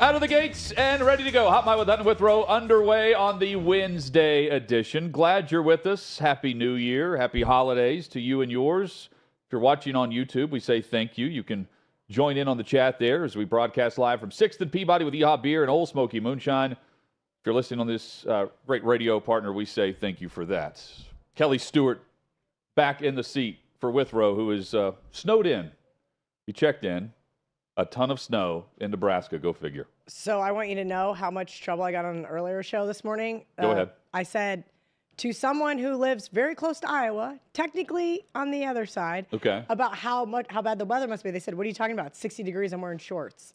Out of the gates and ready to go. Hot Mike with Hutton Withrow underway on the Wednesday edition. Glad you're with us. Happy New Year. Happy holidays to you and yours. If you're watching on YouTube, we say thank you. You can join in on the chat there as we broadcast live from 6th and Peabody with Yeehaw Beer and Old Smoky Moonshine. If you're listening on this great radio partner, we say thank you for that. Kelly Stewart back in the seat for Withrow, who is snowed in. He checked in. A ton of snow in Nebraska. Go figure. So I want you to know how much trouble I got on an earlier show this morning. Go ahead. I said to someone who lives very close to Iowa, technically on the other side, Okay. about how bad the weather must be. They said, "What are you talking about? 60 degrees. I'm wearing shorts."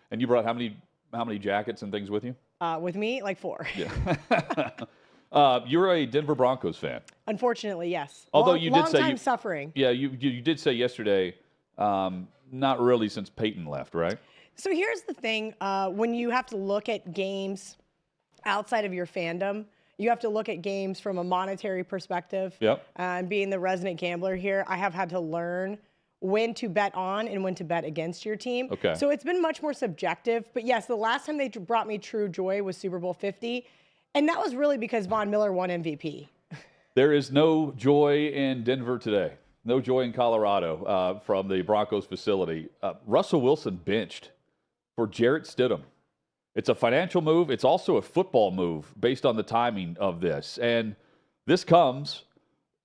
And you brought how many jackets and things with you? With me, like 4. Yeah. You're a Denver Broncos fan. Unfortunately, yes. Although you did say long time suffering. Yeah, you did say yesterday. Not really since Peyton left, right? So here's the thing. When you have to look at games outside of your fandom, you have to look at games from a monetary perspective. Yep. And being the resident gambler here, I have had to learn when to bet on and when to bet against your team. Okay. So it's been much more subjective. But yes, the last time they brought me true joy was Super Bowl 50. And that was really because Von Miller won MVP. There is no joy in Denver today. No joy in Colorado from the Broncos facility. Russell Wilson benched for Jarrett Stidham. It's a financial move. It's also a football move based on the timing of this. And this comes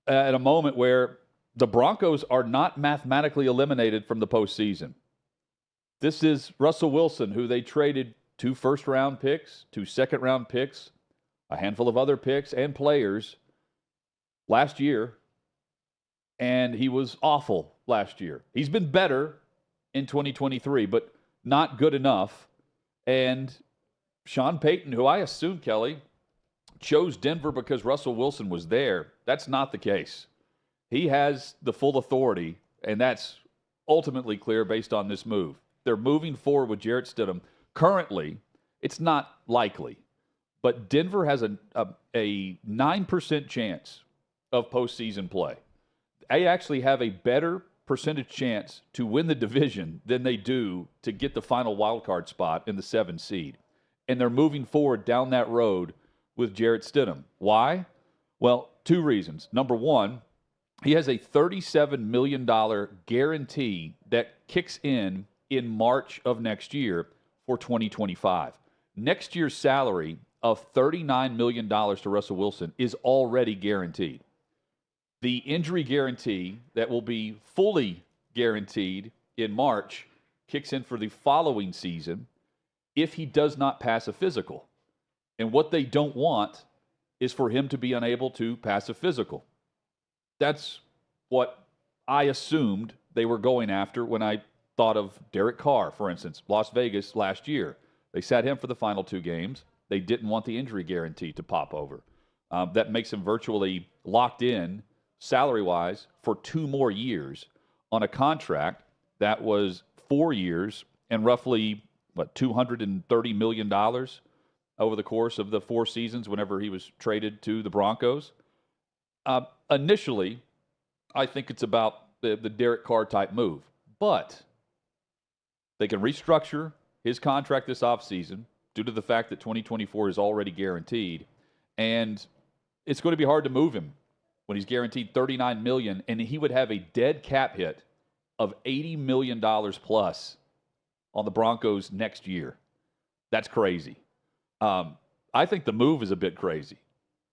at a moment where the Broncos are not mathematically eliminated from the postseason. This is Russell Wilson, who they traded 2 first-round picks, 2 second-round picks, a handful of other picks and players last year. And he was awful last year. He's been better in 2023, but not good enough. And Sean Payton, who I assume, Kelly, chose Denver because Russell Wilson was there. That's not the case. He has the full authority, and that's ultimately clear based on this move. They're moving forward with Jarrett Stidham. Currently, it's not likely, but Denver has a 9% chance of postseason play. They actually have a better percentage chance to win the division than they do to get the final wild card spot in the 7 seed. And they're moving forward down that road with Jarrett Stidham. Why? Well, 2 reasons. Number one, he has a $37 million guarantee that kicks in March of next year for 2025. Next year's salary of $39 million to Russell Wilson is already guaranteed. The injury guarantee that will be fully guaranteed in March kicks in for the following season if he does not pass a physical. And what they don't want is for him to be unable to pass a physical. That's what I assumed they were going after when I thought of Derek Carr, for instance, Las Vegas last year. They sat him for the final 2 games. They didn't want the injury guarantee to pop over. That makes him virtually locked in salary-wise for 2 more years on a contract that was 4 years and roughly, $230 million over the course of the 4 seasons whenever he was traded to the Broncos. Initially, I think it's about the Derek Carr type move. But they can restructure his contract this offseason due to the fact that 2024 is already guaranteed. And it's going to be hard to move him when he's guaranteed $39 million, and he would have a dead cap hit of $80 million plus on the Broncos next year. That's crazy. I think the move is a bit crazy.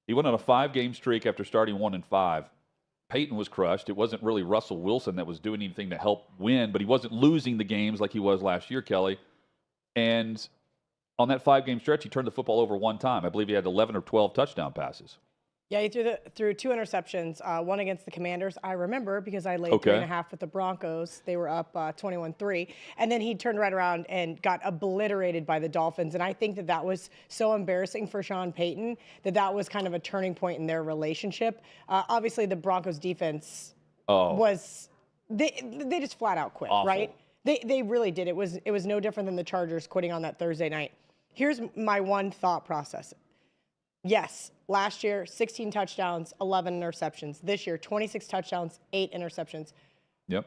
He went on a 5-game streak after starting 1-5. Peyton was crushed. It wasn't really Russell Wilson that was doing anything to help win, but he wasn't losing the games like he was last year, Kelly. And on that 5-game stretch, he turned the football over 1 time. I believe he had 11 or 12 touchdown passes. Yeah, he threw 2 interceptions, one against the Commanders. I remember because I laid 3.5 with the Broncos. They were up 21-3. And then he turned right around and got obliterated by the Dolphins. And I think that was so embarrassing for Sean Payton that was kind of a turning point in their relationship. Obviously, the Broncos defense was – they just flat out quit, awful. Right? They really did. It was no different than the Chargers quitting on that Thursday night. Here's my one thought process. Yes, last year, 16 touchdowns, 11 interceptions. This year, 26 touchdowns, 8 interceptions. Yep.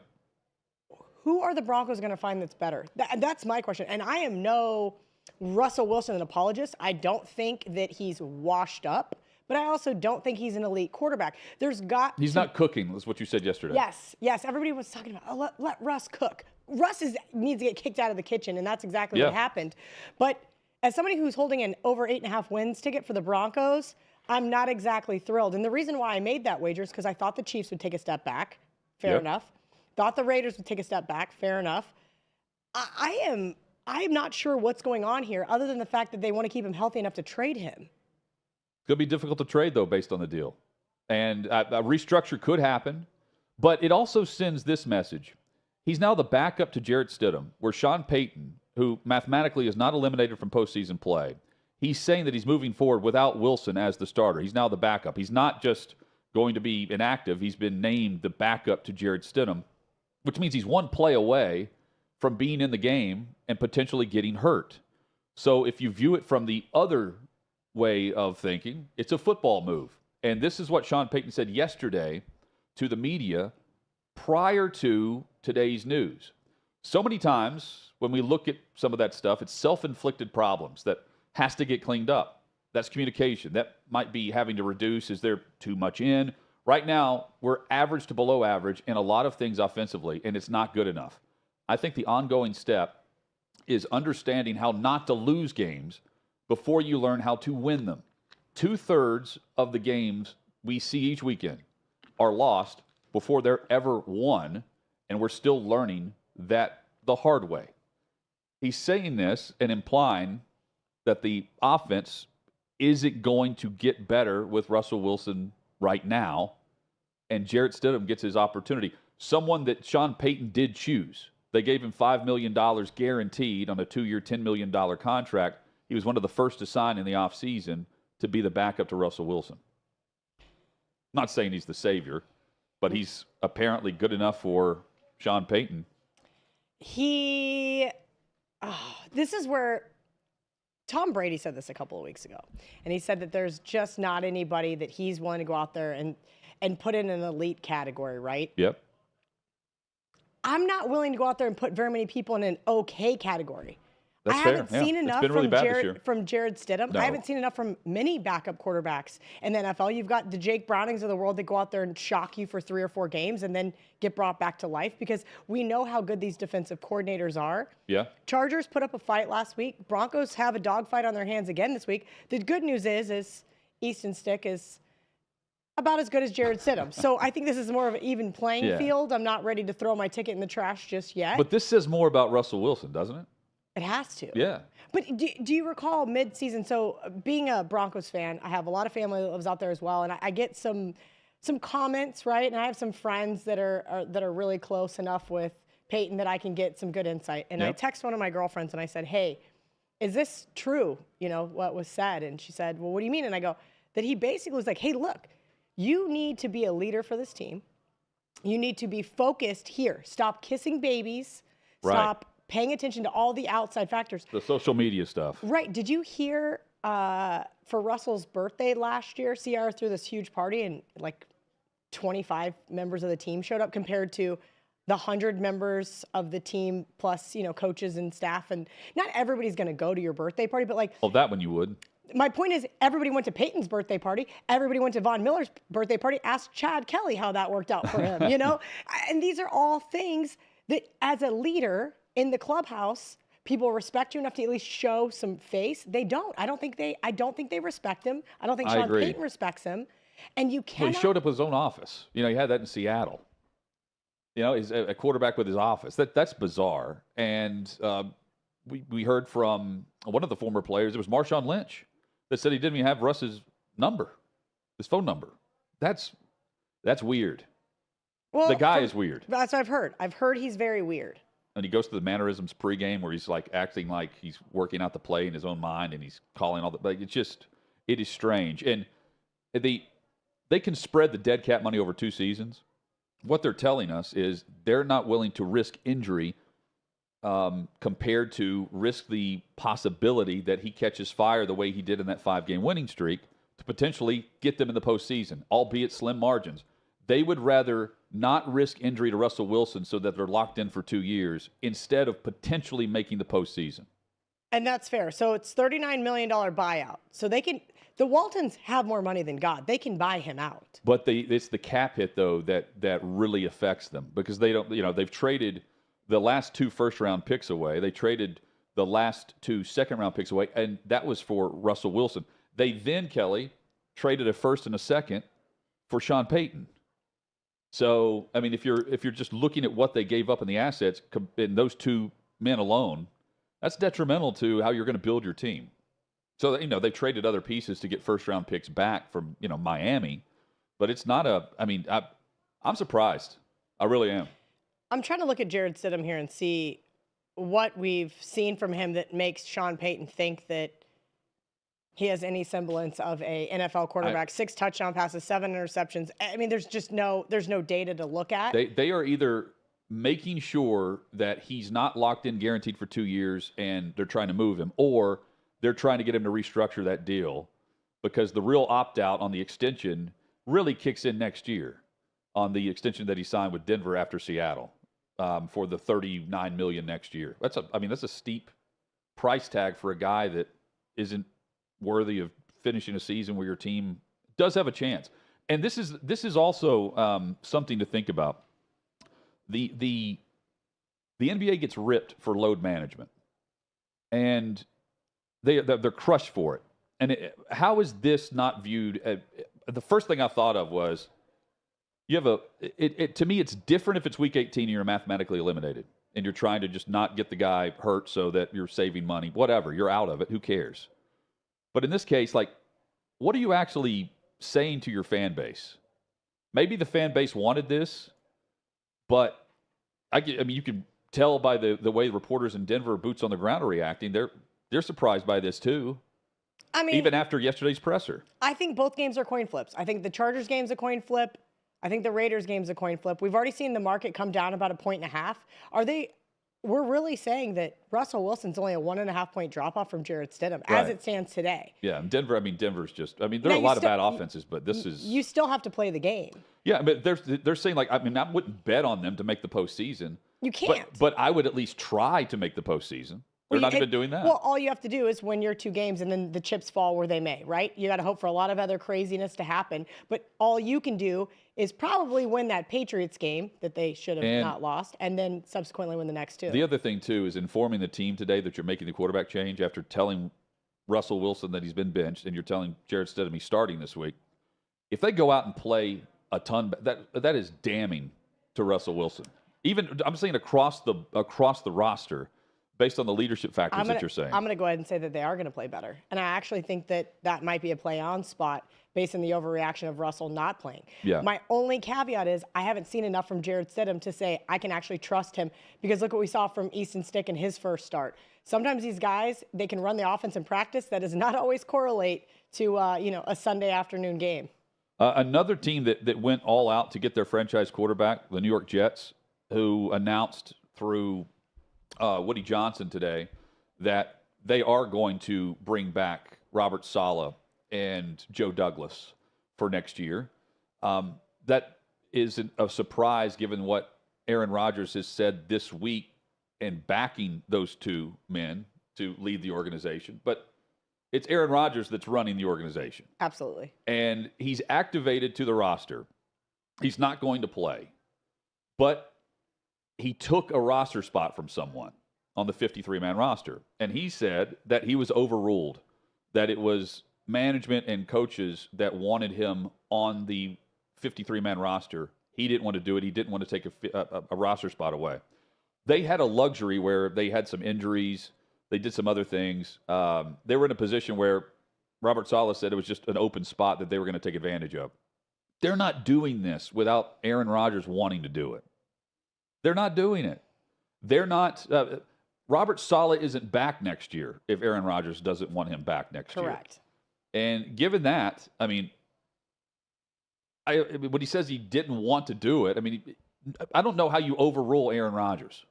who are the Broncos going to find that's better? That's my question. And I am no Russell Wilson apologist. I don't think that he's washed up, but I also don't think he's an elite quarterback. He's not cooking, is what you said yesterday. Yes. Everybody was talking about, let Russ cook. Russ needs to get kicked out of the kitchen, and that's exactly what happened. But as somebody who's holding an over 8.5 wins ticket for the Broncos, I'm not exactly thrilled. And the reason why I made that wager is because I thought the Chiefs would take a step back. Fair enough. Thought the Raiders would take a step back. Fair enough. I am not sure what's going on here other than the fact that they want to keep him healthy enough to trade him. It's going to be difficult to trade, though, based on the deal. And a restructure could happen. But it also sends this message. He's now the backup to Jarrett Stidham, where Sean Payton, who mathematically is not eliminated from postseason play, he's saying that he's moving forward without Wilson as the starter. He's now the backup. He's not just going to be inactive. He's been named the backup to Jarrett Stidham, which means he's one play away from being in the game and potentially getting hurt. So if you view it from the other way of thinking, it's a football move. And this is what Sean Payton said yesterday to the media prior to today's news. So many times when we look at some of that stuff, it's self-inflicted problems that has to get cleaned up. That's communication. That might be having to reduce. Is there too much in? Right now, we're average to below average in a lot of things offensively, and it's not good enough. I think the ongoing step is understanding how not to lose games before you learn how to win them. 2/3 of the games we see each weekend are lost before they're ever won, and we're still learning that the hard way. He's saying this and implying that the offense isn't going to get better with Russell Wilson right now, and Jarrett Stidham gets his opportunity. Someone that Sean Payton did choose. They gave him $5 million guaranteed on a 2-year, $10 million contract. He was one of the first to sign in the offseason to be the backup to Russell Wilson. Not saying he's the savior, but he's apparently good enough for Sean Payton. This is where Tom Brady said this a couple of weeks ago, and he said that there's just not anybody that he's willing to go out there and put in an elite category, right? Yep. I'm not willing to go out there and put very many people in an okay category. That's I haven't fair. seen enough really from Jarrett Stidham. No. I haven't seen enough from many backup quarterbacks in the NFL. You've got the Jake Brownings of the world that go out there and shock you for 3 or 4 games and then get brought back to life because we know how good these defensive coordinators are. Yeah. Chargers put up a fight last week. Broncos have a dogfight on their hands again this week. The good news is Easton Stick is about as good as Jarrett Stidham. So I think this is more of an even playing field. I'm not ready to throw my ticket in the trash just yet. But this says more about Russell Wilson, doesn't it? It has to. Yeah. But do you recall mid-season? So being a Broncos fan, I have a lot of family that lives out there as well, and I get some comments, right? And I have some friends that are really close enough with Peyton that I can get some good insight. And I text one of my girlfriends and I said, "Hey, is this true? You know what was said?" And she said, "Well, what do you mean?" And I go, that he basically was like, "Hey, look, you need to be a leader for this team. You need to be focused here. Stop kissing babies. Stop paying attention to all the outside factors." The social media stuff. Right. Did you hear for Russell's birthday last year, CR threw this huge party and like 25 members of the team showed up compared to the 100 members of the team plus, coaches and staff. And not everybody's going to go to your birthday party, but like. Well, that one you would. My point is everybody went to Peyton's birthday party. Everybody went to Von Miller's birthday party. Ask Chad Kelly how that worked out for him, And these are all things that as a leader in the clubhouse, people respect you enough to at least show some face. They don't. I don't think they respect him. I don't think Sean Payton respects him. And you cannot. Well, he showed up with his own office. He had that in Seattle. He's a quarterback with his office. That's bizarre. And we heard from one of the former players. It was Marshawn Lynch that said he didn't even have Russ's number, his phone number. That's weird. Well, the guy is weird. That's what I've heard. I've heard he's very weird. And he goes to the mannerisms pregame where he's like acting like he's working out the play in his own mind and he's calling all the. Like it is strange. And they can spread the dead cat money over 2 seasons. What they're telling us is they're not willing to risk injury compared to risk the possibility that he catches fire the way he did in that 5-game winning streak to potentially get them in the postseason, albeit slim margins. they would rather not risk injury to Russell Wilson so that they're locked in for 2 years instead of potentially making the postseason. And that's fair. So it's $39 million buyout. So the Waltons have more money than God. They can buy him out. But it's the cap hit, though, that really affects them because they don't, they've traded the last 2 first-round picks away. They traded the last 2 second-round picks away, and that was for Russell Wilson. They then, Kelly, traded a first and a second for Sean Payton. So, I mean, if you're just looking at what they gave up in the assets in those 2 men alone, that's detrimental to how you're going to build your team. So, they traded other pieces to get first-round picks back from, Miami. But it's not I'm surprised. I really am. I'm trying to look at Jared Stidham here and see what we've seen from him that makes Sean Payton think that he has any semblance of a NFL quarterback. 6 touchdown passes, 7 interceptions. I mean, there's no data to look at. They are either making sure that he's not locked in guaranteed for 2 years and they're trying to move him, or they're trying to get him to restructure that deal because the real opt-out on the extension really kicks in next year on the extension that he signed with Denver after Seattle for the $39 million next year. That's a steep price tag for a guy that isn't worthy of finishing a season where your team does have a chance. And this is also something to think about. The NBA gets ripped for load management, and they're crushed for it. And how is this not viewed? The first thing I thought of was you have to me, it's different if it's week 18 and you're mathematically eliminated and you're trying to just not get the guy hurt so that you're saving money, whatever, you're out of it. Who cares? But in this case, what are you actually saying to your fan base? Maybe the fan base wanted this, but you can tell by the way reporters in Denver, boots on the ground, are reacting. They're surprised by this too. I mean, even after yesterday's presser. I think both games are coin flips. I think the Chargers game's a coin flip. I think the Raiders game's a coin flip. We've already seen the market come down about 1.5 points. We're really saying that Russell Wilson's only a 1.5 point drop off from Jared Stidham as it stands today. Yeah, and Denver's just, there are a lot of bad offenses, but this is. You still have to play the game. Yeah, but they're saying, I wouldn't bet on them to make the postseason. You can't. But I would at least try to make the postseason. They're not even doing that. Well, all you have to do is win your 2 games and then the chips fall where they may, right? You got to hope for a lot of other craziness to happen. But all you can do is probably win that Patriots game that they should have not lost and then subsequently win the next 2. The other thing, too, is informing the team today that you're making the quarterback change after telling Russell Wilson that he's been benched and you're telling Jared Stidham he's starting this week. If they go out and play a ton, that is damning to Russell Wilson. Even, I'm saying across the roster, based on the leadership factors that you're saying. I'm going to go ahead and say that they are going to play better. And I actually think that might be a play-on spot based on the overreaction of Russell not playing. Yeah. My only caveat is I haven't seen enough from Jared Stidham to say I can actually trust him because look what we saw from Easton Stick in his first start. Sometimes these guys, they can run the offense in practice. That does not always correlate to a Sunday afternoon game. Another team that went all out to get their franchise quarterback, the New York Jets, who announced through Woody Johnson today that they are going to bring back Robert Saleh and Joe Douglas for next year. That isn't a surprise given what Aaron Rodgers has said this week and backing those 2 men to lead the organization. But it's Aaron Rodgers that's running the organization. Absolutely. And he's activated to the roster. He's not going to play. But he took a roster spot from someone on the 53-man roster. And he said that he was overruled, that it was management and coaches that wanted him on the 53-man roster. He didn't want to do it. He didn't want to take a roster spot away. They had a luxury where they had some injuries. They did some other things. They were in a position where Robert Saleh said it was just an open spot that they were going to take advantage of. They're not doing this without Aaron Rodgers wanting to do it. They're not doing it. They're not. Robert Saleh isn't back next year if Aaron Rodgers doesn't want him back next year. Correct. And given that, when he says he didn't want to do it, I don't know how you overrule Aaron Rodgers.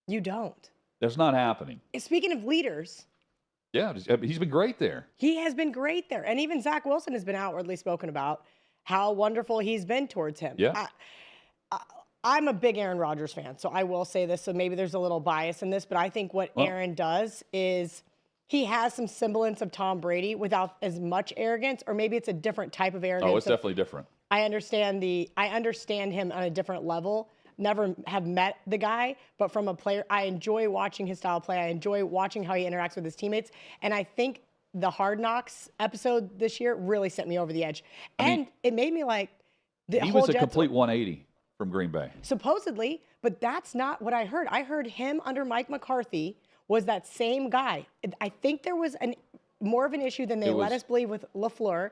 You don't. That's not happening. Speaking of leaders. Yeah, he's been great there. He has been great there. And even Zach Wilson has been outwardly spoken about how wonderful he's been towards him. Yeah. I'm a big Aaron Rodgers fan, so I will say this. So maybe there's a little bias in this, but I think what Aaron does is he has some semblance of Tom Brady without as much arrogance, or maybe it's a different type of arrogance. Oh, it's definitely different. I understand him on a different level. Never have met the guy, but from a player, I enjoy watching his style of play. I enjoy watching how he interacts with his teammates, and I think the Hard Knocks episode this year really sent me over the edge, and it made me like he was a complete 180 from Green Bay. Supposedly, but that's not what I heard. I heard him under Mike McCarthy was that same guy. I think there was more of an issue than they let us believe with LaFleur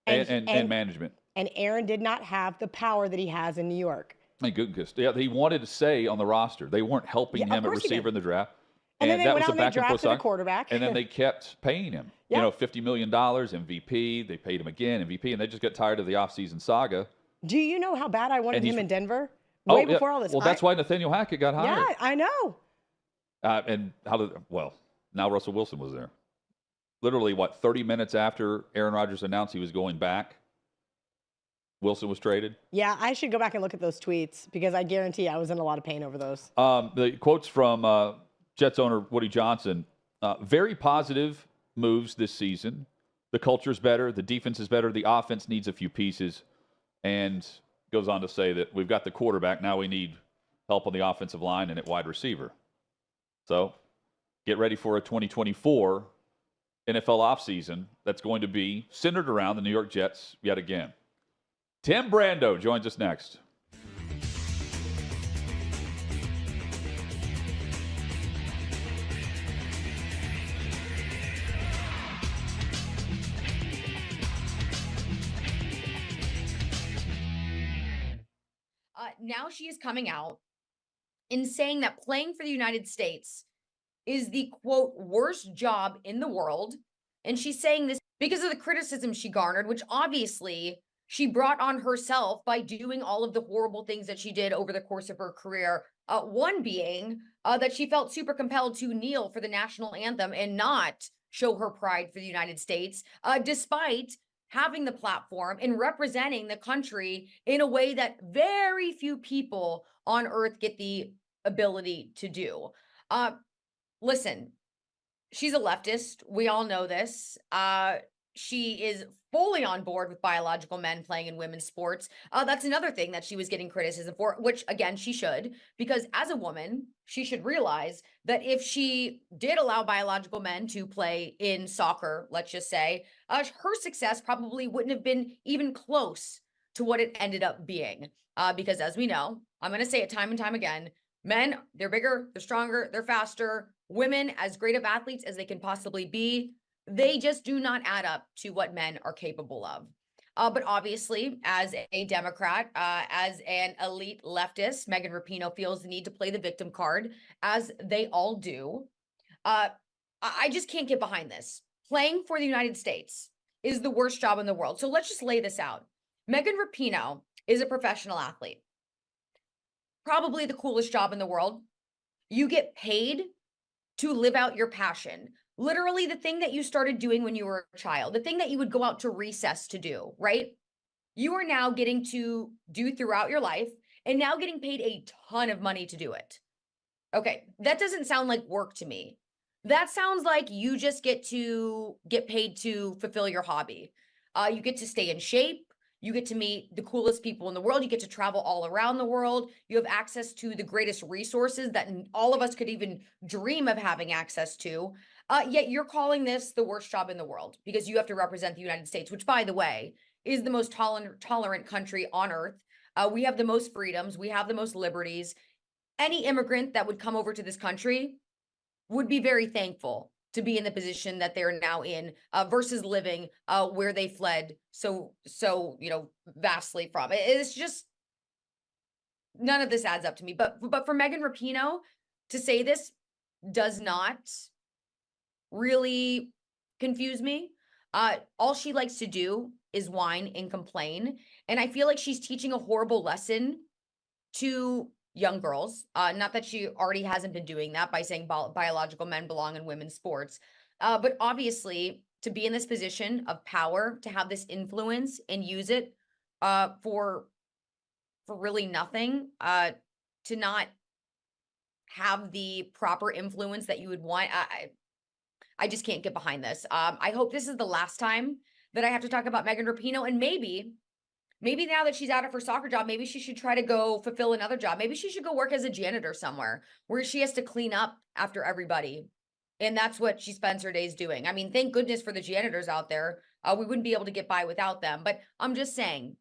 and management. And Aaron did not have the power that he has in New York. Thank goodness. Yeah, he wanted to stay on the roster. They weren't helping him at receiver in the draft. And then they that went was out and they drafted a quarterback. And then they kept paying him. Yeah. You know, $50 million, MVP. They paid him again, MVP, and they just got tired of the offseason saga. Do you know how bad I wanted him in Denver? Way before all this. Well, that's why Nathaniel Hackett got hired. Yeah, I know. And now Russell Wilson was there. Literally, 30 minutes after Aaron Rodgers announced he was going back, Wilson was traded. Yeah, I should go back and look at those tweets because I guarantee I was in a lot of pain over those. The quotes from Jets owner Woody Johnson, very positive moves this season. The culture's better. The defense is better. The offense needs a few pieces. And goes on to say that we've got the quarterback. Now we need help on the offensive line and at wide receiver. So get ready for a 2024 NFL offseason that's going to be centered around the New York Jets yet again. Tim Brando joins us next. Now she is coming out and saying that playing for the United States is the, quote, worst job in the world. And she's saying this because of the criticism she garnered, which obviously she brought on herself by doing all of the horrible things that she did over the course of her career. One being that she felt super compelled to kneel for the national anthem and not show her pride for the United States, despite having the platform and representing the country in a way that very few people on earth get the ability to do. Listen, she's a leftist. We all know this. She is fully on board with biological men playing in women's sports. That's another thing that she was getting criticism for, which again, she should, because as a woman, she should realize that if she did allow biological men to play in soccer, let's just say, her success probably wouldn't have been even close to what it ended up being. Because as we know, I'm going to say it time and time again, men, they're bigger, they're stronger, they're faster. Women, as great of athletes as they can possibly be, they just do not add up to what men are capable of. But obviously, as a Democrat, as an elite leftist, Megan Rapinoe feels the need to play the victim card, as they all do. I just can't get behind this. Playing for the United States is the worst job in the world. So let's just lay this out. Megan Rapinoe is a professional athlete. Probably the coolest job in the world. You get paid to live out your passion. Literally the thing that you started doing when you were a child, the thing that you would go out to recess to do, right? You are now getting to do throughout your life and now getting paid a ton of money to do it. Okay, that doesn't sound like work to me. That sounds like you just get paid to fulfill your hobby. You get to stay in shape. You get to meet the coolest people in the world. You get to travel all around the world. You have access to the greatest resources that all of us could even dream of having access to. Yet you're calling this the worst job in the world because you have to represent the United States, which, by the way, is the most tolerant country on earth. We have the most freedoms. We have the most liberties. Any immigrant that would come over to this country would be very thankful to be in the position that they're now in versus living where they fled so vastly from. It's just none of this adds up to me. But for Megan Rapinoe to say this does not really confuse me. All she likes to do is whine and complain. And I feel like she's teaching a horrible lesson to young girls. Not that she already hasn't been doing that by saying biological men belong in women's sports. But obviously, to be in this position of power, to have this influence and use it for really nothing, to not have the proper influence that you would want. I just can't get behind this. I hope this is the last time that I have to talk about Megan Rapinoe, and maybe now that she's out of her soccer job, maybe she should try to go fulfill another job. Maybe she should go work as a janitor somewhere where she has to clean up after everybody. And that's what she spends her days doing. I mean, thank goodness for the janitors out there. We wouldn't be able to get by without them. But I'm just saying,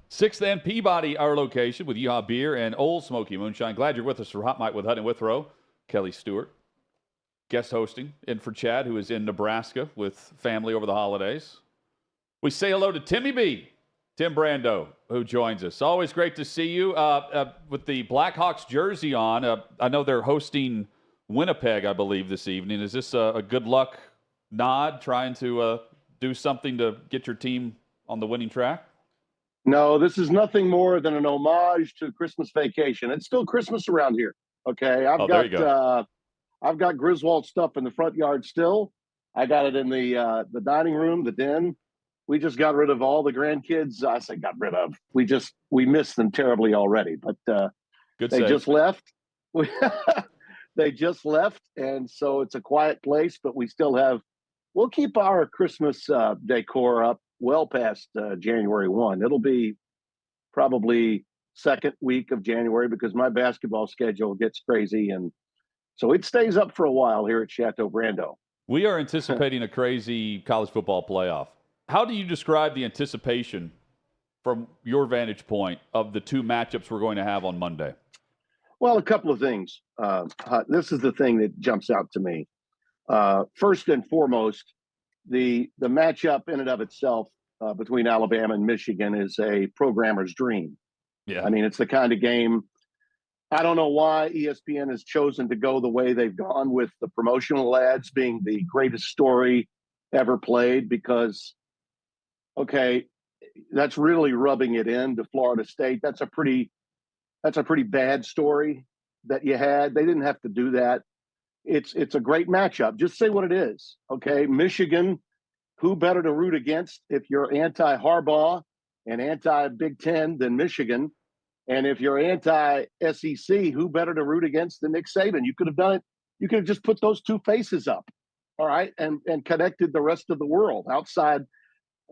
Sixth and Peabody, our location, with Yeehaw Beer and Old Smoky Moonshine. Glad you're with us for Hot Mic with Hutton and Withrow. Kelly Stewart, guest hosting, in for Chad, who is in Nebraska with family over the holidays. We say hello to Timmy B, Tim Brando, who joins us. Always great to see you. With the Blackhawks jersey on, I know they're hosting Winnipeg, I believe, this evening. Is this a good luck nod, trying to do something to get your team on the winning track? No, this is nothing more than an homage to Christmas Vacation. It's still Christmas around here. Okay, I've got Griswold stuff in the front yard still. I got it in the dining room, the den. We just got rid of all the grandkids. I say got rid of. We missed them terribly already, but they just left. They just left, and so it's a quiet place. But we'll keep our Christmas decor up well past January 1. It'll be probably second week of January because my basketball schedule gets crazy. And so it stays up for a while here at Chateau Brando. We are anticipating a crazy college football playoff. How do you describe the anticipation from your vantage point of the two matchups we're going to have on Monday? Well, a couple of things. This is the thing that jumps out to me. First and foremost, the matchup in and of itself between Alabama and Michigan is a programmer's dream. Yeah. I mean, it's the kind of game. I don't know why ESPN has chosen to go the way they've gone with the promotional ads being the greatest story ever played, because, okay, that's really rubbing it into Florida State. That's a pretty bad story that you had. They didn't have to do that. It's a great matchup. Just say what it is. Okay, Michigan, who better to root against if you're anti-Harbaugh and anti-Big Ten than Michigan? And if you're anti-SEC, who better to root against than Nick Saban? You could have done it. You could have just put those two faces up, all right, and connected the rest of the world outside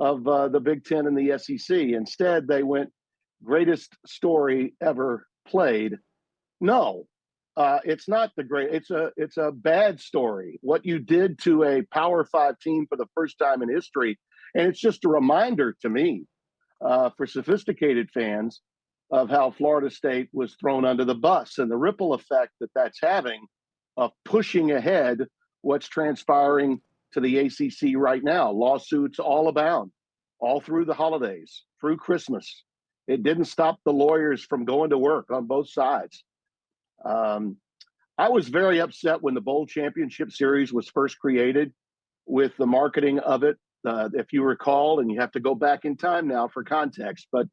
of the Big Ten and the SEC. Instead, they went greatest story ever played. No. It's not the great. It's a bad story. What you did to a Power 5 team for the first time in history, and it's just a reminder to me, for sophisticated fans, of how Florida State was thrown under the bus and the ripple effect that that's having of pushing ahead what's transpiring to the ACC right now. Lawsuits all abound, all through the holidays, through Christmas. It didn't stop the lawyers from going to work on both sides. I was very upset when the Bowl Championship Series was first created with the marketing of it. If you recall, and you have to go back in time now for context, but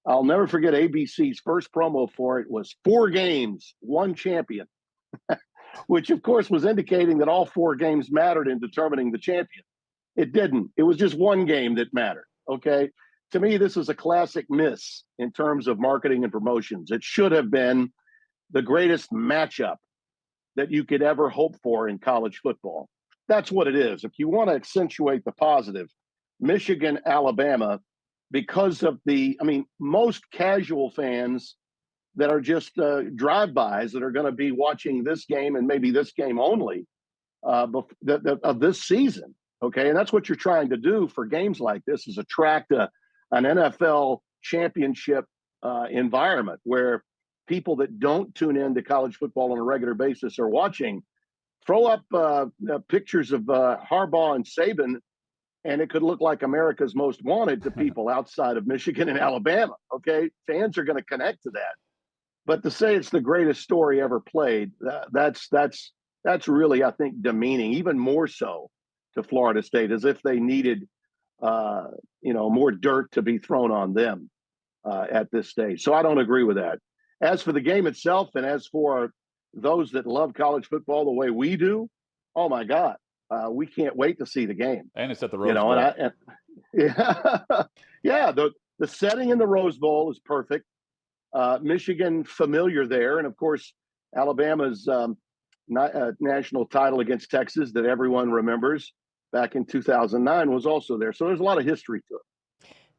I'll never forget ABC's first promo for it was 4 games, 1 champion, which of course was indicating that all 4 games mattered in determining the champion. It didn't. It was just 1 game that mattered. Okay. To me, this is a classic miss in terms of marketing and promotions. It should have been the greatest matchup that you could ever hope for in college football. That's what it is. If you want to accentuate the positive, Michigan, Alabama, because of most casual fans that are just drive-bys that are going to be watching this game and maybe this game only of this season. Okay. And that's what you're trying to do for games like this, is attract a an NFL championship environment where people that don't tune in to college football on a regular basis are watching. Throw up pictures of Harbaugh and Saban, and it could look like America's Most Wanted to people outside of Michigan and Alabama. Okay, fans are going to connect to that. But to say it's the greatest story ever played, that's really, I think, demeaning, even more so to Florida State, as if they needed, more dirt to be thrown on them at this stage. So I don't agree with that. As for the game itself, and as for those that love college football the way we do, oh my God, we can't wait to see the game. And it's at the Rose Bowl. Yeah, the setting in the Rose Bowl is perfect. Michigan familiar there, and of course Alabama's national title against Texas that everyone remembers back in 2009 was also there. So there's a lot of history to it.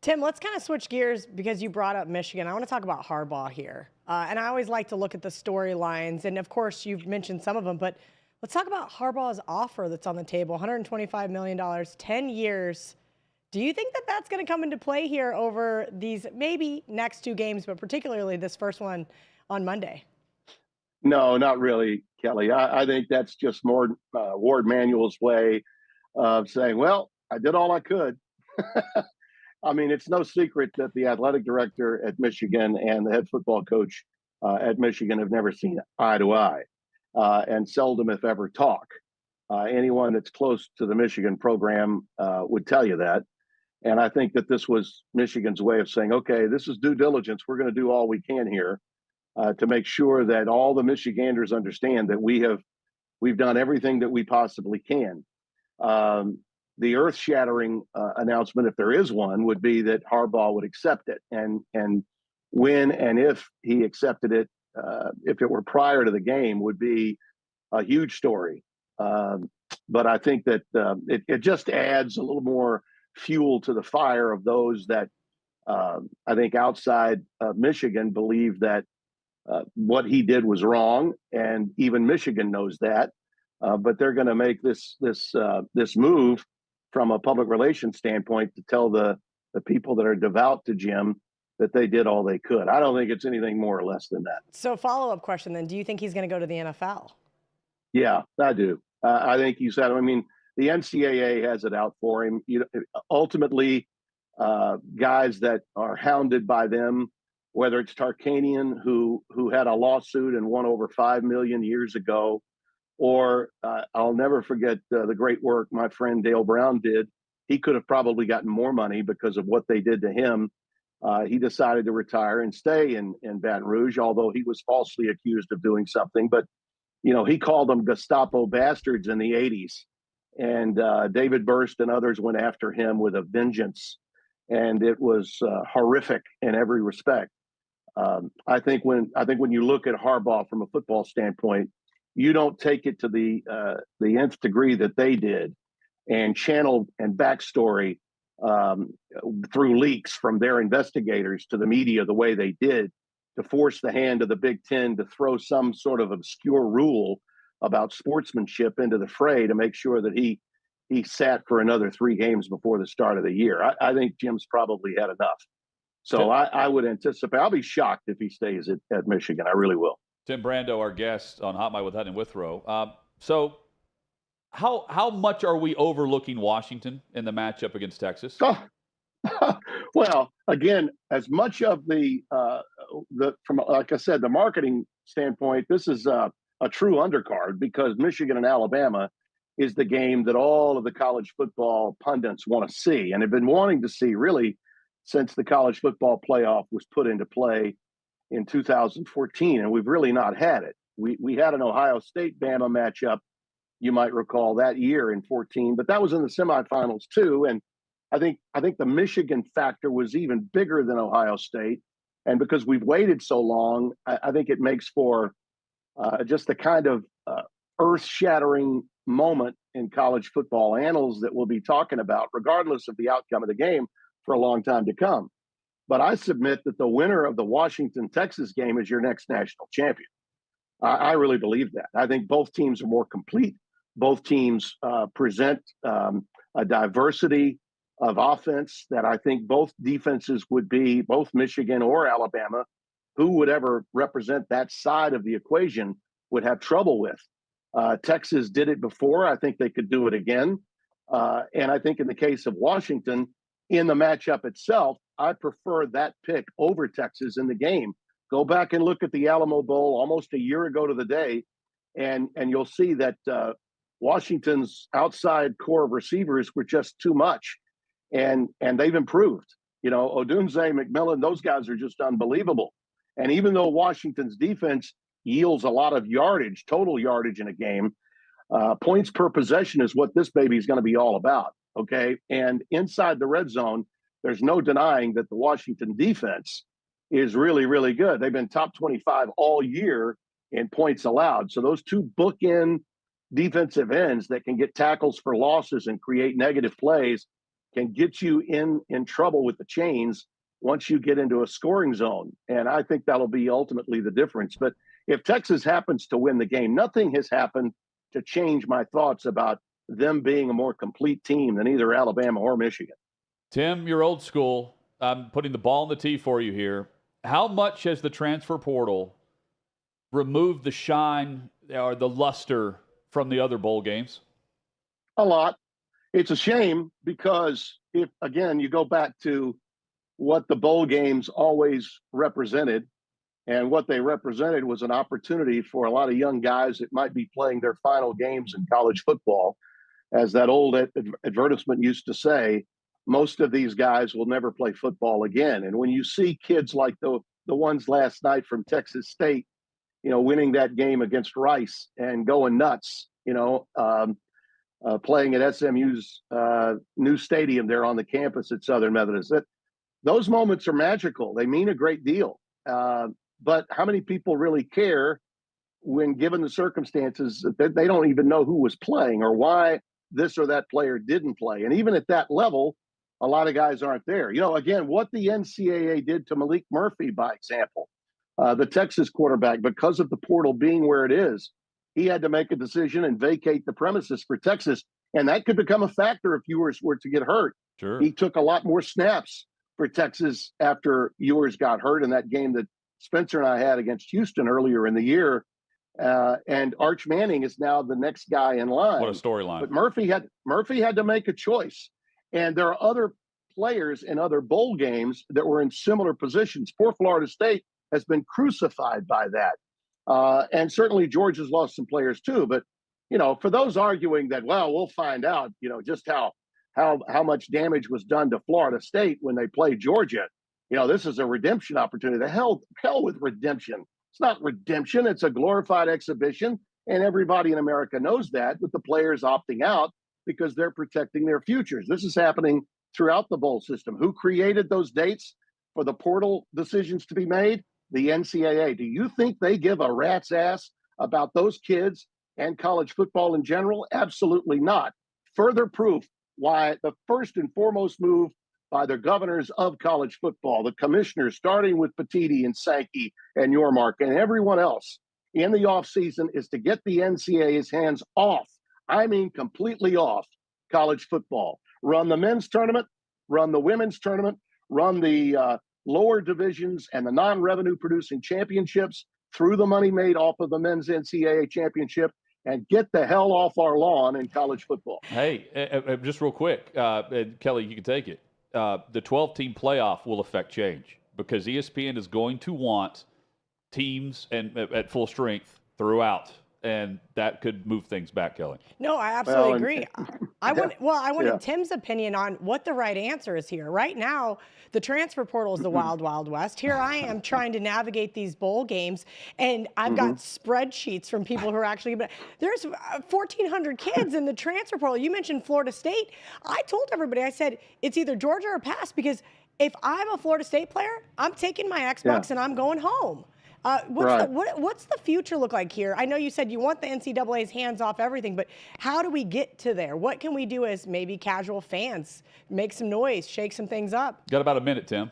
Tim, let's kind of switch gears because you brought up Michigan. I want to talk about Harbaugh here. And I always like to look at the storylines. And, of course, you've mentioned some of them. But let's talk about Harbaugh's offer that's on the table, $125 million, 10 years. Do you think that that's going to come into play here over these maybe next two games, but particularly this first one on Monday? No, not really, Kelly. I think that's just more Ward Manuel's way of saying, well, I did all I could. I mean, it's no secret that the athletic director at Michigan and the head football coach at Michigan have never seen eye to eye and seldom, if ever, talk. Anyone that's close to the Michigan program would tell you that. And I think that this was Michigan's way of saying, okay, this is due diligence. We're going to do all we can here to make sure that all the Michiganders understand that we've done everything that we possibly can. The earth-shattering announcement, if there is one, would be that Harbaugh would accept it. And when and if he accepted it, if it were prior to the game, would be a huge story. But I think that it just adds a little more fuel to the fire of those that I think outside Michigan believe that what he did was wrong, and even Michigan knows that. But they're going to make this move from a public relations standpoint to tell the people that are devout to Jim that they did all they could. I don't think it's anything more or less than that. So follow-up question then, do you think he's going to go to the NFL? Yeah, I do. I think he's had, I mean, the NCAA has it out for him. Ultimately, guys that are hounded by them, whether it's Tarkanian, who had a lawsuit and won over $5 million years ago, or I'll never forget the great work my friend Dale Brown did. He could have probably gotten more money because of what they did to him. He decided to retire and stay in Baton Rouge, although he was falsely accused of doing something. But, he called them Gestapo bastards in the 80s. And David Burst and others went after him with a vengeance. And it was horrific in every respect. I think when you look at Harbaugh from a football standpoint, you don't take it to the nth degree that they did and channel and backstory through leaks from their investigators to the media the way they did to force the hand of the Big Ten to throw some sort of obscure rule about sportsmanship into the fray to make sure that he sat for another 3 games before the start of the year. I think Jim's probably had enough. So I would anticipate, I'll be shocked if he stays at Michigan. I really will. Tim Brando, our guest on Hot Mic with Hutton and Withrow. So how much are we overlooking Washington in the matchup against Texas? Oh. Well, again, as much of from like I said, the marketing standpoint, this is a true undercard because Michigan and Alabama is the game that all of the college football pundits want to see and have been wanting to see really since the college football playoff was put into play in 2014, and we've really not had it. We had an Ohio State-Bama matchup, you might recall, that year in 14, but that was in the semifinals too. And I think the Michigan factor was even bigger than Ohio State. And because we've waited so long, I think it makes for just the kind of earth-shattering moment in college football annals that we'll be talking about, regardless of the outcome of the game, for a long time to come. But I submit that the winner of the Washington-Texas game is your next national champion. I really believe that. I think both teams are more complete. Both teams present a diversity of offense that I think both defenses would be, both Michigan or Alabama, who would ever represent that side of the equation would have trouble with. Texas did it before. I think they could do it again. And I think in the case of Washington, in the matchup itself, I prefer that pick over Texas in the game. Go back and look at the Alamo Bowl almost a year ago to the day, and you'll see that Washington's outside core of receivers were just too much, and they've improved. You know, Odunze, McMillan, those guys are just unbelievable. And even though Washington's defense yields a lot of yardage, total yardage in a game, points per possession is what this baby is going to be all about. Okay. And inside the red zone, there's no denying that the Washington defense is really, really good. They've been top 25 all year in points allowed. So those two bookend defensive ends that can get tackles for losses and create negative plays can get you in trouble with the chains once you get into a scoring zone. And I think that'll be ultimately the difference. But if Texas happens to win the game, nothing has happened to change my thoughts about them being a more complete team than either Alabama or Michigan. Tim, you're old school. I'm putting the ball in the tee for you here. How much has the transfer portal removed the shine or the luster from the other bowl games? A lot. It's a shame because if, again, you go back to what the bowl games always represented, and what they represented was an opportunity for a lot of young guys that might be playing their final games in college football. As that old advertisement used to say, most of these guys will never play football again. And when you see kids like the ones last night from Texas State, you know, winning that game against Rice and going nuts, you know, playing at SMU's new stadium there on the campus at Southern Methodist, those moments are magical. They mean a great deal. But how many people really care when given the circumstances that they don't even know who was playing or why this or that player didn't play? And even at that level, a lot of guys aren't there. You know, again, what the NCAA did to Malik Murphy, by example, the Texas quarterback, because of the portal being where it is, he had to make a decision and vacate the premises for Texas. And that could become a factor if Ewers were to get hurt. Sure. He took a lot more snaps for Texas after Ewers got hurt in that game that Spencer and I had against Houston earlier in the year. And Arch Manning is now the next guy in line. What a storyline. But Murphy had to make a choice. And there are other players in other bowl games that were in similar positions. Poor Florida State has been crucified by that. And certainly Georgia's lost some players too. But, you know, for those arguing that, well, we'll find out, you know, just how much damage was done to Florida State when they played Georgia. You know, this is a redemption opportunity. The hell with redemption. It's not redemption. It's a glorified exhibition. And everybody in America knows that, with the players opting out because they're protecting their futures. This is happening throughout the bowl system. Who created those dates for the portal decisions to be made? The NCAA. Do you think they give a rat's ass about those kids and college football in general? Absolutely not. Further proof why the first and foremost move by the governors of college football, the commissioners, starting with Petitti and Sankey and Yormark and everyone else in the offseason, is to get the NCAA's hands off. I mean, completely off college football. Run the men's tournament, run the women's tournament, run the lower divisions and the non-revenue producing championships through the money made off of the men's NCAA championship, and get the hell off our lawn in college football. Hey, just real quick, Kelly, you can take it. The 12-team playoff will affect change because ESPN is going to want teams and at full strength throughout, and that could move things back, Kelly. No, I absolutely agree. I wanted Tim's opinion on what the right answer is here. Right now, the transfer portal is the wild, wild west. Here I am trying to navigate these bowl games, and I've got spreadsheets from people who are actually – there's 1,400 kids in the transfer portal. You mentioned Florida State. I told everybody, I said, it's either Georgia or pass, because if I'm a Florida State player, I'm taking my Xbox and I'm going home. What's the future look like here? I know you said you want the NCAA's hands off everything, but how do we get to there? What can we do as maybe casual fans? Make some noise, shake some things up. Got about a minute, Tim.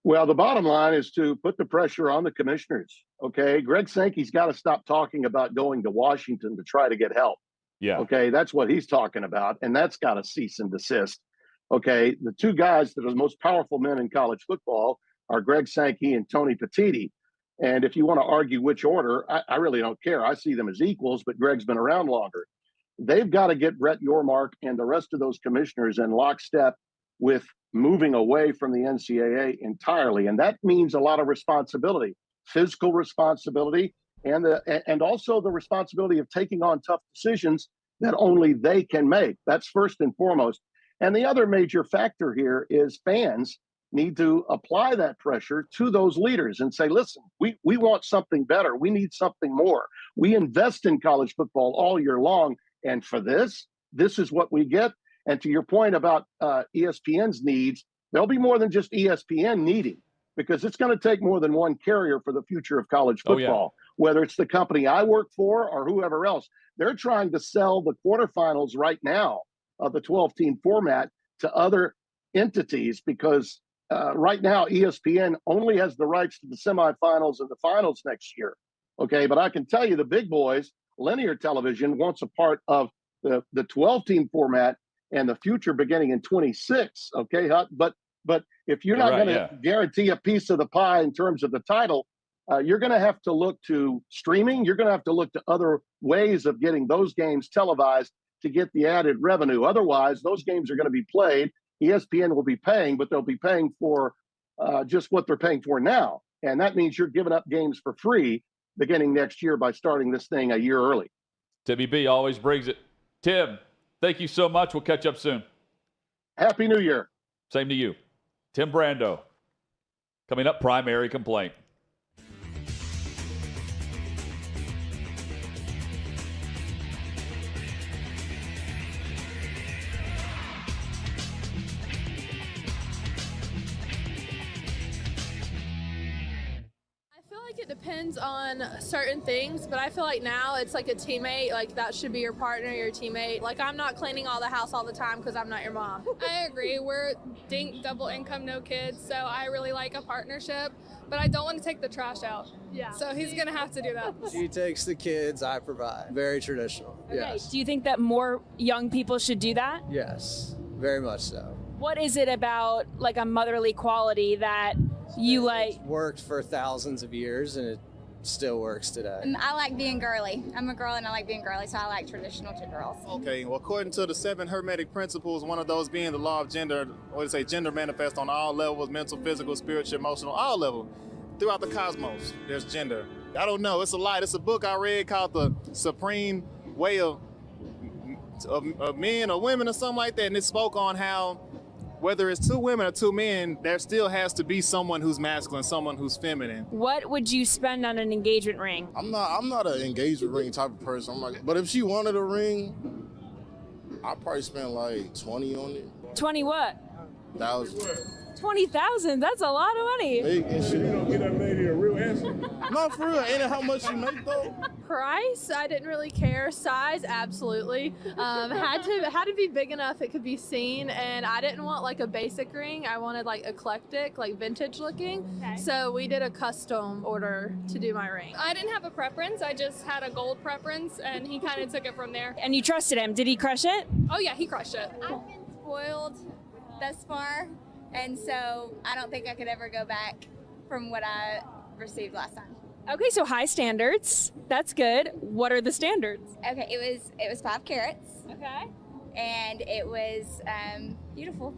Well, the bottom line is to put the pressure on the commissioners. Okay, Greg Sankey's got to stop talking about going to Washington to try to get help. Yeah. Okay, that's what he's talking about, and that's got to cease and desist. Okay, the two guys that are the most powerful men in college football are Greg Sankey and Tony Petitti. And if you want to argue which order, I really don't care. I see them as equals, but Greg's been around longer. They've got to get Brett Yormark and the rest of those commissioners in lockstep with moving away from the NCAA entirely. And that means a lot of responsibility, physical responsibility, and also the responsibility of taking on tough decisions that only they can make. That's first and foremost. And the other major factor here is fans need to apply that pressure to those leaders and say, listen, we want something better. We need something more. We invest in college football all year long. And for this is what we get. And to your point about ESPN's needs, there'll be more than just ESPN needing, because it's going to take more than one carrier for the future of college football, whether it's the company I work for or whoever else. They're trying to sell the quarterfinals right now of the 12-team format to other entities because right now ESPN only has the rights to the semifinals and the finals next year. Okay, but I can tell you the big boys, linear television, wants a part of the 12-team format and the future beginning in 26. Okay, but if you're not going to guarantee a piece of the pie in terms of the title, you're going to have to look to streaming. You're going to have to look to other ways of getting those games televised to get the added revenue. Otherwise, those games are going to be played. ESPN will be paying, but they'll be paying for just what they're paying for now. And that means you're giving up games for free beginning next year by starting this thing a year early. Timmy B always brings it. Tim, thank you so much. We'll catch up soon. Happy New Year. Same to you. Tim Brando. Coming up, primary complaint. It depends on certain things, but I feel like now it's like a teammate, like that should be your partner, your teammate. Like I'm not cleaning all the house all the time because I'm not your mom. I agree. We're double income, no kids, so I really like a partnership, but I don't want to take the trash out. Yeah. So he's going to have to do that. She takes the kids, I provide. Very traditional. Okay. Yes. Do you think that more young people should do that? Yes, very much so. What is it about like a motherly quality that you like? It's worked for thousands of years and it still works today. I like being girly. I'm a girl and I like being girly, so I like traditional to girls. Okay, well, according to the 7 Hermetic principles, one of those being the law of gender, gender manifests on all levels, mental, physical, spiritual, emotional, all levels. Throughout the cosmos, there's gender. I don't know, it's a lot. It's a book I read called The Supreme Way of Men or Women or something like that, and it spoke on how whether it's 2 women or 2 men, there still has to be someone who's masculine, someone who's feminine. What would you spend on an engagement ring? I'm not an engagement ring type of person. But if she wanted a ring, I'd probably spend like 20 on it. 20 what? 1,000. 20,000. That's a lot of money. Big and shit. You don't get that lady a real answer. No, for real. Ain't it how much you make though? Price, I didn't really care. Size, absolutely. Had to be big enough it could be seen, and I didn't want like a basic ring. I wanted like eclectic, like vintage looking. Okay. So we did a custom order to do my ring. I didn't have a preference. I just had a gold preference, and he kind of took it from there. And you trusted him. Did he crush it? Oh yeah, he crushed it. I've been spoiled thus far, and so I don't think I could ever go back from what I received last time. Okay, so high standards. That's good. What are the standards? Okay, it was 5 carats. Okay. And it was beautiful.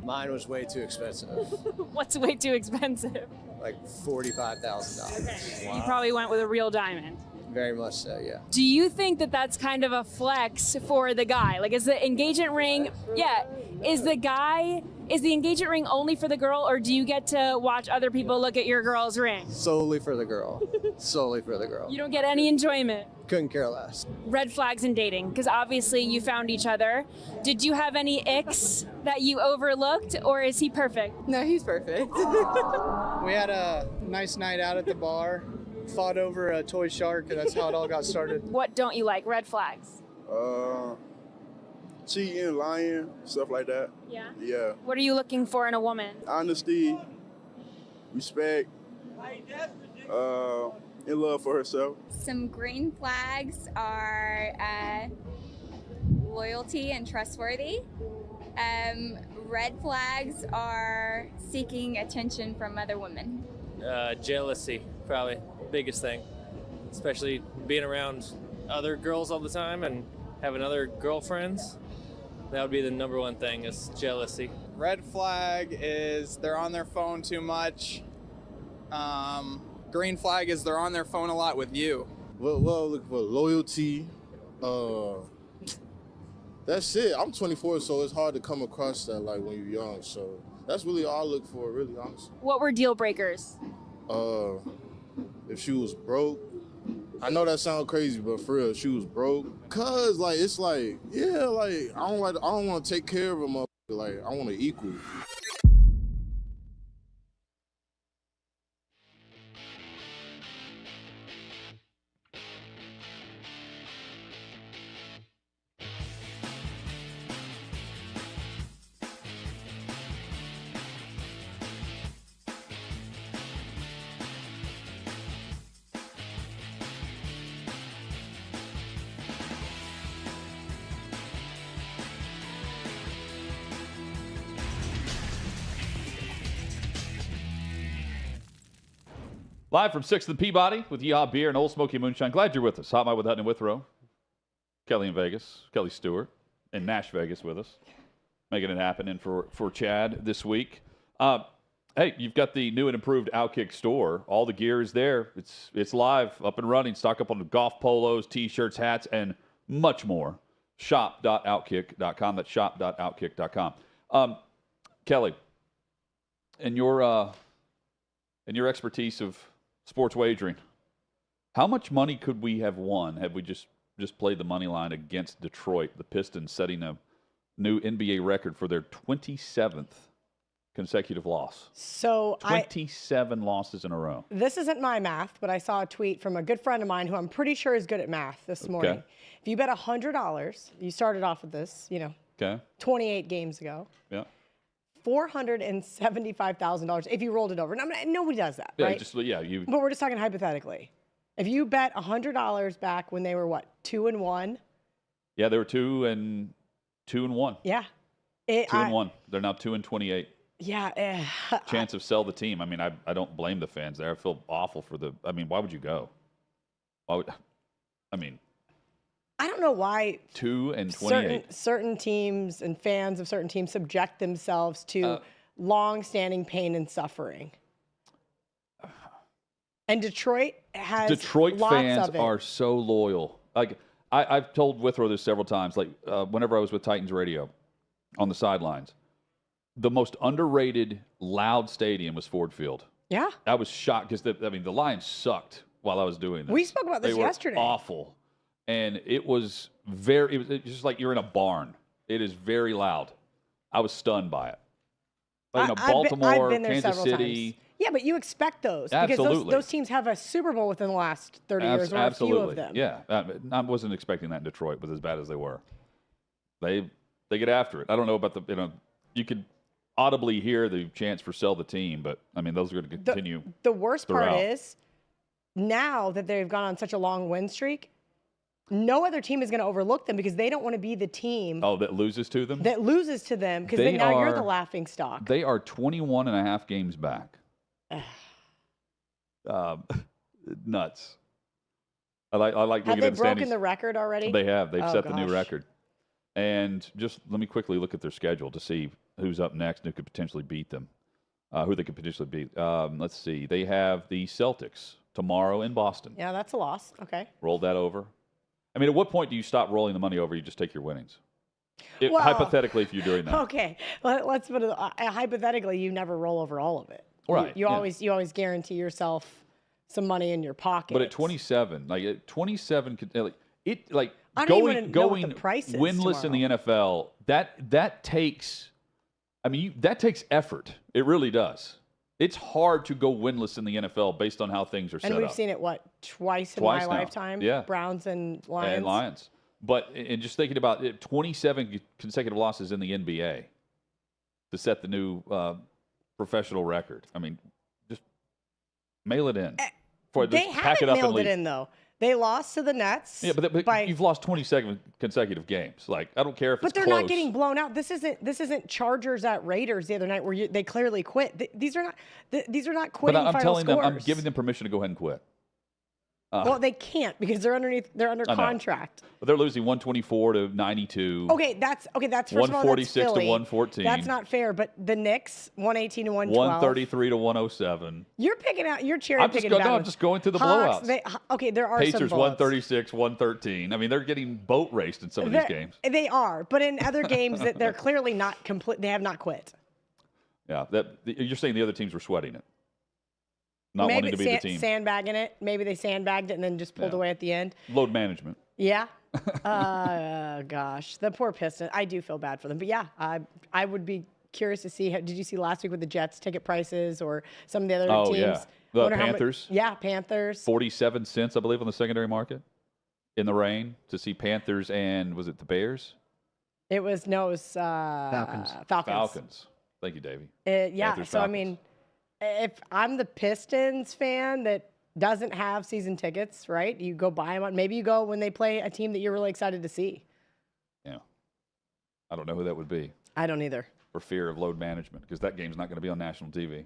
Mine was way too expensive. What's way too expensive? Like $45,000. Okay. Wow. You probably went with a real diamond. Very much so, yeah. Do you think that that's kind of a flex for the guy? Like, is the engagement ring, is the engagement ring only for the girl, or do you get to watch other people look at your girl's ring? Solely for the girl. Solely for the girl. You don't get any enjoyment? Couldn't care less. Red flags in dating, because obviously you found each other. Did you have any icks that you overlooked, or is he perfect? No, he's perfect. We had a nice night out at the bar. Fought over a toy shark, and that's how it all got started. What don't you like? Red flags? Cheating, lying, stuff like that. Yeah? Yeah. What are you looking for in a woman? Honesty, respect, in love for herself. Some green flags are loyalty and trustworthy. Red flags are seeking attention from other women. Jealousy, probably biggest thing, especially being around other girls all the time and having other girlfriends. That would be the number one thing, is jealousy. Red flag is they're on their phone too much. Green flag is they're on their phone a lot with you. Well, look for loyalty. That's it. I'm 24, so it's hard to come across that like when you're young. So that's really all I look for, really, honestly. What were deal breakers? If she was broke, I know that sounds crazy, but for real, if she was broke. Cause like it's like, yeah, like I don't want to take care of a motherfucker. Like I want to equal. Live from 6th and Peabody with Yeehaw Beer and Old Smoky Moonshine. Glad you're with us. Hot Mic with Hutton and Withrow. Kelly in Vegas. Kelly Stewart in Nash Vegas with us. Making it happen. And for Chad this week. Hey, you've got the new and improved OutKick store. All the gear is there. It's live, up and running. Stock up on the golf polos, T-shirts, hats, and much more. Shop.outkick.com. That's shop.outkick.com. Kelly, in your expertise of sports wagering, how much money could we have won had we just played the money line against Detroit, the Pistons setting a new NBA record for their 27th consecutive loss? So 27 losses in a row. This isn't my math, but I saw a tweet from a good friend of mine who I'm pretty sure is good at math this morning. If you bet $100, you started off with this, 28 games ago. Yeah. $475,000 if you rolled it over. Now, nobody does that, right? But we're just talking hypothetically. If you bet $100 back when they were 2-1. Yeah, they were 2-1. Yeah. 2-1. They're now 2-28. Yeah. Chance of sell the team. I mean, I don't blame the fans there. I feel awful for why would you go? I don't know why 2-28. Certain teams and fans of certain teams subject themselves to long-standing pain and suffering. And Detroit has lots fans of it. are so loyal. Like I've told Withrow this several times. Like whenever I was with Titans Radio on the sidelines, the most underrated loud stadium was Ford Field. Yeah. I was shocked because the Lions sucked while I was doing this. We spoke about this yesterday. They were awful. And it was just like you're in a barn. It is very loud. I was stunned by it. Baltimore, I've been there Kansas several City. times. Yeah, but you expect those. Absolutely. Because those teams have a Super Bowl within the last 30 years, or absolutely. a few of them. Yeah, I wasn't expecting that in Detroit, but as bad as they were. They get after it. I don't know about you could audibly hear the chants for sell the team, but, those are going to continue. The worst throughout. part is, now that they've gone on such a long win streak, no other team is going to overlook them because they don't want to be the team that loses to them? That loses to them because now you're the laughing stock. They are 21 and a half games back. Nuts. I like looking at the standings. Have they broken the record already? They have. They've set the new record. And just let me quickly look at their schedule to see who's up next and who could potentially beat them, who they could potentially beat. Let's see. They have the Celtics tomorrow in Boston. Yeah, that's a loss. Okay. Roll that over. At what point do you stop rolling the money over? You just take your winnings. Hypothetically, if you're doing that. Okay. Let's put it. Hypothetically, you never roll over all of it. Right. You always guarantee yourself some money in your pocket. But at 27, going winless in the NFL, that takes effort. It really does. It's hard to go winless in the NFL based on how things are set up. And we've seen it, twice in my lifetime? Yeah. Browns and Lions. But just thinking about it, 27 consecutive losses in the NBA to set the new professional record. Just mail it in. They haven't mailed it in, though. They lost to the Nets. Yeah, but you've lost 27 consecutive games. Like, I don't care if it's But they're close. not getting blown out. This isn't Chargers at Raiders the other night where they clearly quit. These are not quitting But I'm final telling them, I'm scores. giving them permission to go ahead and quit. Well, they can't because they're under contract. But they're losing 124 to 92. Okay, that's first of all, that's 146 to Philly. 114. That's not fair. But the Knicks 118 to 112. 133 to 107. You're cherry picking. I'm just going through the blowouts. There are Pacers some bullets. 136, 113. I mean, they're getting boat raced in some of these games. They are, but in other games that they're clearly not complete. They have not quit. Yeah, you're saying the other teams were sweating it, not wanting to be the team. Sandbagging it. Maybe they sandbagged it and then just pulled away at the end. Load management. Yeah. Gosh, the poor Pistons. I do feel bad for them, but yeah, I would be curious to see. Did you see last week with the Jets ticket prices or some of the other teams? Yeah, the Panthers. Panthers. 47 cents, I believe, on the secondary market in the rain to see Panthers and was it the Bears? It was Falcons. Falcons. Thank you, Davey. Yeah. Panthers, So Falcons. I mean, if I'm the Pistons fan that doesn't have season tickets, right? You go buy them. Maybe you go when they play a team that you're really excited to see. Yeah. I don't know who that would be. I don't either. For fear of load management, because that game's not going to be on national TV.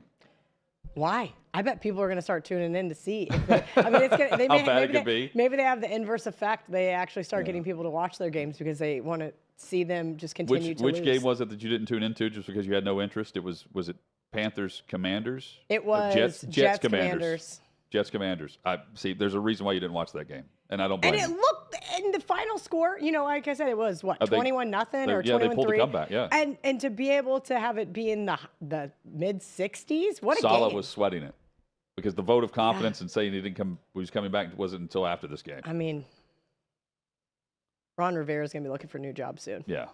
Why? I bet people are going to start tuning in to see. I mean, it's gonna, How bad it could be. Maybe they have the inverse effect. They actually start getting people to watch their games because they want to see them just continue to lose. Which game was it that you didn't tune into just because you had no interest? Was it Panthers Commanders? It was Jets Commanders. Jets Commanders. I see. There's a reason why you didn't watch that game, and I don't blame you. And it looked in the final score. Like I said, it was what 21-0 or 21-3. Yeah, they pulled a comeback. Yeah. And to be able to have it be in the mid 60s, what a Saleh game. was sweating it because the vote of confidence and saying he was coming back wasn't until after this game. I mean, Ron Rivera is going to be looking for a new job soon. Yeah,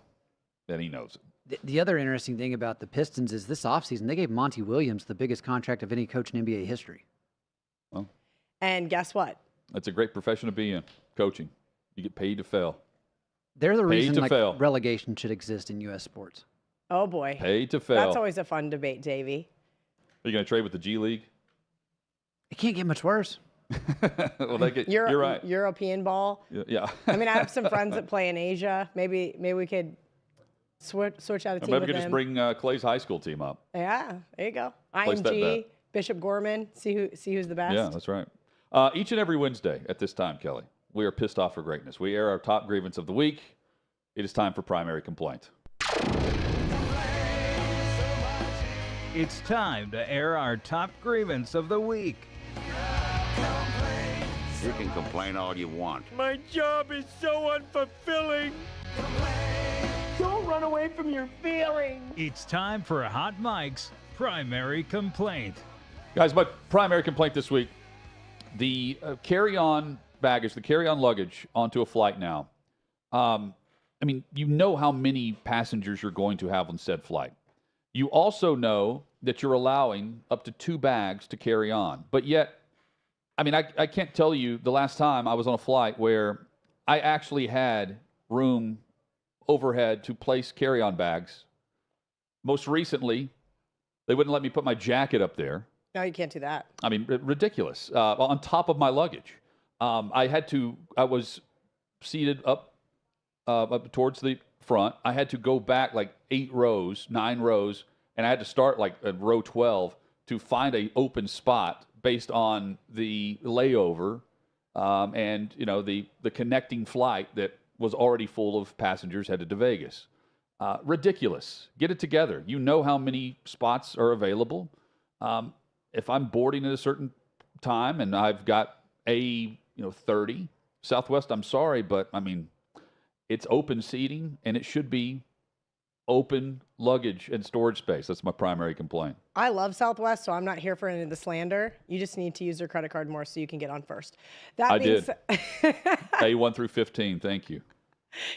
and he knows it. The other interesting thing about the Pistons is this offseason, they gave Monty Williams the biggest contract of any coach in NBA history. Well, and guess what? That's a great profession to be in, coaching. You get paid to fail. They're the reason fail. relegation should exist in U.S. sports. Oh, boy. Paid to fail. That's always a fun debate, Davey. Are you going to trade with the G League? It can't get much worse. Well, you're right. European ball. Yeah. I mean, I have some friends that play in Asia. Maybe we could switch out a team Maybe we with could them. just bring Clay's high school team up. Yeah, there you go. Place that IMG, bet. Bishop Gorman. See who's the best. Yeah, that's right. Each and every Wednesday at this time, Kelly, we are pissed off for greatness. We air our top grievance of the week. It is time for primary complaint. It's time to air our top grievance of the week. You can complain all you want. My job is so unfulfilling. Don't run away from your feelings. It's time for Hot Mike's primary complaint. Guys, my primary complaint this week, the carry-on baggage, the carry-on luggage onto a flight now. I mean, you know how many passengers you're going to have on said flight. You also know that you're allowing up to 2 bags to carry on. But yet, I mean, I can't tell you the last time I was on a flight where I actually had room overhead to place carry-on bags. Most recently, they wouldn't let me put my jacket up there. No, you can't do that. I mean, ridiculous. On top of my luggage. I was seated up towards the front. I had to go back like 9 rows, and I had to start like at row 12 to find an open spot based on the layover and, the connecting flight that was already full of passengers headed to Vegas. Ridiculous. Get it together. You know how many spots are available. If I'm boarding at a certain time and I've got 30, Southwest, I'm sorry, but I mean, it's open seating and it should be open luggage and storage space. That's my primary complaint. I love Southwest, so I'm not here for any of the slander. You just need to use their credit card more so you can get on first. I did. A1 through 15, thank you.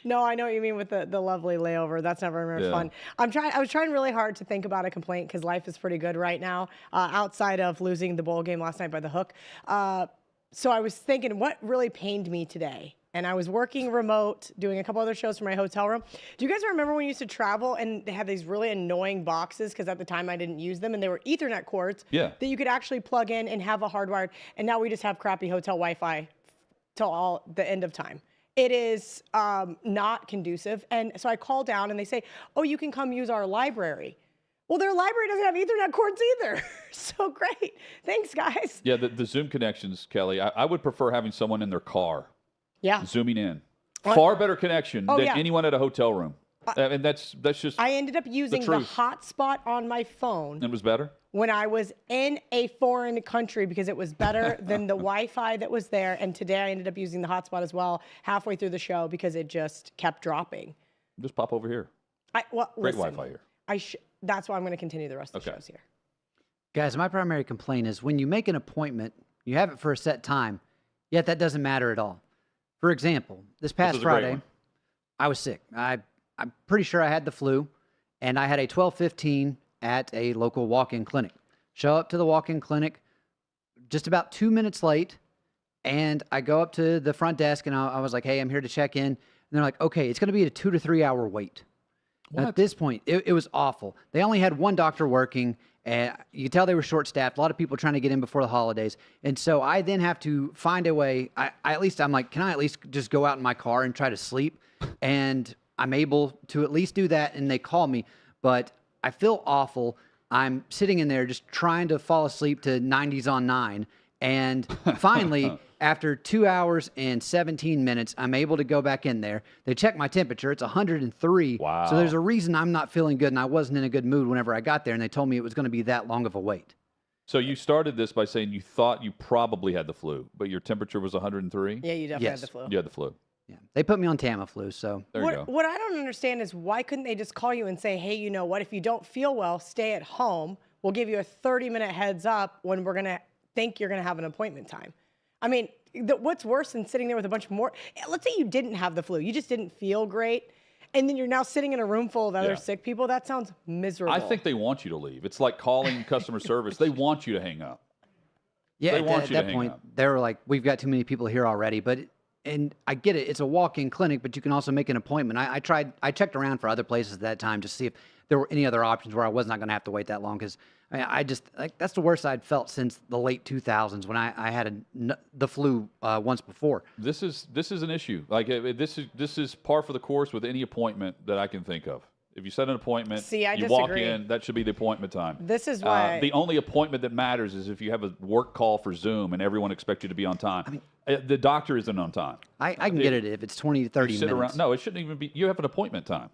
No, I know what you mean with the lovely layover. That's never very fun. I was trying really hard to think about a complaint because life is pretty good right now, outside of losing the bowl game last night by the hook. So I was thinking, what really pained me today? And I was working remote, doing a couple other shows from my hotel room. Do you guys remember when you used to travel and they had these really annoying boxes? Because at the time I didn't use them, and they were Ethernet cords that you could actually plug in and have a hardwired. And now we just have crappy hotel Wi-Fi till the end of time. It is not conducive. And so I call down and they say, oh, you can come use our library. Well, their library doesn't have Ethernet cords either. So great. Thanks, guys. Yeah, the Zoom connections, Kelly, I would prefer having someone in their car. Yeah. Zooming in. Far better connection than yeah. anyone at a hotel room. And that's just I ended up using the hotspot on my phone. It was better? When I was in a foreign country because it was better than the Wi-Fi that was there. And today I ended up using the hotspot as well halfway through the show because it just kept dropping. Just pop over here. Great Wi-Fi here. That's why I'm going to continue the rest of the shows here. Guys, my primary complaint is when you make an appointment, you have it for a set time, yet that doesn't matter at all. For example, this past Friday, I was sick. I'm pretty sure I had the flu, and I had a 12:15 at a local walk-in clinic. Show up to the walk-in clinic just about 2 minutes late, and I go up to the front desk, and I was like, hey, I'm here to check in. And they're like, okay, it's going to be a 2 to 3 hour wait. At this point, it was awful. They only had one doctor working, and you could tell they were short-staffed. A lot of people trying to get in before the holidays. And so I then have to find a way. I'm like, can I at least just go out in my car and try to sleep? And I'm able to at least do that, and they call me. But I feel awful. I'm sitting in there just trying to fall asleep to 90s on 9. And finally, after 2 hours and 17 minutes, I'm able to go back in there. They check my temperature. It's 103. Wow. So there's a reason I'm not feeling good, and I wasn't in a good mood whenever I got there, and they told me it was going to be that long of a wait. So you started this by saying you thought you probably had the flu, but your temperature was 103? Yeah, you definitely had the flu. You had the flu. Yeah. They put me on Tamiflu, so. There you go. What I don't understand is why couldn't they just call you and say, hey, you know what? If you don't feel well, stay at home. We'll give you a 30-minute heads up when we're going to think you're going to have an appointment time. I mean, what's worse than sitting there with a bunch more? Let's say you didn't have the flu. You just didn't feel great. And then you're now sitting in a room full of other sick people. That sounds miserable. I think they want you to leave. It's like calling customer service. They want you to hang up. Yeah, they want at you that to hang point, up. they were like, we've got too many people here already. And I get it. It's a walk-in clinic, but you can also make an appointment. I checked around for other places at that time to see if there were any other options where I was not going to have to wait that long. Because I just, that's the worst I'd felt since the late 2000s when I had the flu once before. This is an issue. Like this is par for the course with any appointment that I can think of. If you set an appointment, you walk in, that should be the appointment time. This is why the only appointment that matters is if you have a work call for Zoom and everyone expects you to be on time. I mean, the doctor isn't on time. I can get it if it's 20 to 30 minutes. Around. No, it shouldn't even be. You have an appointment time.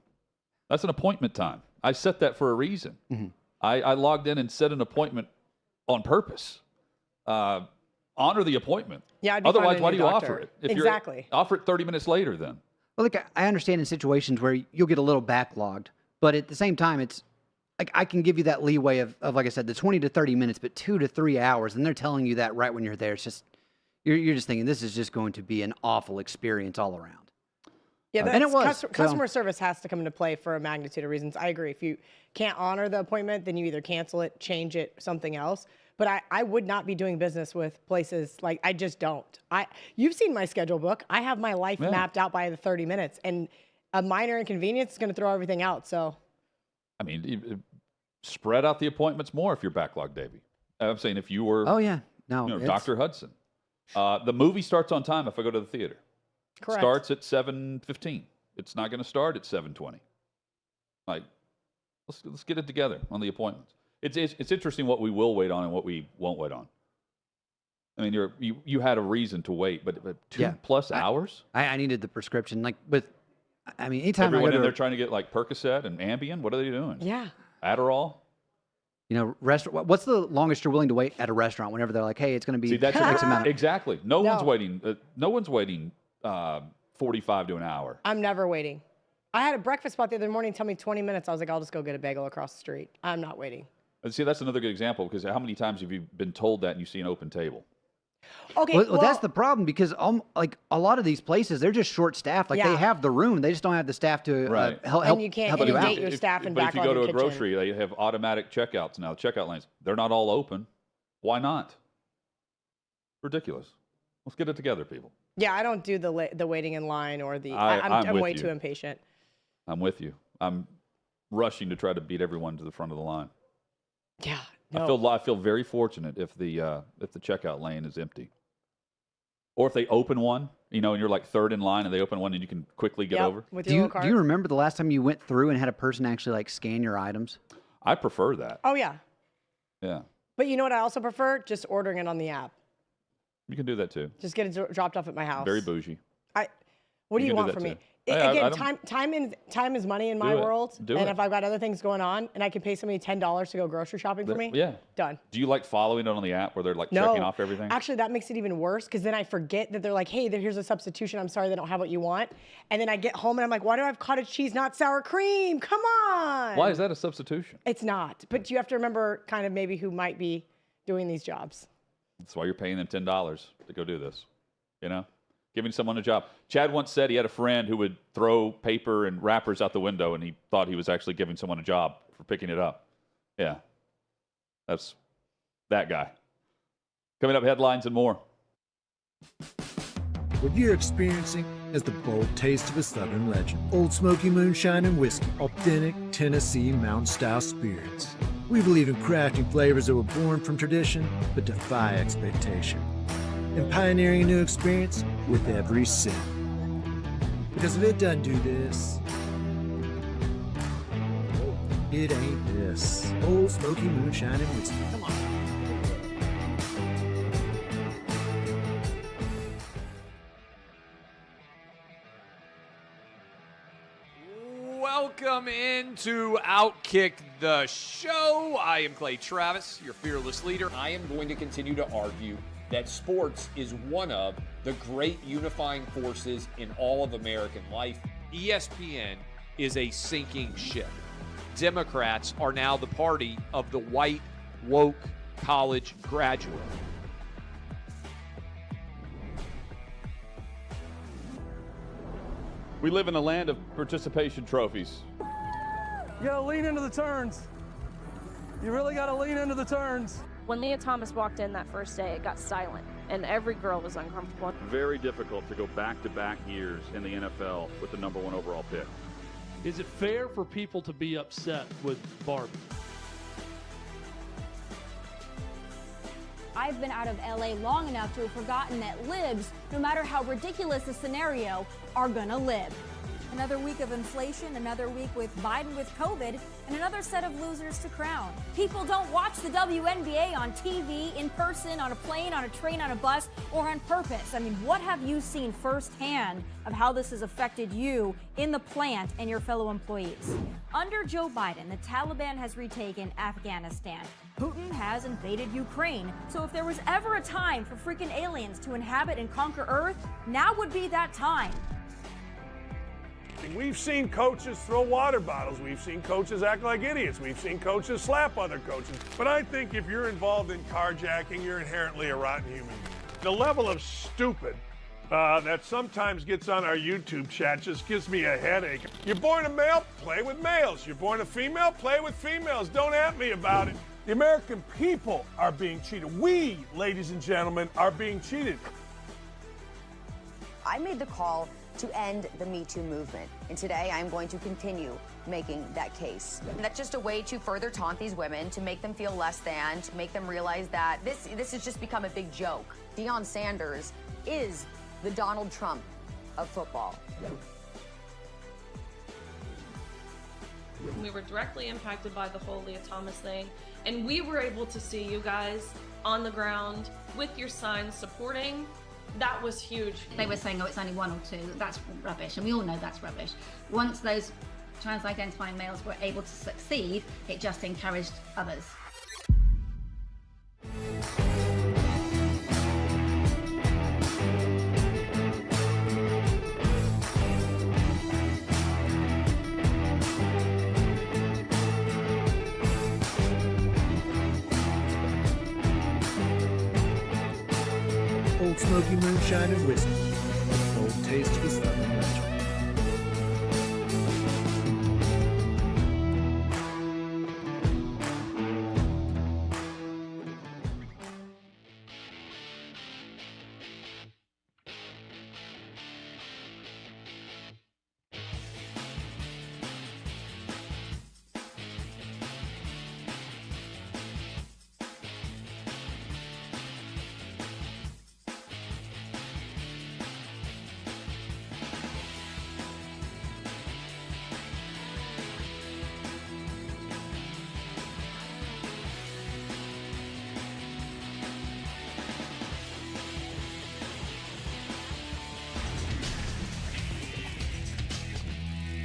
That's an appointment time. I set that for a reason. Mm-hmm. I logged in and set an appointment on purpose. Honor the appointment. Yeah. Otherwise, why do you offer it? If exactly. Offer it 30 minutes later then. Well, look, I understand in situations where you'll get a little backlogged, but at the same time, it's like I can give you that leeway of like I said, the 20 to 30 minutes, but 2 to 3 hours, and they're telling you that right when you're there. It's just you're just thinking this is just going to be an awful experience all around. Yeah, and it was. Customer service has to come into play for a magnitude of reasons. I agree. If you can't honor the appointment, then you either cancel it, change it, something else. But I would not be doing business with places like I just don't. You've seen my schedule book. I have my life mapped out by the 30 minutes, and a minor inconvenience is going to throw everything out. So, I mean, spread out the appointments more if you're backlogged, Davey. I'm saying if you were, Dr. Hudson. The movie starts on time if I go to the theater. Correct. Starts at 7:15. It's not going to start at 7:20. Like, let's get it together on the appointments. It's interesting what we will wait on and what we won't wait on. I mean, you had a reason to wait, but 2+ hours. I needed the prescription. Anytime everyone I go in there trying to get like Percocet and Ambien. What are they doing? Yeah. Adderall. What's the longest you're willing to wait at a restaurant? Whenever they're like, "Hey, it's going to be X amount." Exactly. No one's waiting. No one's waiting 45 to an hour. I'm never waiting. I had a breakfast spot the other morning tell me 20 minutes. I was like, I'll just go get a bagel across the street. I'm not waiting. And see, that's another good example because how many times have you been told that and you see an open table? Okay, well, that's the problem because a lot of these places, they're just short-staffed. They have the room, they just don't have the staff to help. And you can't inundate your staff and But if you go to a kitchen. grocery, they have automatic checkouts now. Checkout lanes, they're not all open. Why not? Ridiculous. Let's get it together, people. Yeah, I don't do the waiting in line or I'm way too impatient. I'm with you. I'm rushing to try to beat everyone to the front of the line. Yeah. No. I feel very fortunate if the checkout lane is empty. Or if they open one, and you're like third in line and they open one and you can quickly get over. With Do your you, little card. do you remember the last time you went through and had a person actually like scan your items? I prefer that. Oh, yeah. Yeah. But you know what I also prefer? Just ordering it on the app. You can do that too. Just get it dropped off at my house. Very bougie. What do you can do want that from me? too. I Again, don't- time is money in my Do it. world. Do and it. if I've got other things going on and I can pay somebody $10 to go grocery shopping for me, Yeah. done. Do you like following it on the app where they're like No. checking off everything? Actually, that makes it even worse because then I forget that they're like, hey, here's a substitution. I'm sorry they don't have what you want. And then I get home and I'm like, why do I have cottage cheese, not sour cream? Come on. Why is that a substitution? It's not. But you have to remember kind of maybe who might be doing these jobs. That's why you're paying them $10 to go do this. Giving someone a job. Chad once said he had a friend who would throw paper and wrappers out the window, and he thought he was actually giving someone a job for picking it up. Yeah. That's that guy. Coming up, headlines and more. What you're experiencing is the bold taste of a Southern legend. Old Smoky Moonshine and Whiskey. Authentic Tennessee mountain-style spirits. We believe in crafting flavors that were born from tradition but defy expectation. And pioneering a new experience with every sip. Because if it doesn't do this, it ain't this. Old Smoky Moonshine and Whiskey. Come on. Welcome into OutKick the show. I am Clay Travis, your fearless leader. I am going to continue to argue that sports is one of the great unifying forces in all of American life. ESPN is a sinking ship. Democrats are now the party of the white, woke college graduate. We live in a land of participation trophies. You gotta lean into the turns. You really gotta lean into the turns. When Leah Thomas walked in that first day, it got silent, and every girl was uncomfortable. Very difficult to go back-to-back years in the NFL with the #1 overall pick. Is it fair for people to be upset with Barbie? I've been out of LA long enough to have forgotten that libs, no matter how ridiculous the scenario, are gonna live. Another week of inflation, another week with Biden with COVID, and another set of losers to crown. People don't watch the WNBA on TV, in person, on a plane, on a train, on a bus, or on purpose. I mean, what have you seen firsthand of how this has affected you in the plant and your fellow employees? Under Joe Biden, the Taliban has retaken Afghanistan. Putin has invaded Ukraine. So if there was ever a time for freaking aliens to inhabit and conquer Earth, now would be that time. We've seen coaches throw water bottles. We've seen coaches act like idiots. We've seen coaches slap other coaches. But I think if you're involved in carjacking, you're inherently a rotten human being. The level of stupid that sometimes gets on our YouTube chat just gives me a headache. You're born a male, play with males. You're born a female, play with females. Don't at me about it. The American people are being cheated. We, ladies and gentlemen, are being cheated. I made the call to end the Me Too movement. And today I'm going to continue making that case. That's just a way to further taunt these women, to make them feel less than, to make them realize that this has just become a big joke. Deion Sanders is the Donald Trump of football. We were directly impacted by the whole Leah Thomas thing, and we were able to see you guys on the ground with your signs supporting. That was huge. They were saying, oh, it's only 1 or 2. That's rubbish, and we all know that's rubbish. Once those trans-identifying males were able to succeed, it just encouraged others. Old Smoky Moonshine and Whiskey. The bold taste of a Southern legend.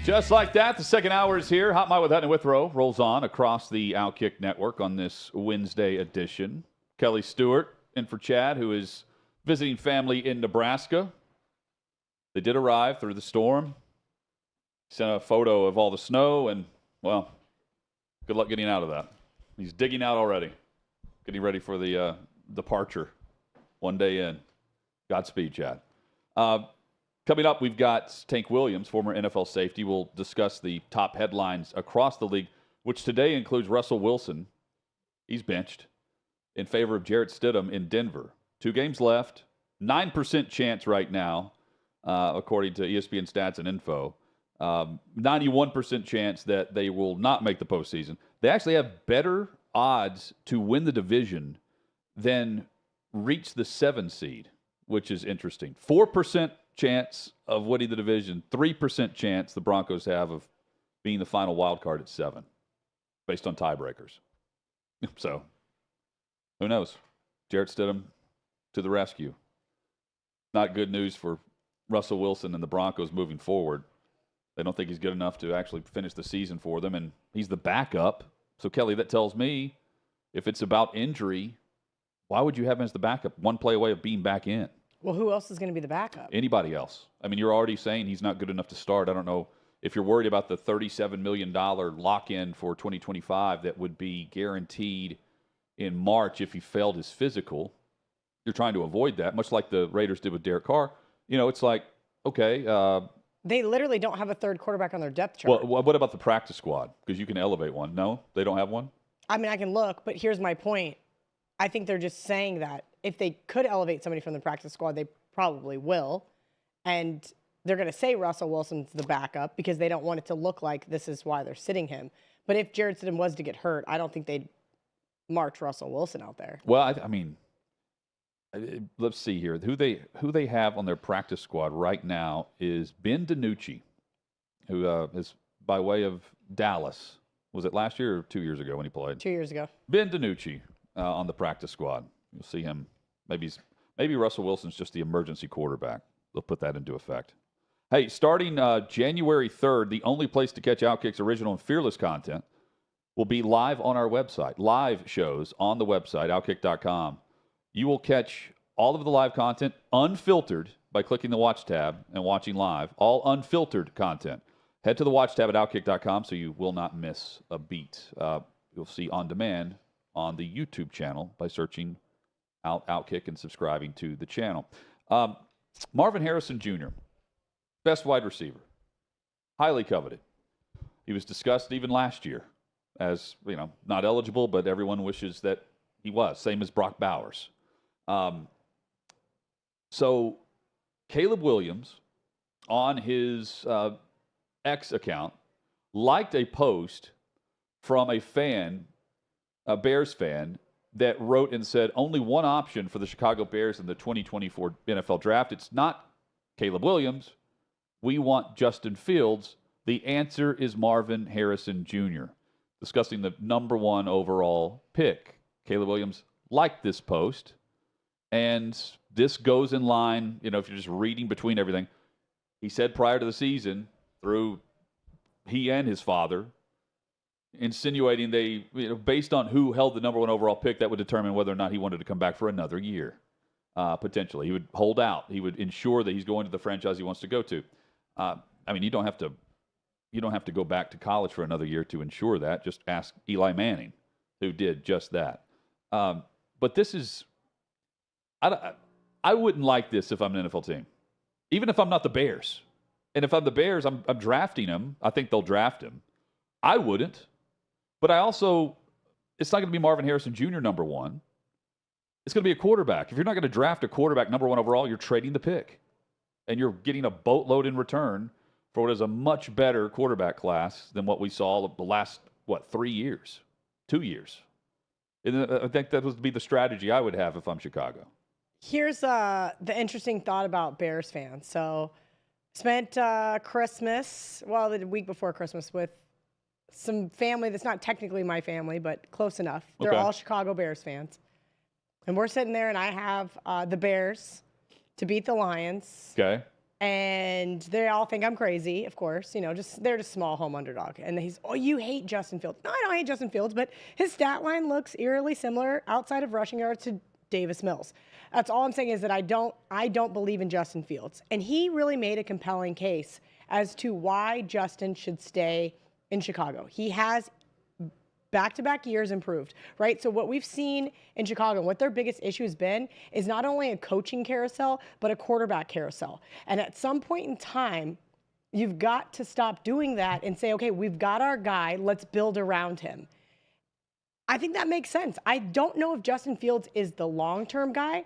Just like that, the second hour is here. Hot Mike with Hutton and Withrow rolls on across the OutKick network on this Wednesday edition. Kelly Stewart in for Chad, who is visiting family in Nebraska. They did arrive through the storm. Sent a photo of all the snow, and, well, good luck getting out of that. He's digging out already, getting ready for the departure one day in. Godspeed, Chad. Coming up, we've got Tank Williams, former NFL safety. We'll discuss the top headlines across the league, which today includes Russell Wilson. He's benched in favor of Jarrett Stidham in Denver. 2 games left, 9% chance right now, according to ESPN stats and info. 91% chance that they will not make the postseason. They actually have better odds to win the division than reach the 7 seed, which is interesting. 4% chance of winning the division, 3% chance the Broncos have of being the final wild card at 7, based on tiebreakers. So, who knows? Jarrett Stidham to the rescue. Not good news for Russell Wilson and the Broncos moving forward. They don't think he's good enough to actually finish the season for them, and he's the backup. So, Kelly, that tells me if it's about injury, why would you have him as the backup? One play away of being back in. Well, who else is going to be the backup? Anybody else. I mean, you're already saying he's not good enough to start. I don't know if you're worried about the $37 million lock-in for 2025 that would be guaranteed in March if he failed his physical. You're trying to avoid that, much like the Raiders did with Derek Carr. You know, it's like, okay. They literally don't have a third quarterback on their depth chart. Well, what about the practice squad? Because you can elevate one. No, they don't have one? I mean, I can look, but here's my point. I think they're just saying that if they could elevate somebody from the practice squad, they probably will. And they're going to say Russell Wilson's the backup because they don't want it to look like this is why they're sitting him. But if Jarrett Stidham was to get hurt, I don't think they'd march Russell Wilson out there. Well, I mean, let's see here. Who they have on their practice squad right now is Ben DiNucci, who is by way of Dallas. Was it last year or 2 years ago when he played? 2 years ago. Ben DiNucci on the practice squad. You'll see him. Maybe Russell Wilson's just the emergency quarterback. They'll put that into effect. Hey, starting January 3rd, the only place to catch OutKick's original and fearless content will be live on our website. Live shows on the website, OutKick.com. You will catch all of the live content unfiltered by clicking the Watch tab and watching live. All unfiltered content. Head to the Watch tab at OutKick.com so you will not miss a beat. You'll see on demand on the YouTube channel by searching OutKick and subscribing to the channel. Marvin Harrison Jr., best wide receiver, highly coveted. He was discussed even last year as, not eligible, but everyone wishes that he was, same as Brock Bowers. So Caleb Williams on his X account liked a post from a fan, a Bears fan, that wrote and said, only one option for the Chicago Bears in the 2024 NFL Draft. It's not Caleb Williams. We want Justin Fields. The answer is Marvin Harrison Jr., discussing the number 1 overall pick. Caleb Williams liked this post, and this goes in line, if you're just reading between everything. He said prior to the season, through he and his father, insinuating they, based on who held the number 1 overall pick, that would determine whether or not he wanted to come back for another year, potentially. He would hold out. He would ensure that he's going to the franchise he wants to go to. You don't have to go back to college for another year to ensure that. Just ask Eli Manning, who did just that. But this is, I wouldn't like this if I'm an NFL team, even if I'm not the Bears. And if I'm the Bears, I'm drafting him. I think they'll draft him. I wouldn't. But I also, it's not going to be Marvin Harrison Jr. number 1. It's going to be a quarterback. If you're not going to draft a quarterback number 1 overall, you're trading the pick. And you're getting a boatload in return for what is a much better quarterback class than what we saw the last, 3 years, 2 years. And I think that would be the strategy I would have if I'm Chicago. Here's the interesting thought about Bears fans. So spent Christmas, the week before Christmas, with some family that's not technically my family, but close enough. They're all Chicago Bears fans. And we're sitting there, and I have the Bears to beat the Lions. Okay. And they all think I'm crazy, of course. You know, they're just small home underdog. And he's, oh, you hate Justin Fields. No, I don't hate Justin Fields, but his stat line looks eerily similar outside of rushing yards to Davis Mills. That's all I'm saying is that I don't believe in Justin Fields. And he really made a compelling case as to why Justin should stay in Chicago. He has back-to-back years improved, right? So what we've seen in Chicago, what their biggest issue has been, is not only a coaching carousel, but a quarterback carousel. And at some point in time, you've got to stop doing that and say, okay, we've got our guy, let's build around him. I think that makes sense. I don't know if Justin Fields is the long-term guy,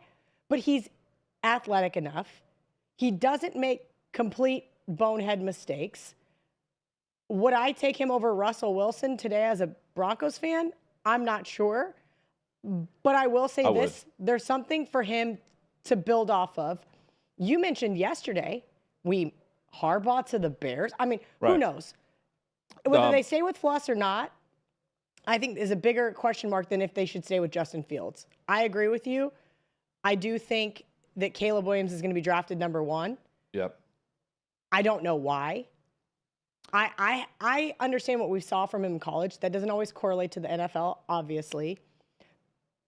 but he's athletic enough. He doesn't make complete bonehead mistakes. Would I take him over Russell Wilson today as a Broncos fan? I'm not sure. But I will say this. There's something for him to build off of. You mentioned yesterday, Harbaugh to the Bears. I mean, who knows? Whether they stay with Fluss or not, I think is a bigger question mark than if they should stay with Justin Fields. I agree with you. I do think that Caleb Williams is going to be drafted number 1. Yep. I don't know why. I understand what we saw from him in college. That doesn't always correlate to the NFL, obviously.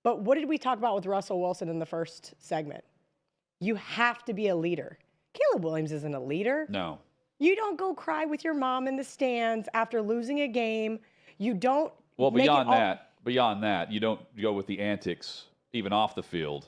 But what did we talk about with Russell Wilson in the first segment? You have to be a leader. Caleb Williams isn't a leader. No. You don't go cry with your mom in the stands after losing a game. You don't. Well, beyond that, you don't go with the antics even off the field.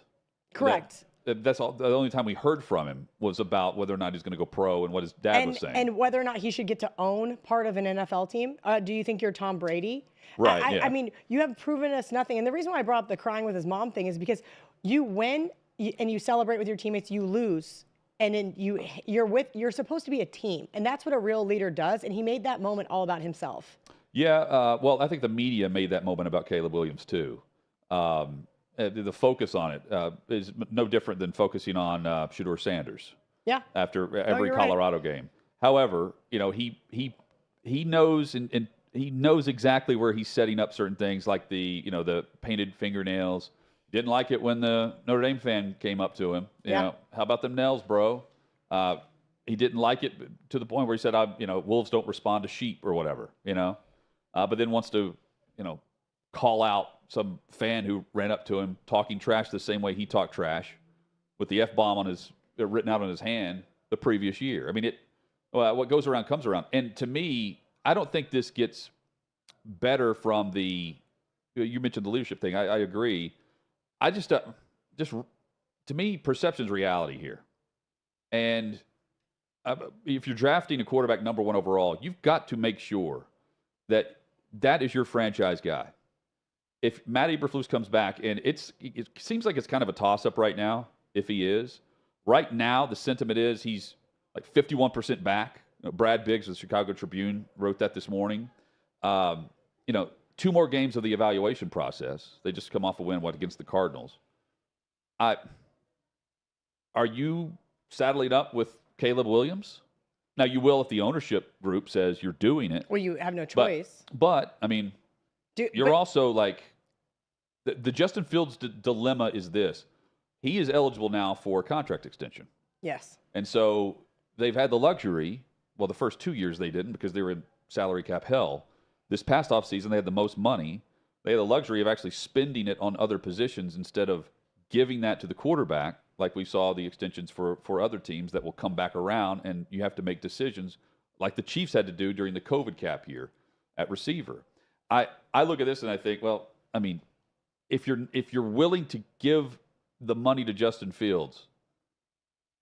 Correct. That's all. The only time we heard from him was about whether or not he's going to go pro and what his dad was saying. And whether or not he should get to own part of an NFL team. Do you think you're Tom Brady? Right. Yeah. I mean, you have proven us nothing. And the reason why I brought up the crying with his mom thing is because you win and you celebrate with your teammates, you lose. And then you're supposed to be a team. And that's what a real leader does. And he made that moment all about himself. Yeah. Well, I think the media made that moment about Caleb Williams, too. The focus on it is no different than focusing on Shedeur Sanders. Yeah. After every Colorado game. However, you know, he knows and he knows exactly where he's setting up certain things, like the painted fingernails. Didn't like it when the Notre Dame fan came up to him. You know, how about them nails, bro? He didn't like it to the point where he said, wolves don't respond to sheep or whatever. But then wants to, call out some fan who ran up to him talking trash the same way he talked trash with the F-bomb written out on his hand the previous year. I mean, what goes around comes around. And to me, I don't think this gets better from you mentioned the leadership thing. I agree. I just to me, perception's reality here. And if you're drafting a quarterback number 1 overall, you've got to make sure that is your franchise guy. If Matt Eberflus comes back, and it seems like it's kind of a toss-up right now, if he is. Right now, the sentiment is he's like 51% back. Brad Biggs of the Chicago Tribune wrote that this morning. 2 more games of the evaluation process. They just come off a win, against the Cardinals. Are you saddling up with Caleb Williams? Now, you will if the ownership group says you're doing it. Well, you have no choice. But I mean, you're also like, the Justin Fields dilemma is this. He is eligible now for contract extension. Yes. And so they've had the luxury, well, the first 2 years they didn't because they were in salary cap hell. This past offseason, they had the most money. They had the luxury of actually spending it on other positions instead of giving that to the quarterback, like we saw the extensions for other teams that will come back around, and you have to make decisions like the Chiefs had to do during the COVID cap year at receiver. I look at this and I think, well, I mean, if you're willing to give the money to Justin Fields,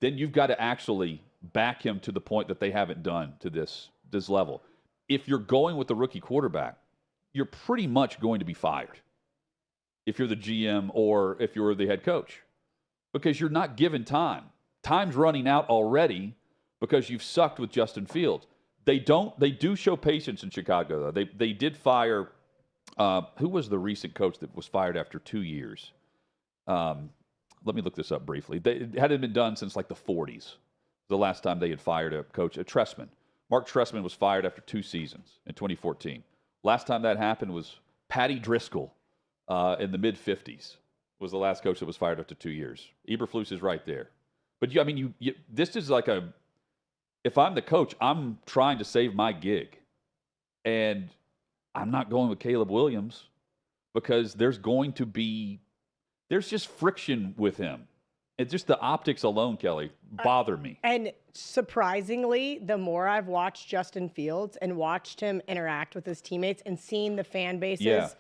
then you've got to actually back him to the point that they haven't done to this level. If you're going with the rookie quarterback, you're pretty much going to be fired if you're the GM or if you're the head coach, because you're not given time. Time's running out already because you've sucked with Justin Fields. They do show patience in Chicago, though. They did fire, who was the recent coach that was fired after 2 years? Let me look this up briefly. It hadn't been done since like the 40s, the last time they had fired a coach, Trestman. Mark Trestman was fired after 2 seasons in 2014. Last time that happened was Patty Driscoll in the mid-50s was the last coach that was fired after 2 years. Eberflus is right there. But, this is like if I'm the coach, I'm trying to save my gig. And I'm not going with Caleb Williams because there's just friction with him. It's just the optics alone, Kelly, bother me. And surprisingly, the more I've watched Justin Fields and watched him interact with his teammates and seen the fan bases,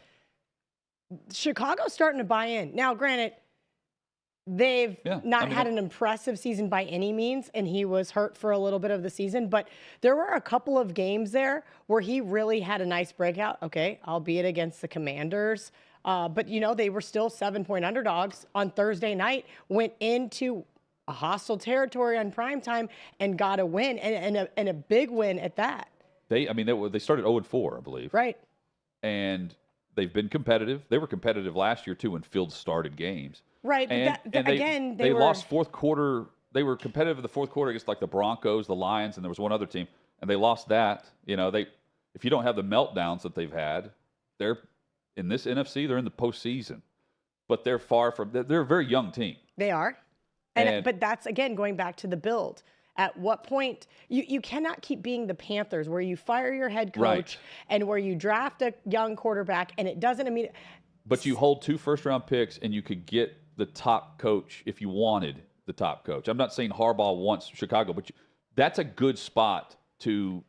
Chicago's starting to buy in. Now, granted, they've not had an impressive season by any means, and he was hurt for a little bit of the season, but there were a couple of games there where he really had a nice breakout, albeit against the Commanders. But, they were still 7-point underdogs on Thursday night, went into a hostile territory on primetime and got a win, and a big win at that. They started 0-4, I believe. Right. And they've been competitive. They were competitive last year, too, when Fields started games. Right. They lost fourth quarter. They were competitive in the fourth quarter against, like, the Broncos, the Lions, and there was one other team, and they lost that. If you don't have the meltdowns that they've had, they're in this NFC, they're in the postseason, but they're far from. They're a very young team. They are, but that's again going back to the build. At what point you cannot keep being the Panthers, where you fire your head coach and where you draft a young quarterback, and it doesn't immediately. But you hold 2 first-round picks, and you could get the top coach if you wanted the top coach. I'm not saying Harbaugh wants Chicago, but that's a good spot to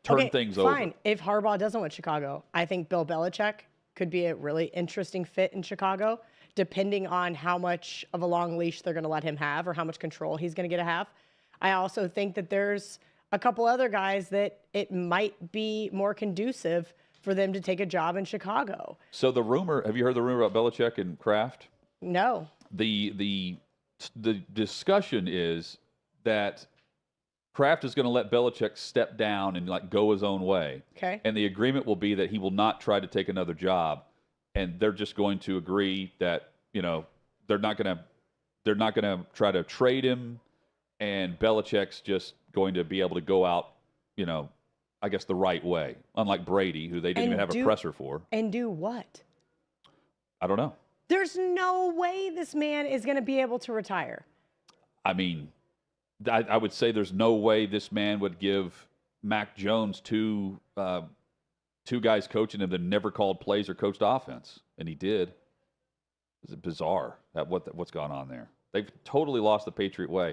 turn things over. Fine. If Harbaugh doesn't want Chicago, I think Bill Belichick could be a really interesting fit in Chicago, depending on how much of a long leash they're going to let him have or how much control he's going to get to have. I also think that there's a couple other guys that it might be more conducive for them to take a job in Chicago. So the rumor, have you heard the rumor about Belichick and Kraft? No. The discussion is that Kraft is going to let Belichick step down and go his own way. Okay. And the agreement will be that he will not try to take another job, and they're just going to agree that they're not going to try to trade him, and Belichick's just going to be able to go out, I guess the right way, unlike Brady, who they didn't even have a presser for. And do what? I don't know. There's no way this man is going to be able to retire. I mean, I would say there's no way this man would give Mac Jones two guys coaching him that never called plays or coached offense, and he did. It's bizarre what's gone on there. They've totally lost the Patriot way.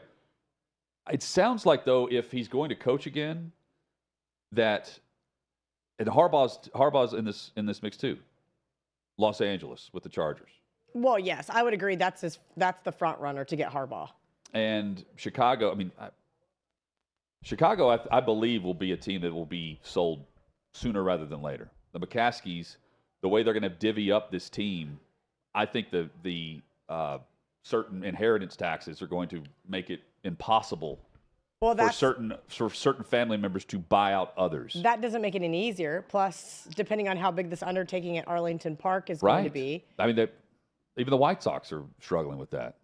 It sounds like, though, if he's going to coach again, and Harbaugh's in this mix too. Los Angeles with the Chargers. Well, yes, I would agree. That's the front runner to get Harbaugh. And Chicago, I believe, will be a team that will be sold sooner rather than later. The McCaskies, the way they're going to divvy up this team, I think the certain inheritance taxes are going to make it impossible for certain family members to buy out others. That doesn't make it any easier. Plus, depending on how big this undertaking at Arlington Park is going to be. Even the White Sox are struggling with that.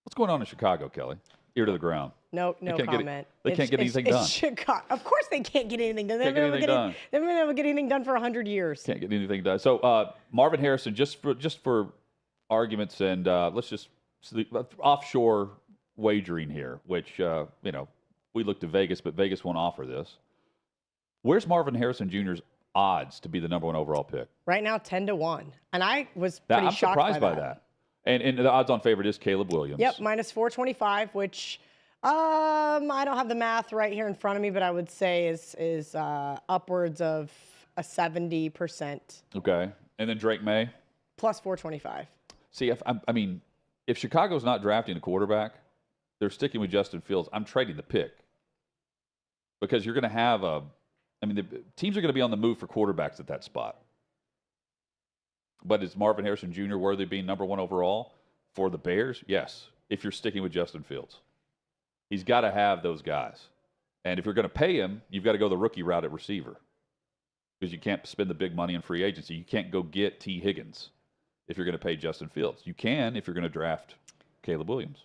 What's going on in Chicago, Kelly? Ear to the ground. No comment. They can't get anything done. Chicago. Of course they can't get anything done. They've never get anything done for 100 years. Can't get anything done. So Marvin Harrison, just for arguments, and let's just offshore wagering here, which we look to Vegas, but Vegas won't offer this. Where's Marvin Harrison Jr.'s odds to be the number 1 overall pick? Right now, 10-1, and I was pretty I'm shocked surprised by that. And the odds-on favorite is Caleb Williams. Yep, -425, which I don't have the math right here in front of me, but I would say is upwards of a 70%. Okay, and then Drake May? +425. See, if Chicago's not drafting a quarterback, they're sticking with Justin Fields. I'm trading the pick because you're going to have the teams are going to be on the move for quarterbacks at that spot. But is Marvin Harrison Jr. worthy of being number 1 overall for the Bears? Yes, if you're sticking with Justin Fields. He's got to have those guys. And if you're going to pay him, you've got to go the rookie route at receiver because you can't spend the big money in free agency. You can't go get T. Higgins if you're going to pay Justin Fields. You can if you're going to draft Caleb Williams.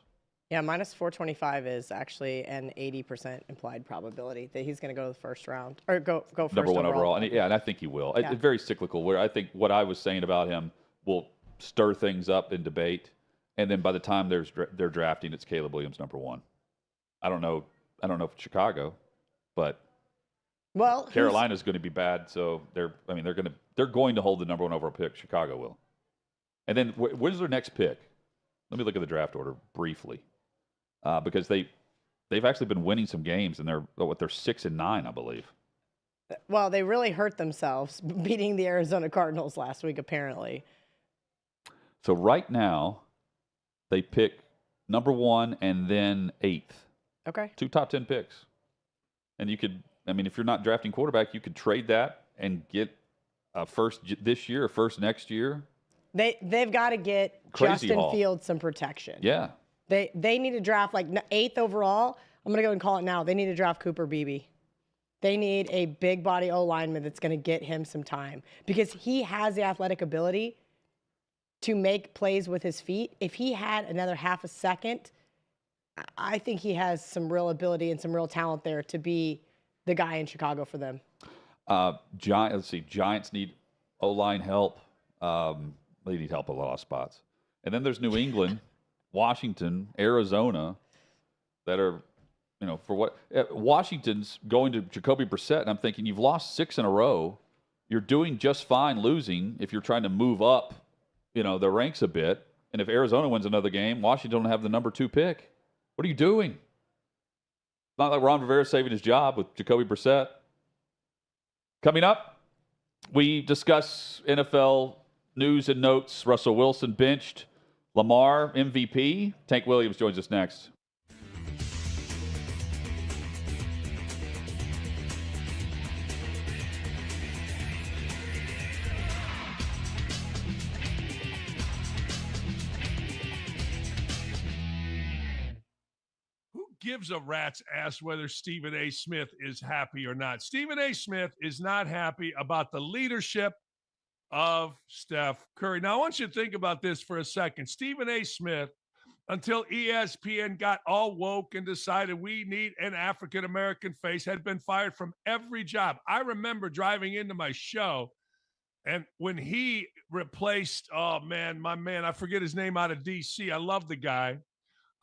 Yeah, -425 is actually an 80% implied probability that he's going to go the first round or go first number 1 overall. And I think he will. Yeah. It's very cyclical. Where I think what I was saying about him will stir things up in debate, and then by the time they're drafting, it's Caleb Williams number 1. I don't know I don't know if it's Chicago, but well, Carolina's going to be bad. So they're going to hold the number 1 overall pick. Chicago will. And then when's their next pick? Let me look at the draft order briefly, because they've actually been winning some games, and they're 6-9, I believe. Well, they really hurt themselves beating the Arizona Cardinals last week, apparently. So right now, they pick number 1 and then 8th. Okay. 2 top 10 picks. And you could, if you're not drafting quarterback, you could trade that and get a first this year, a first next year. They've got to get Crazy Justin haul. Fields some protection. Yeah. They need to draft 8th overall. I'm going to go and call it now. They need to draft Cooper Beebe. They need a big body O lineman that's going to get him some time, because he has the athletic ability to make plays with his feet. If he had another half a second, I think he has some real ability and some real talent there to be the guy in Chicago for them. Giants need O-line help. They need help a lot of spots. And then there's New England, Washington, Arizona, that are, for what Washington's going to Jacoby Brissett, and I'm thinking, you've lost 6 in a row. You're doing just fine losing if you're trying to move up, the ranks a bit. And if Arizona wins another game, Washington will have the number 2 pick. What are you doing? It's not like Ron Rivera's saving his job with Jacoby Brissett. Coming up, we discuss NFL news and notes. Russell Wilson benched. Lamar MVP. Tank Williams joins us next. Gives a rat's ass whether Stephen A. Smith is happy or not. Stephen A. Smith is not happy about the leadership of Steph Curry. Now, I want you to think about this for a second. Stephen A. Smith, until ESPN got all woke and decided we need an African-American face, had been fired from every job. I remember driving into my show, and when he replaced, my man, I forget his name, out of D.C. I love the guy.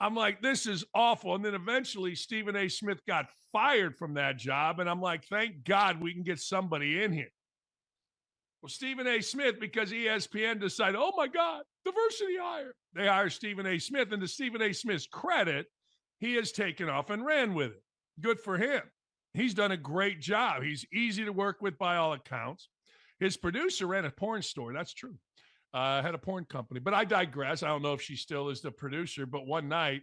I'm like, this is awful. And then eventually Stephen A. Smith got fired from that job. And I'm like, thank God we can get somebody in here. Well, Stephen A. Smith, because ESPN decided, oh my God, diversity hire. They hire Stephen A. Smith. And to Stephen A. Smith's credit, he has taken off and ran with it. Good for him. He's done a great job. He's easy to work with by all accounts. His producer ran a porn store. That's true. Had a porn company, but I digress. I don't know if she still is the producer, but one night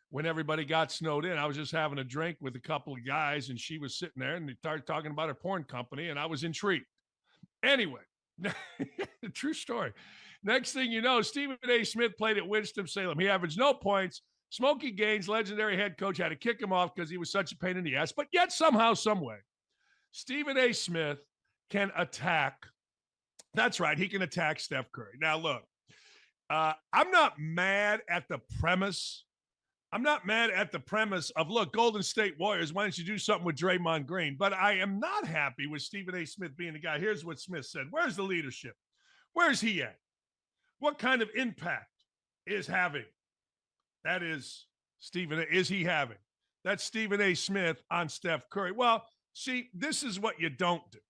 when everybody got snowed in, I was just having a drink with a couple of guys, and she was sitting there, and they started talking about her porn company, and I was intrigued. Anyway, true story. Next thing you know, Stephen A. Smith played at Winston-Salem. He averaged no points. Smokey Gaines, legendary head coach, had to kick him off because he was such a pain in the ass, but yet somehow, some way, Stephen A. Smith can attack. That's right. He can attack Steph Curry. Now, look, I'm not mad at the premise. I'm not mad at the premise of, look, Golden State Warriors, why don't you do something with Draymond Green? But I am not happy with Stephen A. Smith being the guy. Here's what Smith said. Where's the leadership? Where's he at? What kind of impact is having? That is Stephen. Is he having? That's Stephen A. Smith on Steph Curry. Well, see, this is what you don't do.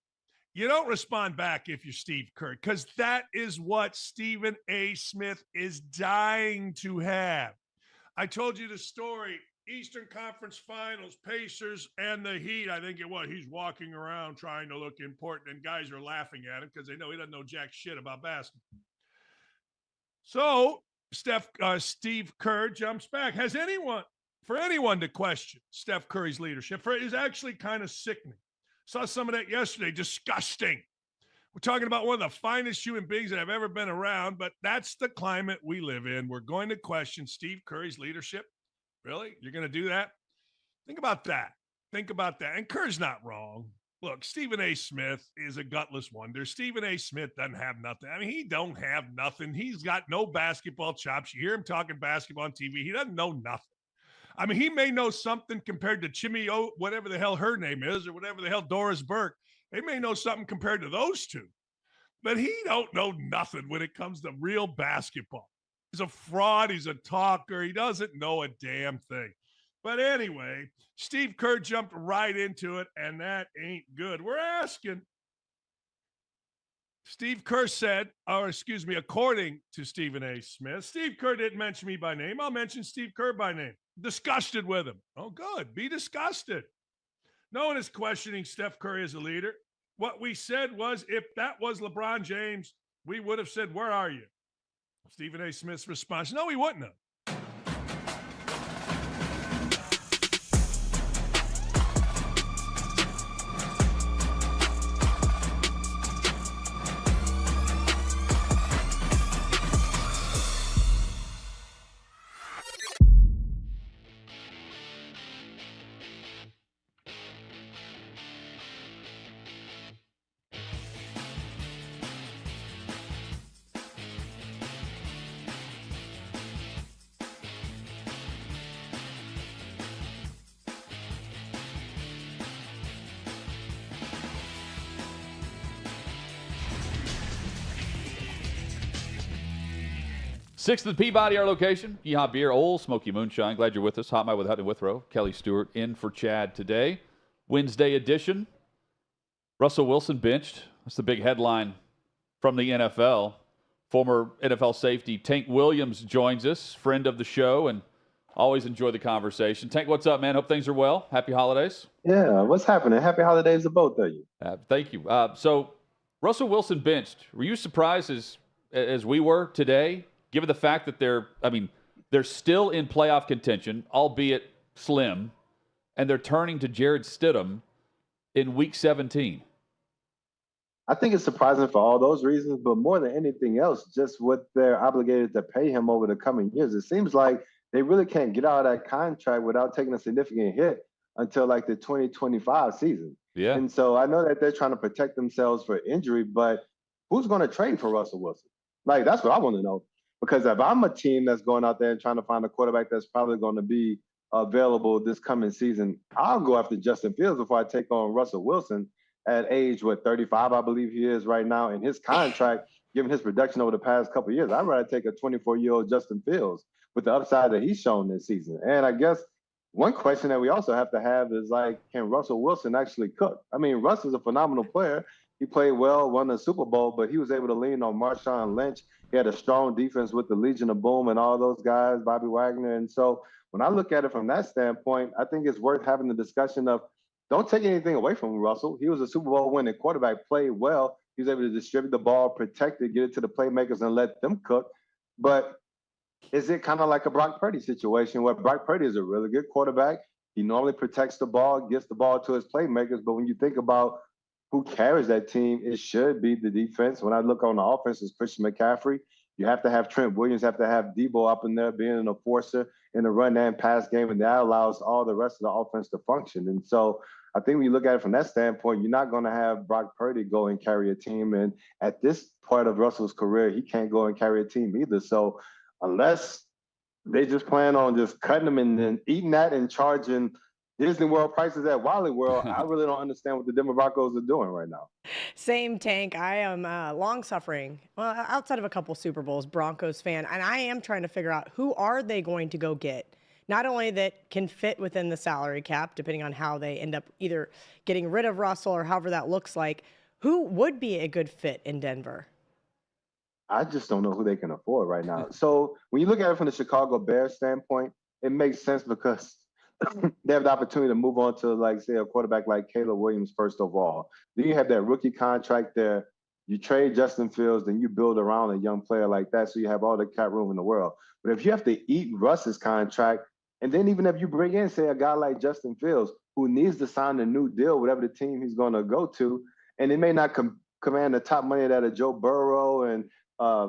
You don't respond back if you're Steve Kerr, because that is what Stephen A. Smith is dying to have. I told you the story, Eastern Conference Finals, Pacers and the Heat. I think it was. He's walking around trying to look important, and guys are laughing at him because they know he doesn't know jack shit about basketball. So Steve Kerr jumps back. For anyone to question Steph Curry's leadership, is actually kind of sickening. Saw some of that yesterday. Disgusting. We're talking about one of the finest human beings that I've ever been around, but that's the climate we live in. We're going to question Steve Curry's leadership. Really? You're going to do that? Think about that. Think about that. And Kerr's not wrong. Look, Stephen A. Smith is a gutless wonder. Stephen A. Smith doesn't have nothing. I mean, he don't have nothing. He's got no basketball chops. You hear him talking basketball on TV. He doesn't know nothing. I mean, he may know something compared to Chimmy O, whatever the hell her name is, or whatever the hell Doris Burke. They may know something compared to those two. But he don't know nothing when it comes to real basketball. He's a fraud. He's a talker. He doesn't know a damn thing. But anyway, Steve Kerr jumped right into it, and that ain't good. We're asking. Steve Kerr said, according to Stephen A. Smith, Steve Kerr didn't mention me by name. I'll mention Steve Kerr by name. Disgusted with him. Oh, good. Be disgusted. No one is questioning Steph Curry as a leader. What we said was, if that was LeBron James, we would have said, where are you? Stephen A. Smith's response, no, he wouldn't have. Sixth and Peabody, our location. Yeehaw Beer, Old Smoky Moonshine. Glad you're with us. Hot Mic with Hutton and Withrow. Kelly Stewart in for Chad today. Wednesday edition. Russell Wilson benched. That's the big headline from the NFL. Former NFL safety Tank Williams joins us, friend of the show, and always enjoy the conversation. Tank, what's up, man? Hope things are well. Happy holidays. Yeah, what's happening? Happy holidays to both of you. Thank you. So, Russell Wilson benched. Were you surprised as we were today? Given the fact that they're still in playoff contention, albeit slim, and they're turning to Jared Stidham in Week 17. I think it's surprising for all those reasons, but more than anything else, just what they're obligated to pay him over the coming years. It seems like they really can't get out of that contract without taking a significant hit until like the 2025 season. Yeah. And so I know that they're trying to protect themselves for injury, but who's going to trade for Russell Wilson? Like, that's what I want to know. Because if I'm a team that's going out there and trying to find a quarterback that's probably going to be available this coming season, I'll go after Justin Fields before I take on Russell Wilson at age, 35, I believe he is right now. In his contract, given his production over the past couple of years, I'd rather take a 24-year-old Justin Fields with the upside that he's shown this season. And I guess one question that we also have to have is, like, can Russell Wilson actually cook? I mean, Russ is a phenomenal player. He played well, won the Super Bowl, but he was able to lean on Marshawn Lynch. He had a strong defense with the Legion of Boom and all those guys, Bobby Wagner. And so when I look at it from that standpoint, I think it's worth having the discussion of, don't take anything away from Russell. He was a Super Bowl winning quarterback, played well. He was able to distribute the ball, protect it, get it to the playmakers, and let them cook. But is it kind of like a Brock Purdy situation where Brock Purdy is a really good quarterback? He normally protects the ball, gets the ball to his playmakers. But when you think about who carries that team, it should be the defense. When I look on the offense, it's Christian McCaffrey. You have to have Trent Williams, have to have Debo up in there being an enforcer in the run and pass game, and that allows all the rest of the offense to function. And so I think when you look at it from that standpoint, you're not going to have Brock Purdy go and carry a team. And at this part of Russell's career, he can't go and carry a team either. So unless they just plan on just cutting them and then eating that and charging Disney World prices at Wally World, I really don't understand what the Denver Broncos are doing right now. Same, Tank. I am long-suffering, well, outside of a couple Super Bowls, Broncos fan, and I am trying to figure out who are they going to go get, not only that can fit within the salary cap, depending on how they end up either getting rid of Russell or however that looks like, who would be a good fit in Denver? I just don't know who they can afford right now. So when you look at it from the Chicago Bears standpoint, it makes sense because they have the opportunity to move on to, like, say, a quarterback like Caleb Williams first of all. Then you have that rookie contract there. You trade Justin Fields, then you build around a young player like that, so you have all the cap room in the world. But if you have to eat Russ's contract, and then even if you bring in, say, a guy like Justin Fields, who needs to sign a new deal, whatever the team he's going to go to, and it may not command the top money that a Joe Burrow and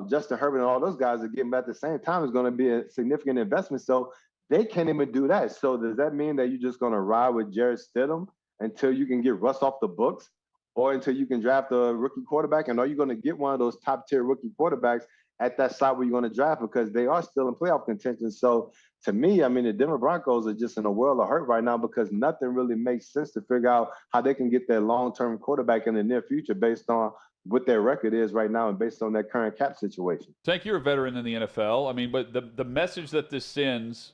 Justin Herbert and all those guys are getting, but at the same time, it's going to be a significant investment. So they can't even do that. So does that mean that you're just going to ride with Jared Stidham until you can get Russ off the books, or until you can draft a rookie quarterback? And are you going to get one of those top-tier rookie quarterbacks at that side where you're going to draft, because they are still in playoff contention? So to me, I mean, the Denver Broncos are just in a world of hurt right now because nothing really makes sense to figure out how they can get their long-term quarterback in the near future based on what their record is right now and based on their current cap situation. Tank, you're a veteran in the NFL. I mean, but the message that this sends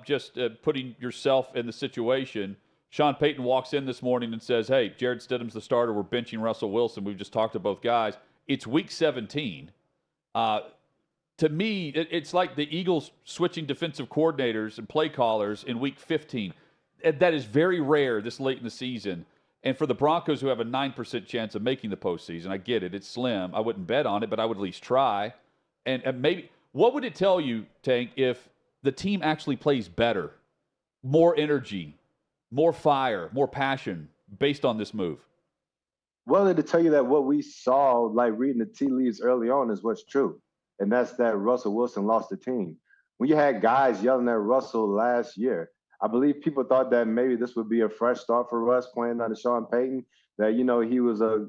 just putting yourself in the situation. Sean Payton walks in this morning and says, hey, Jared Stidham's the starter. We're benching Russell Wilson. We've just talked to both guys. It's week 17. To me, it's like the Eagles switching defensive coordinators and play callers in week 15. That is very rare this late in the season. And for the Broncos, who have a 9% chance of making the postseason, I get it. It's slim. I wouldn't bet on it, but I would at least try. And maybe, what would it tell you, Tank, if the team actually plays better, more energy, more fire, more passion based on this move? Well, it'll tell you that what we saw, like reading the tea leaves early on, is what's true. And that's that Russell Wilson lost the team. When you had guys yelling at Russell last year, I believe people thought that maybe this would be a fresh start for Russ playing under Sean Payton, that, you know, he was a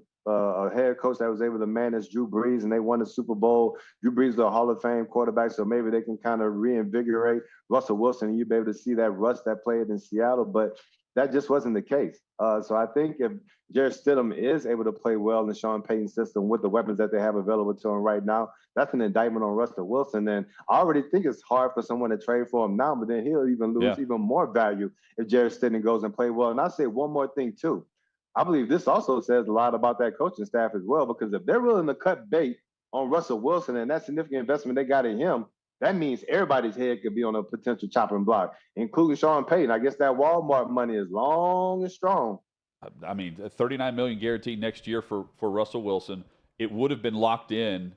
head coach that was able to manage Drew Brees, and they won the Super Bowl. Drew Brees is a Hall of Fame quarterback, so maybe they can kind of reinvigorate Russell Wilson, and you'll be able to see that Russ that played in Seattle. But that just wasn't the case. So I think if Jared Stidham is able to play well in the Sean Payton system with the weapons that they have available to him right now, that's an indictment on Russell Wilson. And I already think it's hard for someone to trade for him now, but then he'll even lose even more value if Jared Stidham goes and play well. And I'll say one more thing, too. I believe this also says a lot about that coaching staff as well, because if they're willing to cut bait on Russell Wilson and that significant investment they got in him, that means everybody's head could be on a potential chopping block, including Sean Payton. I guess that Walmart money is long and strong. I mean, $39 million guaranteed next year for Russell Wilson. It would have been locked in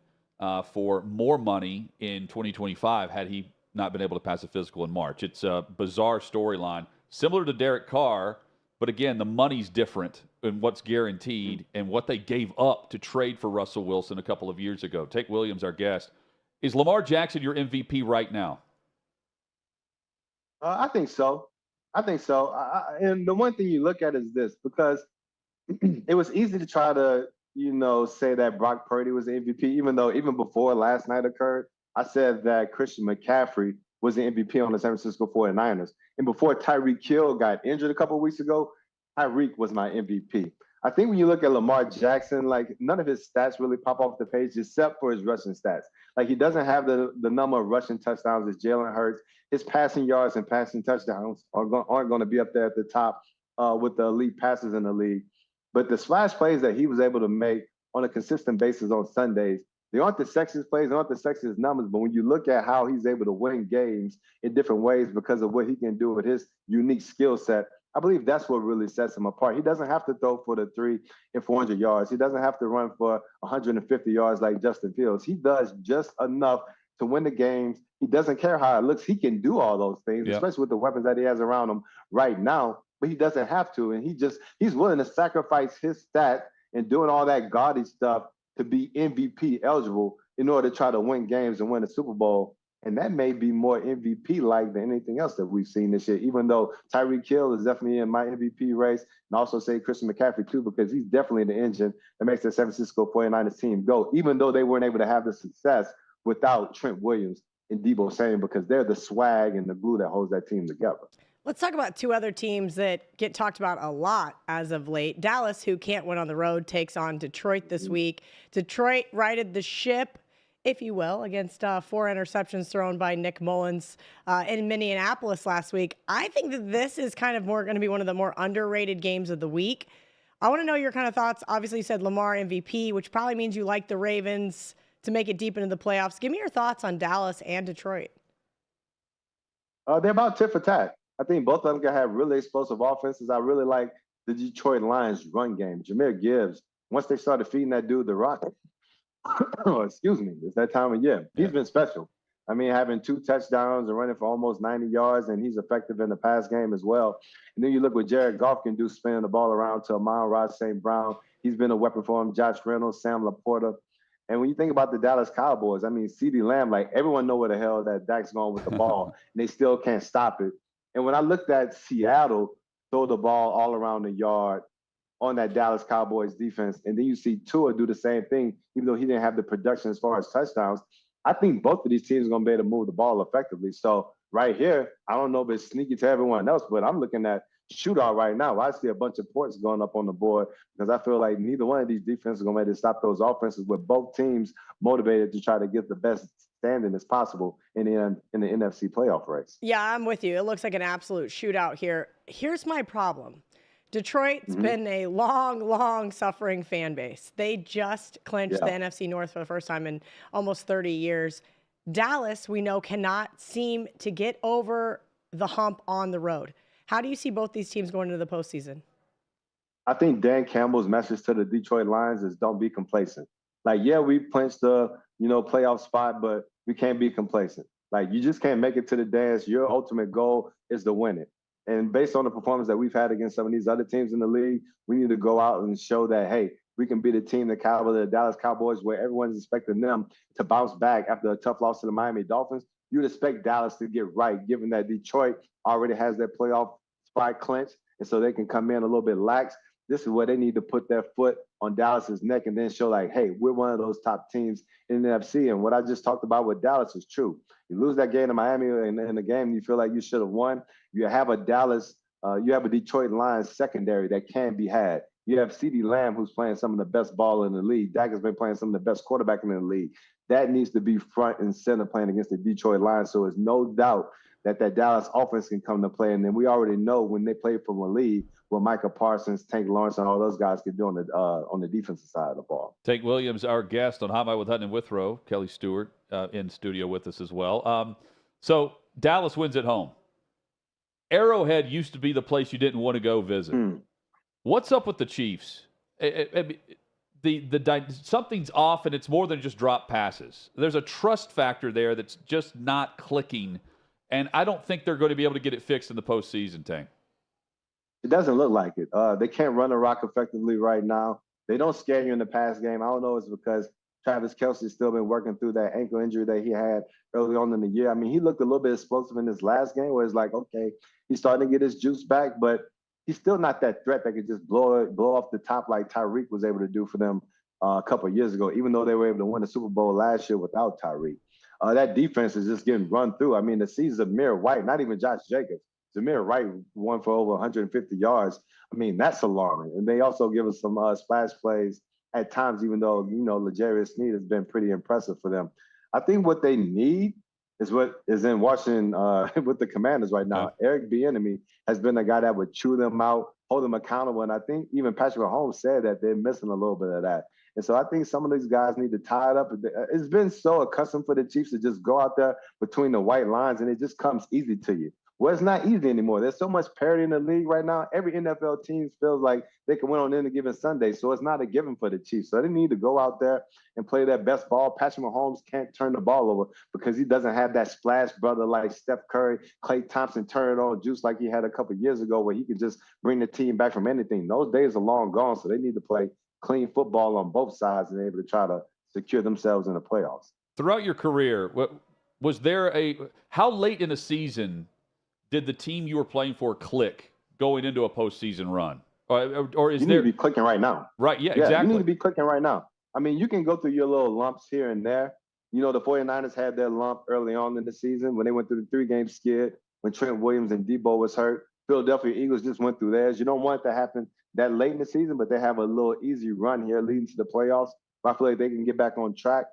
for more money in 2025 had he not been able to pass a physical in March. It's a bizarre storyline, similar to Derek Carr, but again, the money's different in what's guaranteed and what they gave up to trade for Russell Wilson a couple of years ago. Take Williams, our guest. Is Lamar Jackson your MVP right now? I think so. And the one thing you look at is this, because it was easy to try to, say that Brock Purdy was the MVP, even though even before last night occurred, I said that Christian McCaffrey was the MVP on the San Francisco 49ers. And before Tyreek Hill got injured a couple of weeks ago, Tyreek was my MVP. I think when you look at Lamar Jackson, like none of his stats really pop off the page except for his rushing stats. Like he doesn't have the number of rushing touchdowns as Jalen Hurts. His passing yards and passing touchdowns aren't going to be up there at the top with the elite passes in the league. But the splash plays that he was able to make on a consistent basis on Sundays, they aren't the sexiest plays, they aren't the sexiest numbers, but when you look at how he's able to win games in different ways because of what he can do with his unique skill set, I believe that's what really sets him apart. He doesn't have to throw for the 300 and 400 yards. He doesn't have to run for 150 yards like Justin Fields. He does just enough to win the games. He doesn't care how it looks. He can do all those things, especially with the weapons that he has around him right now, but he doesn't have to. And he's willing to sacrifice his stats and doing all that gaudy stuff to be MVP eligible in order to try to win games and win a Super Bowl. And that may be more MVP-like than anything else that we've seen this year, even though Tyreek Hill is definitely in my MVP race, and also say Christian McCaffrey too, because he's definitely the engine that makes the San Francisco 49ers team go, even though they weren't able to have the success without Trent Williams and Deebo Samuel, because they're the swag and the glue that holds that team together. Let's talk about two other teams that get talked about a lot as of late. Dallas, who can't win on the road, takes on Detroit this week. Detroit righted the ship, if you will, against 4 interceptions thrown by Nick Mullins in Minneapolis last week. I think that this is kind of going to be one of the more underrated games of the week. I want to know your kind of thoughts. Obviously, you said Lamar MVP, which probably means you like the Ravens to make it deep into the playoffs. Give me your thoughts on Dallas and Detroit. They're about tit for tat. I think both of them can have really explosive offenses. I really like the Detroit Lions run game. Jahmyr Gibbs, once they started feeding that dude the rock, excuse me, it's that time of year. He's been special. I mean, having 2 touchdowns and running for almost 90 yards, and he's effective in the pass game as well. And then you look what Jared Goff can do, spinning the ball around to Amon-Ra St. Brown. He's been a weapon for him. Josh Reynolds, Sam Laporta. And when you think about the Dallas Cowboys, I mean, CeeDee Lamb, like everyone know where the hell that Dak's going with the ball, and they still can't stop it. And when I looked at Seattle throw the ball all around the yard on that Dallas Cowboys defense, and then you see Tua do the same thing, even though he didn't have the production as far as touchdowns, I think both of these teams are going to be able to move the ball effectively. So right here, I don't know if it's sneaky to everyone else, but I'm looking at shootout right now. I see a bunch of points going up on the board because I feel like neither one of these defenses are going to be able to stop those offenses with both teams motivated to try to get the best standing as possible in the NFC playoff race. Yeah, I'm with you. It looks like an absolute shootout here. Here's my problem. Detroit's been a long suffering fan base. They just clinched the NFC North for the first time in almost 30 years. Dallas, we know, cannot seem to get over the hump on the road. How do you see both these teams going into the postseason? I think Dan Campbell's message to the Detroit Lions is don't be complacent. Like, yeah, we clinched the, playoff spot, but we can't be complacent. Like, you just can't make it to the dance. Your ultimate goal is to win it. And based on the performance that we've had against some of these other teams in the league, we need to go out and show that, hey, we can be the team, the caliber of the Dallas Cowboys, where everyone's expecting them to bounce back after a tough loss to the Miami Dolphins. You'd expect Dallas to get right, given that Detroit already has their playoff spot clinched, and so they can come in a little bit lax. This is where they need to put their foot on Dallas's neck and then show like, hey, we're one of those top teams in the NFC. And what I just talked about with Dallas is true. You lose that game to Miami in the game you feel like you should have won. You have a Detroit Lions secondary that can be had. You have CeeDee Lamb, who's playing some of the best ball in the league. Dak has been playing some of the best quarterback in the league. That needs to be front and center playing against the Detroit Lions. So there's no doubt that Dallas offense can come to play. And then we already know when they play for Waleed, what Micah Parsons, Tank Lawrence, and all those guys can do on the defensive side of the ball. Tank Williams, our guest on Hot Mic with Hutton and Withrow. Kelly Stewart in studio with us as well. So Dallas wins at home. Arrowhead used to be the place you didn't want to go visit. What's up with the Chiefs? Something's off, and it's more than just drop passes. There's a trust factor there that's just not clicking, and I don't think they're going to be able to get it fixed in the postseason, Tank. It doesn't look like it. They can't run the rock effectively right now. They don't scare you in the pass game. I don't know if it's because Travis Kelce's still been working through that ankle injury that he had early on in the year. I mean, he looked a little bit explosive in his last game where it's like, okay, he's starting to get his juice back, but he's still not that threat that could just blow off the top like Tyreek was able to do for them a couple of years ago, even though they were able to win the Super Bowl last year without Tyreek. That defense is just getting run through. I mean, to see Zamir White, not even Josh Jacobs, Zamir White won for over 150 yards. I mean, that's alarming. And they also give us some splash plays at times, even though, L'Jarius Sneed has been pretty impressive for them. I think what they need is what is in Washington with the Commanders right now. Eric Bieniemy has been a guy that would chew them out, hold them accountable. And I think even Patrick Mahomes said that they're missing a little bit of that. And so I think some of these guys need to tie it up. It's been so accustomed for the Chiefs to just go out there between the white lines, and it just comes easy to you. Well, it's not easy anymore. There's so much parity in the league right now. Every NFL team feels like they can win on any given Sunday, so it's not a given for the Chiefs. So they need to go out there and play their best ball. Patrick Mahomes can't turn the ball over because he doesn't have that splash brother like Steph Curry, Klay Thompson turn it on juice like he had a couple of years ago where he could just bring the team back from anything. Those days are long gone, so they need to play clean football on both sides and be able to try to secure themselves in the playoffs. Throughout your career, was there how late in the season did the team you were playing for click going into a postseason run? Or is you need to be clicking right now. Right, yeah, exactly. You need to be clicking right now. I mean, you can go through your little lumps here and there. The 49ers had their lump early on in the season when they went through the 3-game skid, when Trent Williams and Debo was hurt. Philadelphia Eagles just went through theirs. You don't want it to happen that late in the season, but they have a little easy run here leading to the playoffs. I feel like they can get back on track.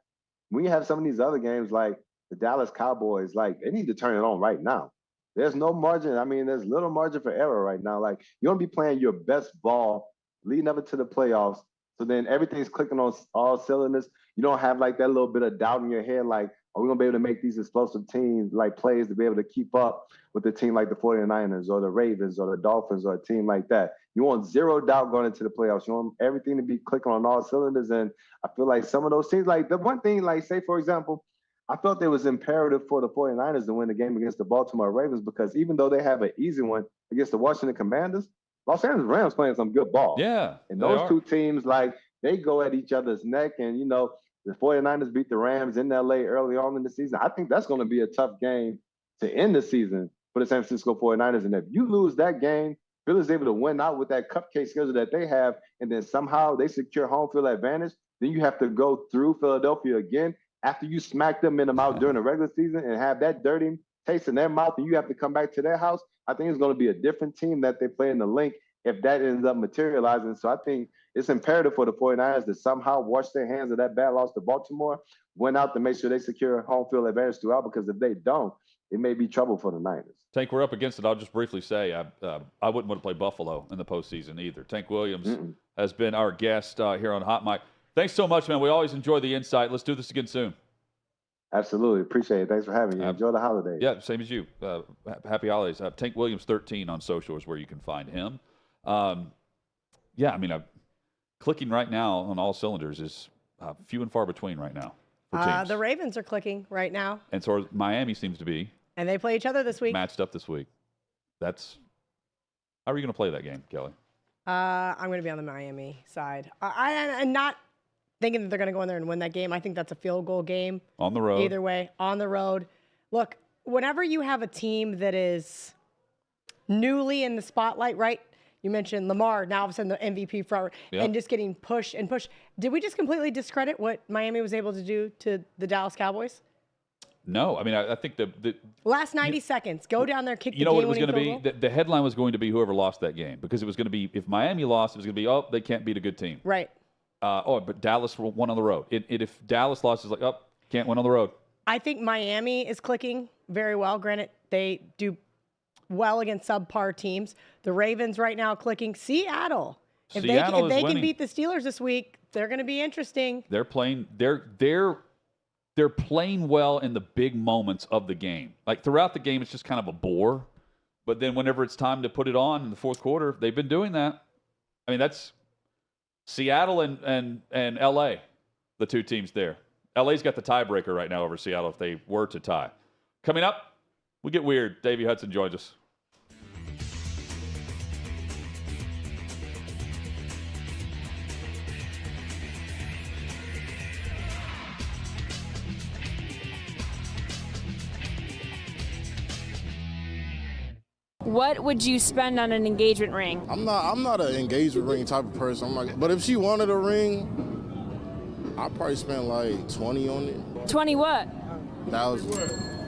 When you have some of these other games like the Dallas Cowboys, like they need to turn it on right now. There's no margin. I mean, there's little margin for error right now. Like, you want to be playing your best ball leading up into the playoffs. So then everything's clicking on all cylinders. You don't have like that little bit of doubt in your head. Like, are we going to be able to make these explosive teams like plays to be able to keep up with a team like the 49ers or the Ravens or the Dolphins or a team like that? You want zero doubt going into the playoffs. You want everything to be clicking on all cylinders. And I feel like some of those teams, like the one thing, like say, for example, I felt it was imperative for the 49ers to win the game against the Baltimore Ravens because even though they have an easy one against the Washington Commanders, Los Angeles Rams playing some good ball. Yeah. And those two teams, like, they go at each other's neck. And, the 49ers beat the Rams in L.A. early on in the season. I think that's going to be a tough game to end the season for the San Francisco 49ers. And if you lose that game, Philly's able to win out with that cupcake schedule that they have, and then somehow they secure home field advantage, then you have to go through Philadelphia again after you smack them in the mouth during the regular season and have that dirty taste in their mouth, and you have to come back to their house. I think it's going to be a different team that they play in the link if that ends up materializing. So I think it's imperative for the 49ers to somehow wash their hands of that bad loss to Baltimore, win out to make sure they secure home field advantage throughout, because if they don't, it may be trouble for the Niners. Tank, we're up against it. I'll just briefly say I wouldn't want to play Buffalo in the postseason either. Tank Williams has been our guest here on Hot Mic. Thanks so much, man. We always enjoy the insight. Let's do this again soon. Absolutely. Appreciate it. Thanks for having me. Enjoy the holidays. Yeah, same as you. Happy holidays. Tank Williams 13 on social is where you can find him. Yeah, I mean, clicking right now on all cylinders is few and far between right now for teams. The Ravens are clicking right now. And so Miami seems to be. And they play each other this week. Matched up this week. How are you going to play that game, Kelly? I'm going to be on the Miami side. I'm not thinking that they're going to go in there and win that game. I think that's a field goal game. On the road. Either way, on the road. Look, whenever you have a team that is newly in the spotlight, right? You mentioned Lamar, now all of a sudden the MVP front, and just getting pushed and pushed. Did we just completely discredit what Miami was able to do to the Dallas Cowboys? No, I mean, I think the last 90 seconds, go down there, kick the game. You know what it was going to be? The headline was going to be whoever lost that game, because it was going to be, if Miami lost, it was going to be, oh, they can't beat a good team. Right. But Dallas won on the road. If Dallas lost, it's like, oh, can't win on the road. I think Miami is clicking very well. Granted, they do well against subpar teams. The Ravens right now clicking. Seattle. If they can beat the Steelers this week, they're going to be interesting. They're playing. They're playing well in the big moments of the game. Like throughout the game, it's just kind of a bore. But then whenever it's time to put it on in the fourth quarter, they've been doing that. I mean, that's Seattle and LA, the two teams there. LA's got the tiebreaker right now over Seattle if they were to tie. Coming up, we get weird. Davey Hudson joins us. What would you spend on an engagement ring? I'm not an engagement ring type of person. But if she wanted a ring, I'd probably spend like 20 on it. 20 what?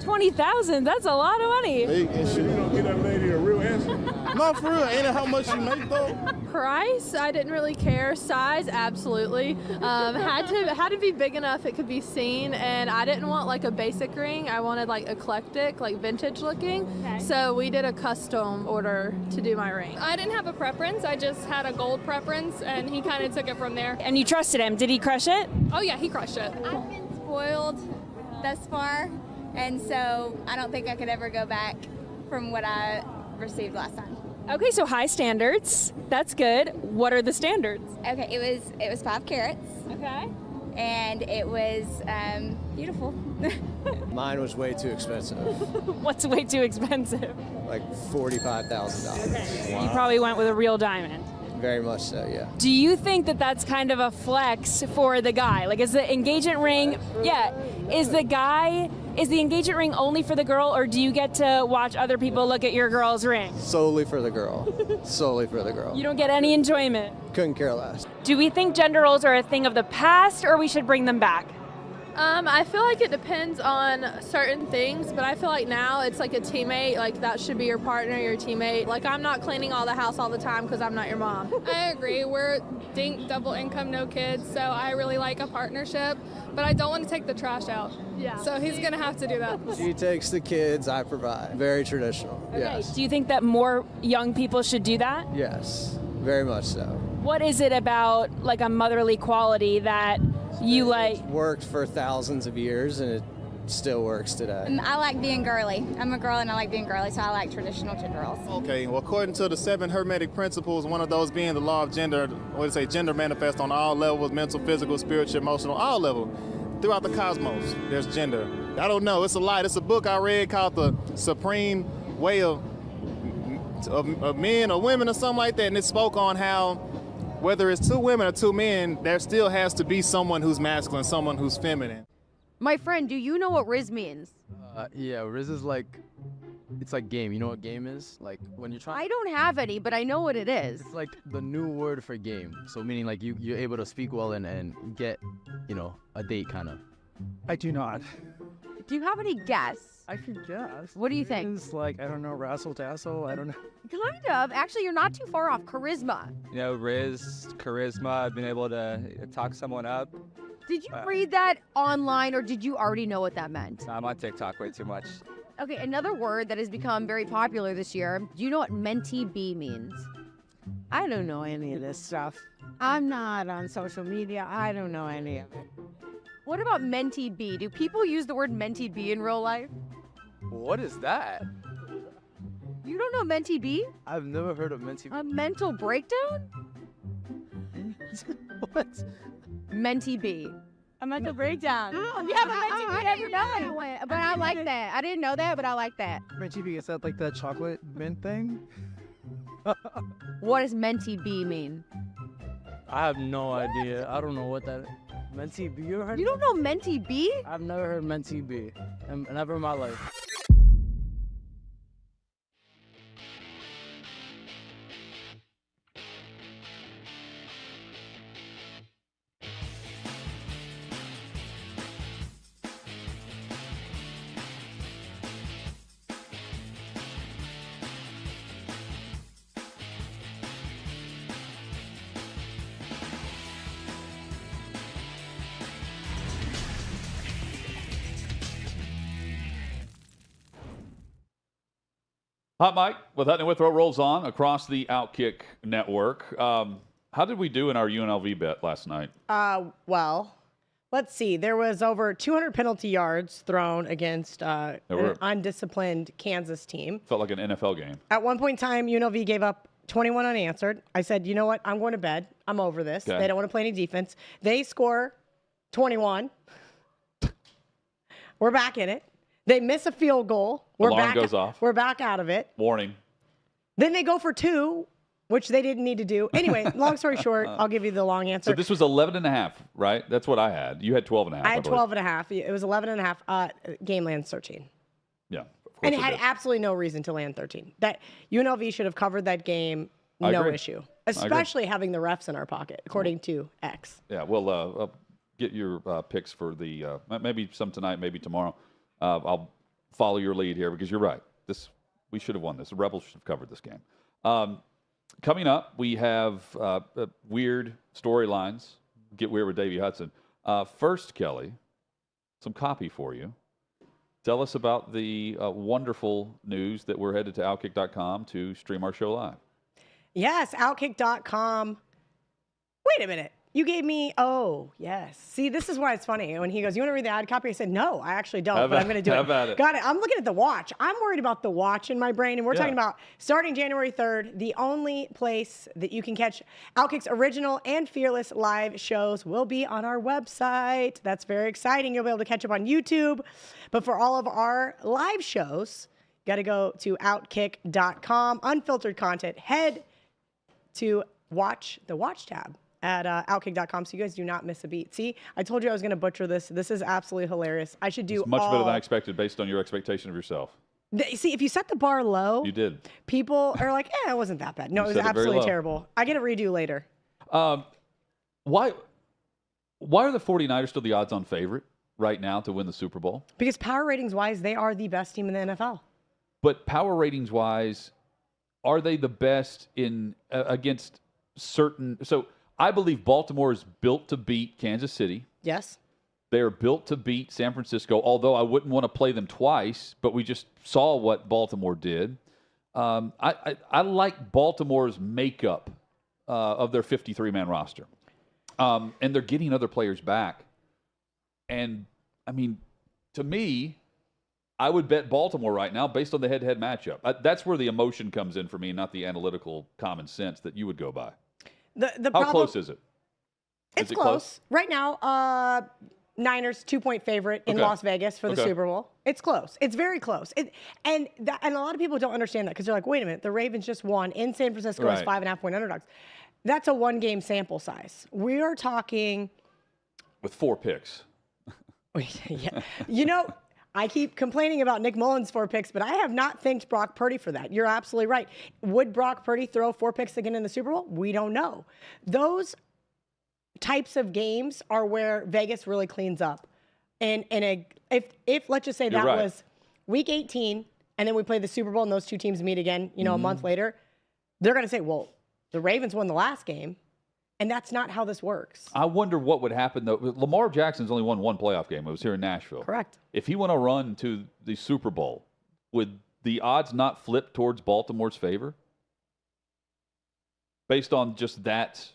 20,000. That's a lot of money. Hey, and shit. You don't get that lady a real answer. Not for real. Ain't it how much you make though? Price, I didn't really care. Size, absolutely. Had to be big enough it could be seen, and I didn't want like a basic ring. I wanted like eclectic, like vintage looking. Okay. So we did a custom order to do my ring. I didn't have a preference. I just had a gold preference, and he kind of took it from there. And you trusted him. Did he crush it? Oh yeah, he crushed it. I've been spoiled thus far, and so I don't think I could ever go back from what I received last time. Okay, so high standards. That's good. What are the standards? Okay, it was 5 carats. Okay. And it was beautiful. Mine was way too expensive. What's way too expensive? Like $45,000. Okay. Wow. You probably went with a real diamond. Very much so, yeah. Do you think that that's kind of a flex for the guy? Like, is the engagement ring, is the engagement ring only for the girl, or do you get to watch other people look at your girl's ring? Solely for the girl. Solely for the girl. You don't get any enjoyment? Couldn't care less. Do we think gender roles are a thing of the past, or we should bring them back? I feel like it depends on certain things, but I feel like now it's like a teammate, like that should be your partner, your teammate. Like I'm not cleaning all the house all the time because I'm not your mom. I agree. We're double income, no kids, so I really like a partnership, but I don't want to take the trash out. Yeah. So he's going to have to do that. She takes the kids, I provide. Very traditional. Okay. Yes. Do you think that more young people should do that? Yes, very much so. What is it about like a motherly quality that you like? It's worked for thousands of years and it still works today. I like being girly. I'm a girl and I like being girly, so I like traditional gender roles. Okay, well, according to the 7 Hermetic principles, one of those being the law of gender, gender manifests on all levels, mental, physical, spiritual, emotional, all levels. Throughout the cosmos, there's gender. I don't know, it's a light. It's a book I read called The Supreme Way of Men or Women or something like that, and it spoke on how whether it's 2 women or 2 men, there still has to be someone who's masculine, someone who's feminine. My friend, do you know what Riz means? Yeah, Riz is it's like game. You know what game is? Like when you're trying. I don't have any, but I know what it is. It's like the new word for game. So meaning like you're able to speak well and get, a date kind of. I do not. Do you have any guess? I could guess. What do you think? It's like, I don't know, razzle dazzle. I don't know. Kind of. Actually, you're not too far off. Charisma. You know, charisma. I've been able to talk someone up. Did you read that online, or did you already know what that meant? I'm on TikTok way too much. Okay, another word that has become very popular this year. Do you know what mentee B means? I don't know any of this stuff. I'm not on social media. I don't know any of it. What about mentee B? Do people use the word mentee B in real life? What is that? You don't know mentee B? I've never heard of mentee B. A mental breakdown? What? Mentee B. A mental breakdown. Oh, you have a mentee B. I didn't know it. But I like that. I didn't know that, but I like that. Mentee B, is that like that chocolate mint thing? What does mentee B mean? I have no idea. I don't know what that is. Mentee B, you ever heard? You don't know mentee B? I've never heard mentee B. Never in my life. Hot Mike with Hutton and Withrow rolls on across the OutKick network. How did we do in our UNLV bet last night? Well, let's see. There was over 200 penalty yards thrown against an undisciplined Kansas team. Felt like an NFL game. At one point in time, UNLV gave up 21 unanswered. I said, you know what? I'm going to bed. I'm over this. Okay. They don't want to play any defense. They score 21. We're back in it. They miss a field goal. Alarm goes off. We're back out of it. Warning. Then they go for 2, which they didn't need to do. Anyway, long story short, I'll give you the long answer. So this was 11.5, right? That's what I had. You had 12.5. I had 12.5. It was 11.5. Game lands 13. Yeah. And it had absolutely no reason to land 13. That UNLV should have covered that game, no issue. Especially having the refs in our pocket, according to X. Yeah, we'll get your picks for the maybe some tonight, maybe tomorrow. I'll follow your lead here because you're right. We should have won this. The Rebels should have covered this game. Coming up, we have weird storylines. Get weird with Davey Hudson. First, Kelly, some copy for you. Tell us about the wonderful news that we're headed to OutKick.com to stream our show live. Yes, OutKick.com. Wait a minute. You gave me, yes. See, this is why it's funny. When he goes, you want to read the ad copy? I said, no, I actually don't, but I'm going to do it. Got it. I'm looking at the watch. I'm worried about the watch in my brain, and we're talking about starting January 3rd, the only place that you can catch OutKick's original and fearless live shows will be on our website. That's very exciting. You'll be able to catch up on YouTube. But for all of our live shows, you got to go to OutKick.com. Unfiltered content. Head to the watch tab at OutKick.com so you guys do not miss a beat. See, I told you I was going to butcher this. This is absolutely hilarious. I should do much better than I expected based on your expectation of yourself. See, if you set the bar low, you did. People are like, it wasn't that bad. No, it was absolutely terrible. I get a redo later. Why are the 49ers still the odds-on favorite right now to win the Super Bowl? Because power ratings-wise, they are the best team in the NFL. But power ratings-wise, are they the best in against certain? So I believe Baltimore is built to beat Kansas City. Yes. They are built to beat San Francisco, although I wouldn't want to play them twice, but we just saw what Baltimore did. I like Baltimore's makeup of their 53-man roster. And they're getting other players back. And, I mean, to me, I would bet Baltimore right now based on the head-to-head matchup. That's where the emotion comes in for me, not the analytical common sense that you would go by. How close is it? It's close. Right now, Niners 2-point favorite in Las Vegas for the Super Bowl. It's close. It's very close. And a lot of people don't understand that because they're like, wait a minute, the Ravens just won in San Francisco as 5.5-point underdogs. That's a one-game sample size. We are talking with 4 picks. Yeah. You know, I keep complaining about Nick Mullins' 4 picks, but I have not thanked Brock Purdy for that. You're absolutely right. Would Brock Purdy throw 4 picks again in the Super Bowl? We don't know. Those types of games are where Vegas really cleans up. And if let's just say that was week 18, and then we play the Super Bowl and those two teams meet again, a month later, they're going to say, well, the Ravens won the last game, and that's not how this works. I wonder what would happen, though. Lamar Jackson's only won one playoff game. It was here in Nashville. Correct. If he went a run to the Super Bowl, would the odds not flip towards Baltimore's favor? Based on just that,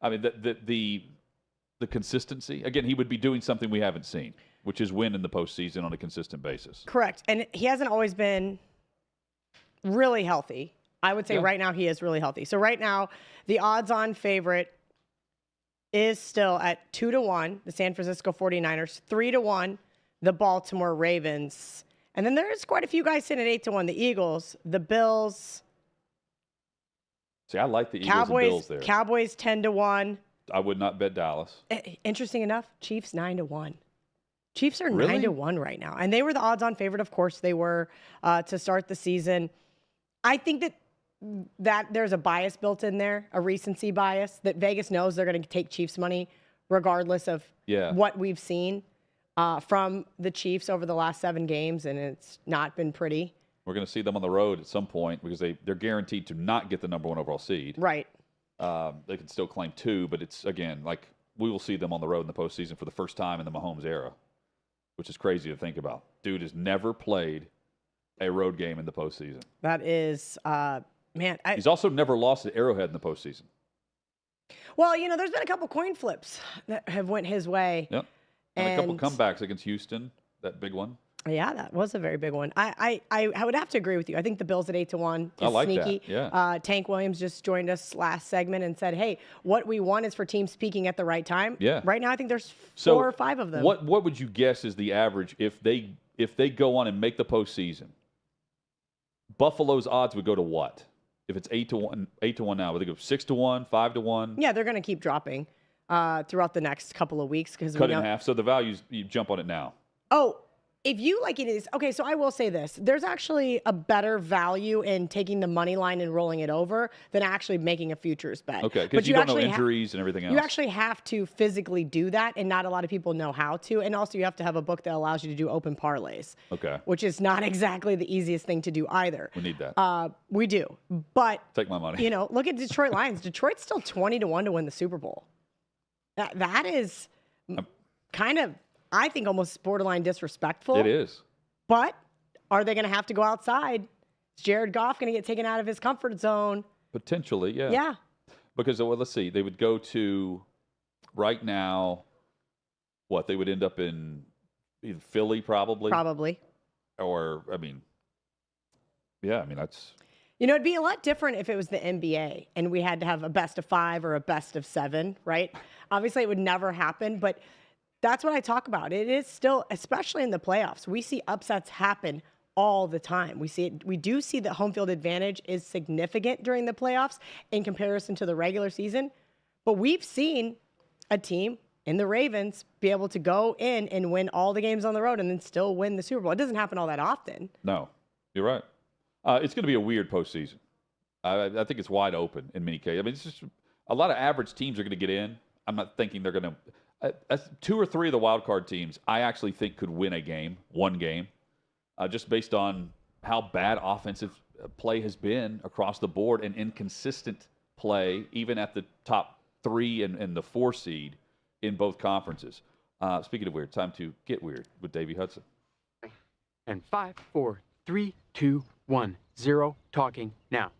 I mean, the consistency. Again, he would be doing something we haven't seen, which is win in the postseason on a consistent basis. Correct. And he hasn't always been really healthy. I would say right now he is really healthy. So right now, the odds-on favorite is still at 2-1, the San Francisco 49ers, 3-1, the Baltimore Ravens. And then there's quite a few guys sitting at 8-1, the Eagles, the Bills. See, I like the Eagles and Bills there. Cowboys 10-1. I would not bet Dallas. Interesting enough, Chiefs 9-1. Chiefs are Really? 9-1 right now. And they were the odds-on favorite. Of course they were to start the season. I think that there's a bias built in there, a recency bias, that Vegas knows they're going to take Chiefs money regardless of what we've seen from the Chiefs over the last 7 games, and it's not been pretty. We're going to see them on the road at some point because they're guaranteed to not get the number 1 overall seed. Right. They can still claim 2, but it's, again, like we will see them on the road in the postseason for the first time in the Mahomes era, which is crazy to think about. Dude has never played a road game in the postseason. That is, man. He's also never lost at Arrowhead in the postseason. Well, there's been a couple coin flips that have went his way. Yep. And a couple comebacks against Houston, that big one. Yeah, that was a very big one. I would have to agree with you. I think the Bills at 8-1 is I like sneaky. that, yeah. Tank Williams just joined us last segment and said, hey, what we want is for teams peaking at the right time. Yeah. Right now, I think there's 4 or 5 of them. What would you guess is the average if they go on and make the postseason? Buffalo's odds would go to what? If it's 8-1 now, would they go 6-1, 5-1? Yeah, they're going to keep dropping throughout the next couple of weeks because Cut in half. So the values, you jump on it now. Oh, if you like it is okay. So I will say this: there's actually a better value in taking the money line and rolling it over than actually making a futures bet. Okay, because you don't know injuries and everything else. You actually have to physically do that, and not a lot of people know how to. And also, you have to have a book that allows you to do open parlays. Okay. Which is not exactly the easiest thing to do either. We need that. We do, but take my money. Look at Detroit Lions. Detroit's still 20-1 to win the Super Bowl. That is kind of, I think, almost borderline disrespectful. It is. But are they going to have to go outside? Is Jared Goff going to get taken out of his comfort zone? Potentially, yeah. Yeah. Because, let's see, they would go to, right now, what, they would end up in either Philly probably? Probably. Or, that's... It'd be a lot different if it was the NBA and we had to have a best of 5 or a best of 7, right? Obviously, it would never happen, but that's what I talk about. It is still, especially in the playoffs, we see upsets happen all the time. We do see that home field advantage is significant during the playoffs in comparison to the regular season, but we've seen a team in the Ravens be able to go in and win all the games on the road and then still win the Super Bowl. It doesn't happen all that often. No, you're right. It's going to be a weird postseason. I think it's wide open in many cases. It's just a lot of average teams are going to get in. I'm not thinking they're going to. 2 or 3 of the wild card teams, I actually think could win one game, just based on how bad offensive play has been across the board and inconsistent play, even at the top 3 and the 4 seed in both conferences. Speaking of weird, time to get weird with Davey Hudson. And 5, 4, 3, 2, 1, 0, talking now.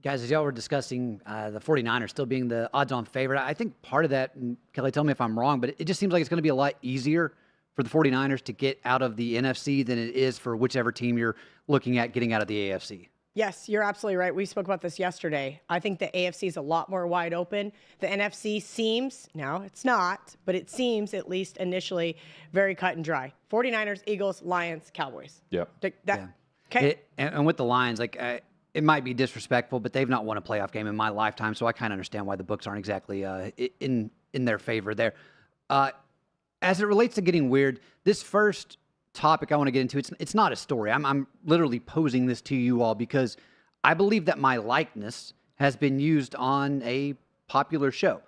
Guys, as y'all were discussing the 49ers still being the odds-on favorite, I think part of that, and Kelly, tell me if I'm wrong, but it just seems like it's going to be a lot easier for the 49ers to get out of the NFC than it is for whichever team you're looking at getting out of the AFC. Yes, you're absolutely right. We spoke about this yesterday. I think the AFC is a lot more wide open. The NFC seems, now it's not, but it seems at least initially very cut and dry. 49ers, Eagles, Lions, Cowboys. Yep. Okay. And with the Lions, it might be disrespectful, but they've not won a playoff game in my lifetime, so I kind of understand why the books aren't exactly in their favor there. As it relates to getting weird, this first topic I want to get into, it's not a story. I'm literally posing this to you all because I believe that my likeness has been used on a popular show.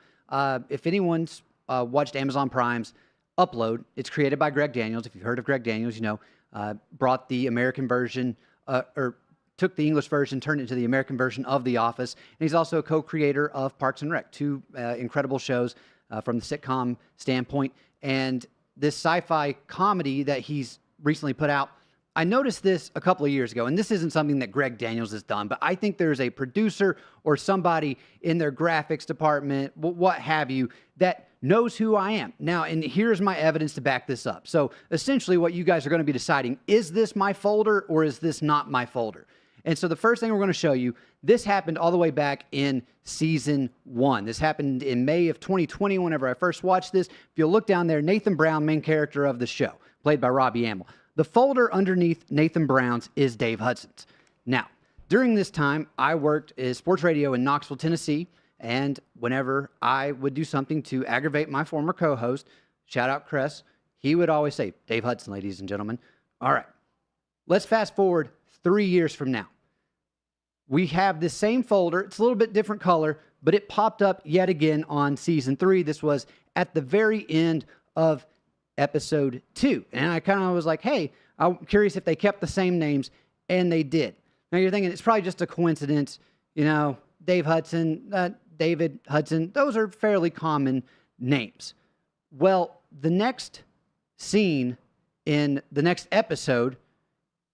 If anyone's watched Amazon Prime's Upload, it's created by Greg Daniels. If you've heard of Greg Daniels, you know brought the American version, or took the English version, turned it into the American version of The Office. And he's also a co-creator of Parks and Rec, two incredible shows from the sitcom standpoint. And this sci-fi comedy that he's recently put out, I noticed this a couple of years ago, and this isn't something that Greg Daniels has done, but I think there's a producer or somebody in their graphics department, what have you, that knows who I am. Now, and here's my evidence to back this up. So essentially what you guys are going to be deciding, is this my folder or is this not my folder? And so the first thing we're going to show you, this happened all the way back in season 1. This happened in May of 2020 whenever I first watched this. If you'll look down there, Nathan Brown, main character of the show, played by Robbie Amell. The folder underneath Nathan Brown's is Dave Hudson's. Now, during this time, I worked at sports radio in Knoxville, Tennessee, and whenever I would do something to aggravate my former co-host, shout out Chris, he would always say, Dave Hudson, ladies and gentlemen. All right, let's fast forward 3 years from now. We have this same folder. It's a little bit different color, but it popped up yet again on season 3. This was at the very end of episode 2. And I kind of was like, hey, I'm curious if they kept the same names, and they did. Now you're thinking it's probably just a coincidence. You know, Dave Hudson, David Hudson, those are fairly common names. Well, the next scene in the next episode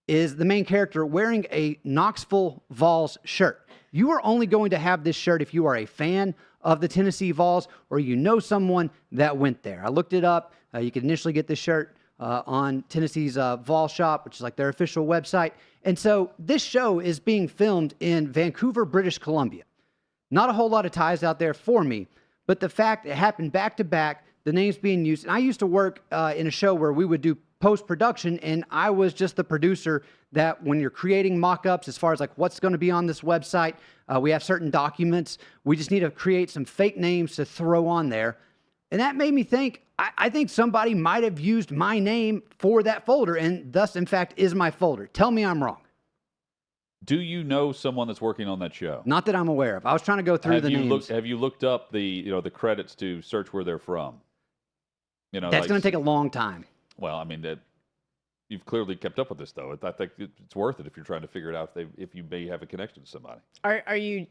is the main character wearing a Knoxville Vols shirt. You are only going to have this shirt if you are a fan of the Tennessee Vols or you know someone that went there. I looked it up. You could initially get this shirt on Tennessee's Vol Shop, which is like their official website. And so this show is being filmed in Vancouver, British Columbia. Not a whole lot of ties out there for me, but the fact it happened back to back, the names being used. And I used to work in a show where we would do post-production, and I was just the producer that when you're creating mock-ups as far as like what's going to be on this website, we have certain documents. We just need to create some fake names to throw on there. And that made me think, I think somebody might have used my name for that folder, and thus, in fact, is my folder. Tell me I'm wrong. Do you know someone that's working on that show? Not that I'm aware of. I was trying to go through the names. Have you looked up the the credits to search where they're from? You know, that's going to take a long time. Well, I mean, that you've clearly kept up with this, though. I think it's worth it if you're trying to figure it out if you may have a connection to somebody. Are you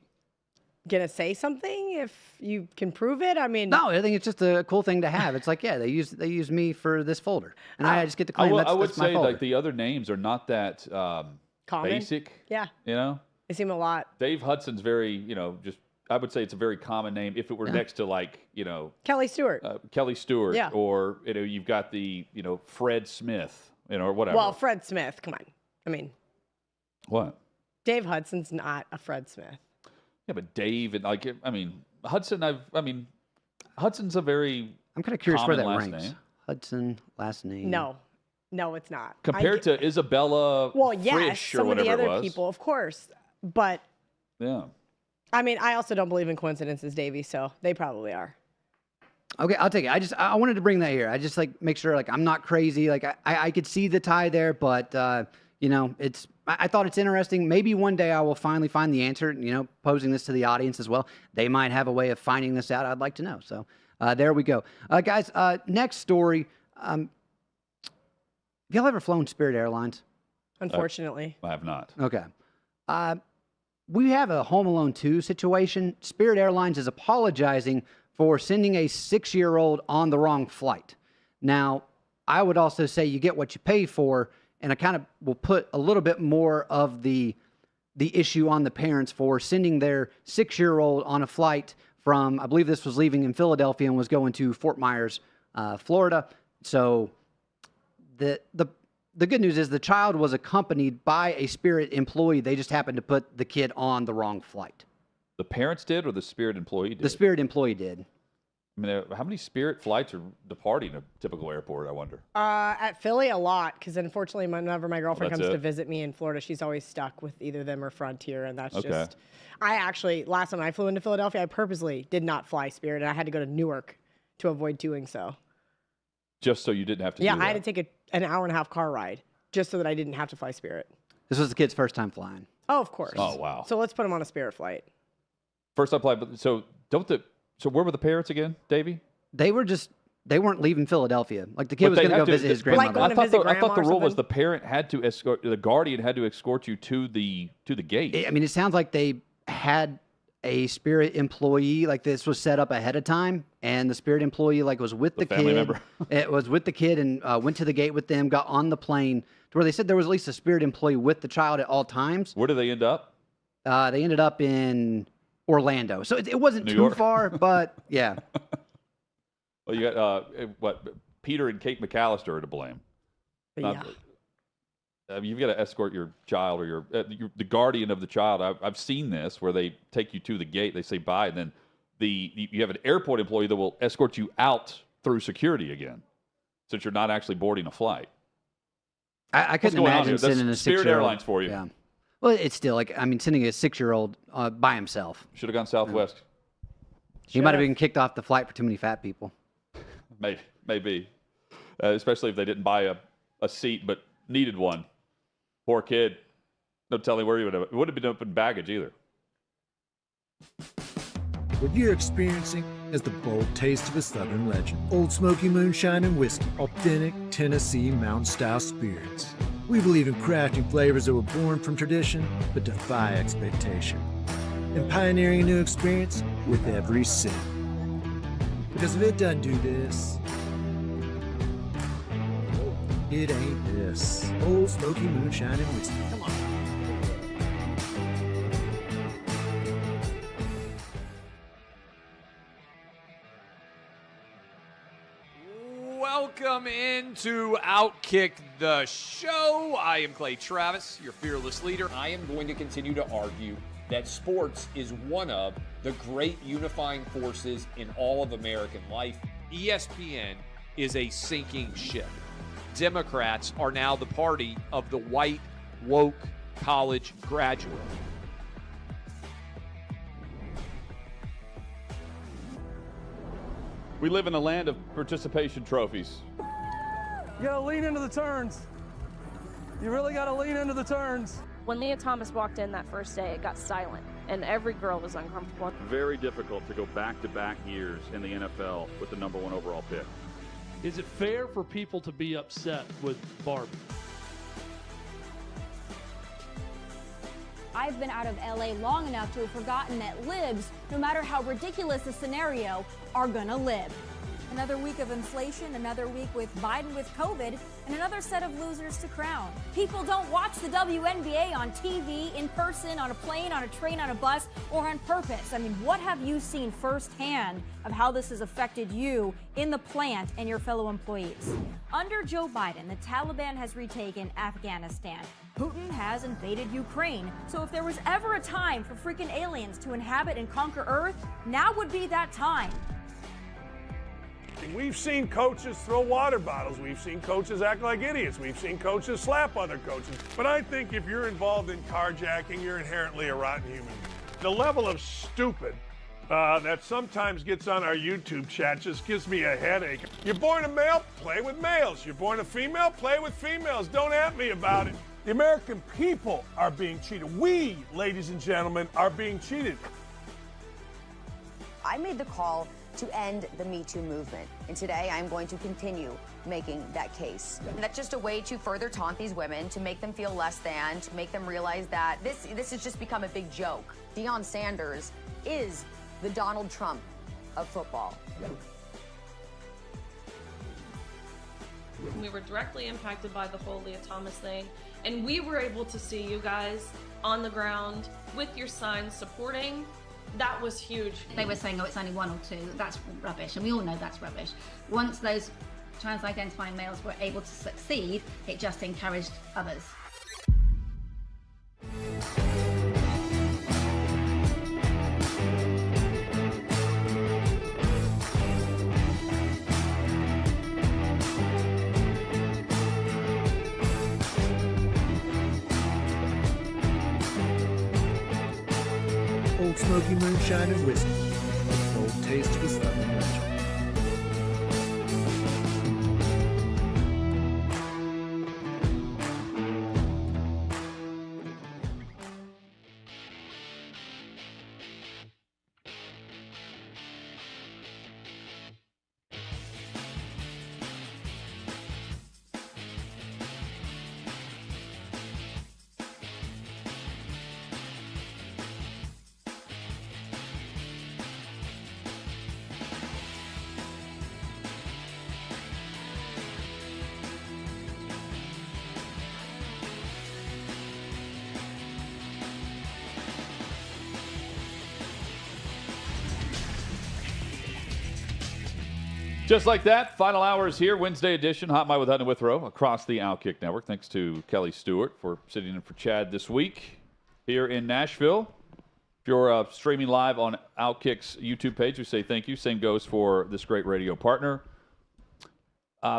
gonna say something if you can prove it? I mean, no, I think it's just a cool thing to have. It's like, yeah, they use me for this folder, and I just get to claim I would that's my say folder. like the other names are not that common. basic. Yeah, you know, they seem a lot. Dave Hudson's very, just. I would say it's a very common name if it were next to like, Kelly Stewart. Kelly Stewart, yeah. Or, you've got the, Fred Smith, or whatever. Well, Fred Smith, come on. I mean. What? Dave Hudson's not a Fred Smith. Yeah, but Dave and Hudson, Hudson's a very I'm kind of curious where that ranks. Name. Hudson, last name. No, it's not. Compared to Isabella yes, Frisch or some of the whatever other people, of course. But. Yeah. I mean, I also don't believe in coincidences, Davey, so they probably are. Okay, I'll take it. I wanted to bring that here. I just make sure I'm not crazy. I could see the tie there, but I thought it's interesting. Maybe one day I will finally find the answer, posing this to the audience as well. They might have a way of finding this out. I'd like to know. So there we go. Guys, next story. Have y'all ever flown Spirit Airlines? Unfortunately. I have not. Okay. We have a Home Alone 2 situation. Spirit Airlines is apologizing for sending a 6-year-old on the wrong flight. Now, I would also say you get what you pay for, and I kind of will put a little bit more of the issue on the parents for sending their 6-year-old on a flight from, I believe this was leaving in Philadelphia and was going to Fort Myers, Florida. So the good news is the child was accompanied by a Spirit employee. They just happened to put the kid on the wrong flight. The parents did, or the Spirit employee did? The Spirit employee did. I mean, how many Spirit flights are departing a typical airport, I wonder? At Philly, a lot, because unfortunately, whenever my girlfriend comes it. to visit me in Florida, she's always stuck with either them or Frontier, and that's just... I actually, last time I flew into Philadelphia, I purposely did not fly Spirit, and I had to go to Newark to avoid doing so. Just so you didn't have to do that? Yeah, I had to take an hour-and-a-half car ride, just so that I didn't have to fly Spirit. This was the kid's first time flying. Oh, of course. Oh, wow. So let's put him on a Spirit flight. First time flight, so where were the parents again, Davey? They were just they weren't leaving Philadelphia. Like the kid was But going they to had go visit his Like grandmother. going to visit I thought the grandma or rule was something? the parent had to escort, the guardian had to escort you to the gate. I mean, it sounds like they had a Spirit employee, like this was set up ahead of time, and the Spirit employee like was with the family kid. member. It was with the kid and went to the gate with them, got on the plane to where they said there was at least a Spirit employee with the child at all times. Where did they end up? They ended up in Orlando, so it wasn't New too York? far, but yeah. Well, you got Peter and Kate McAllister are to blame. Yeah. You've got to escort your child or the guardian of the child. I've seen this where they take you to the gate, they say bye, and then you have an airport employee that will escort you out through security again, since you're not actually boarding a flight. I couldn't going on imagine here? That's sending a Spirit 6-year-old. Airlines for you. Yeah. Well, it's still like, I mean, sending a 6-year-old by himself. Should have gone Southwest. He might have been kicked off the flight for too many fat people. Maybe. Especially if they didn't buy a seat but needed one. Poor kid. No telling where he would have. It wouldn't have been open baggage either. What you're experiencing is the bold taste of a Southern legend. Old Smoky Moonshine and Whiskey. Authentic Tennessee mountain-style spirits. We believe in crafting flavors that were born from tradition but defy expectation. And pioneering a new experience with every sip. Because if it doesn't do this, it ain't this. Old Smoky Moonshine and Whiskey. Come on. Welcome into OutKick the show. I am Clay Travis, your fearless leader. I am going to continue to argue that sports is one of the great unifying forces in all of American life. ESPN is a sinking ship. Democrats are now the party of the white, woke college graduate. We live in a land of participation trophies. You gotta lean into the turns. You really gotta lean into the turns. When Leah Thomas walked in that first day, it got silent, and every girl was uncomfortable. Very difficult to go back-to-back years in the NFL with the number 1 overall pick. Is it fair for people to be upset with Barbie? I've been out of LA long enough to have forgotten that libs, no matter how ridiculous the scenario, are gonna live. Another week of inflation, another week with Biden with COVID, and another set of losers to crown. People don't watch the WNBA on TV, in person, on a plane, on a train, on a bus, or on purpose. I mean, what have you seen firsthand of how this has affected you in the plant and your fellow employees? Under Joe Biden, the Taliban has retaken Afghanistan. Putin has invaded Ukraine. So if there was ever a time for freaking aliens to inhabit and conquer Earth, now would be that time. We've seen coaches throw water bottles. We've seen coaches act like idiots. We've seen coaches slap other coaches. But I think if you're involved in carjacking, you're inherently a rotten human being. The level of stupid that sometimes gets on our YouTube chat just gives me a headache. You're born a male, play with males. You're born a female, play with females. Don't at me about it. The American people are being cheated. We, ladies and gentlemen, are being cheated. I made the call to end the Me Too movement. And today I'm going to continue making that case. And that's just a way to further taunt these women, to make them feel less than, to make them realize that this has just become a big joke. Deion Sanders is the Donald Trump of football. We were directly impacted by the whole Leah Thomas thing, and we were able to see you guys on the ground with your signs supporting. That was huge. They were saying, oh, it's only 1 or 2. That's rubbish, and we all know that's rubbish. Once those trans-identifying males were able to succeed, it just encouraged others. Old Smoky Moonshine and Whiskey. A bold taste of a Southern legend. Just like that, final hour is here. Wednesday edition, Hot Mic with Hutton and Withrow across the OutKick Network. Thanks to Kelly Stewart for sitting in for Chad this week here in Nashville. If you're streaming live on OutKick's YouTube page, we say thank you. Same goes for this great radio partner.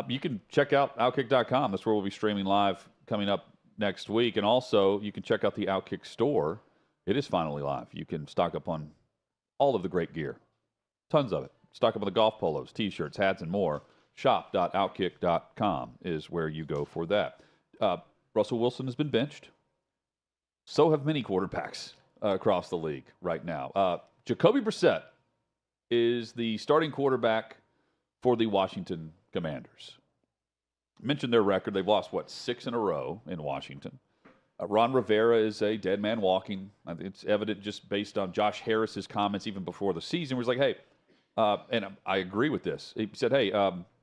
You can check out OutKick.com. That's where we'll be streaming live coming up next week. And also, you can check out the OutKick store. It is finally live. You can stock up on all of the great gear. Tons of it. Stock up on the golf polos, T-shirts, hats, and more. Shop.outkick.com is where you go for that. Russell Wilson has been benched. So have many quarterbacks across the league right now. Jacoby Brissett is the starting quarterback for the Washington Commanders. I mentioned their record. They've lost, 6 in a row in Washington. Ron Rivera is a dead man walking. I think it's evident just based on Josh Harris's comments even before the season. He was like, hey, and I agree with this. He said, hey,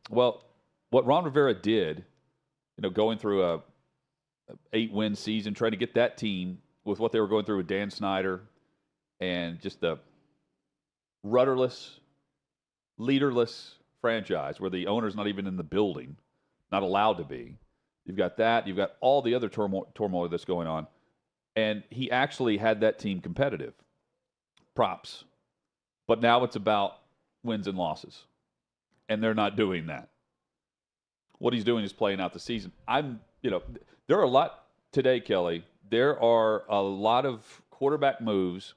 well, what Ron Rivera did, going through a 8-win season, trying to get that team with what they were going through with Dan Snyder and just the rudderless, leaderless franchise where the owner's not even in the building, not allowed to be. You've got that. You've got all the other turmoil that's going on. And he actually had that team competitive. Props. But now it's about wins and losses. And they're not doing that. What he's doing is playing out the season. There are a lot today, Kelly. There are a lot of quarterback moves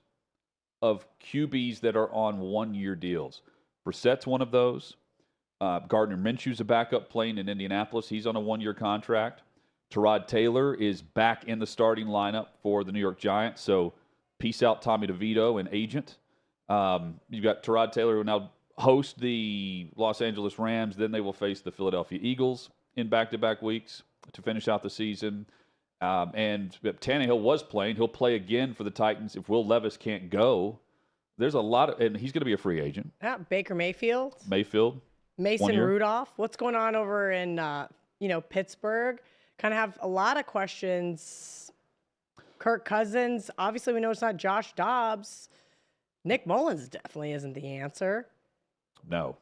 of QBs that are on one-year deals. Brissett's one of those. Gardner Minshew's a backup playing in Indianapolis. He's on a one-year contract. Tyrod Taylor is back in the starting lineup for the New York Giants. So peace out, Tommy DeVito, an agent. You've got Tyrod Taylor, who now host the Los Angeles Rams. Then they will face the Philadelphia Eagles in back-to-back weeks to finish out the season. And Tannehill was playing. He'll play again for the Titans if Will Levis can't go. There's a lot of, and he's going to be a free agent. Yeah, Baker Mayfield. Mason Rudolph. What's going on over in, Pittsburgh? Kind of have a lot of questions. Kirk Cousins. Obviously, we know it's not Josh Dobbs. Nick Mullins definitely isn't the answer. No.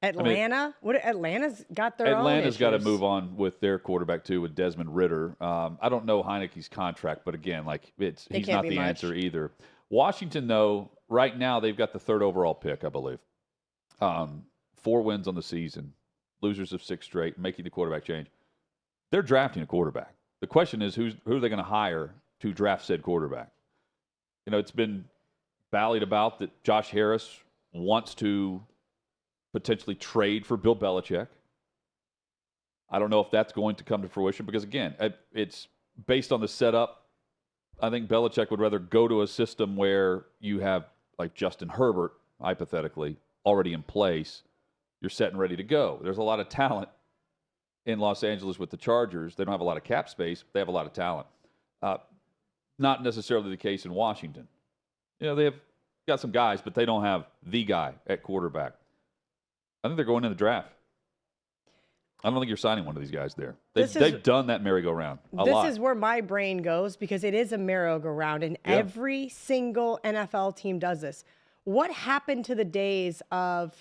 Atlanta? Atlanta's got their own Atlanta's got to issues. move on with their quarterback, too, with Desmond Ridder. I don't know Heineke's contract, but again, he's not the answer either. Washington, though, right now they've got the 3rd overall pick, I believe. 4 wins on the season, losers of 6 straight, making the quarterback change. They're drafting a quarterback. The question is, who are they going to hire to draft said quarterback? It's been ballied about that Josh Harris wants to potentially trade for Bill Belichick. I don't know if that's going to come to fruition because, again, it's based on the setup. I think Belichick would rather go to a system where you have, like Justin Herbert, hypothetically, already in place. You're set and ready to go. There's a lot of talent in Los Angeles with the Chargers. They don't have a lot of cap space. They have a lot of talent. Not necessarily the case in Washington. They have got some guys, but they don't have the guy at quarterback. I think they're going in the draft. I don't think you're signing one of these guys there. They've done that merry-go-round a lot. This is where my brain goes because it is a merry-go-round, and every single NFL team does this. What happened to the days of,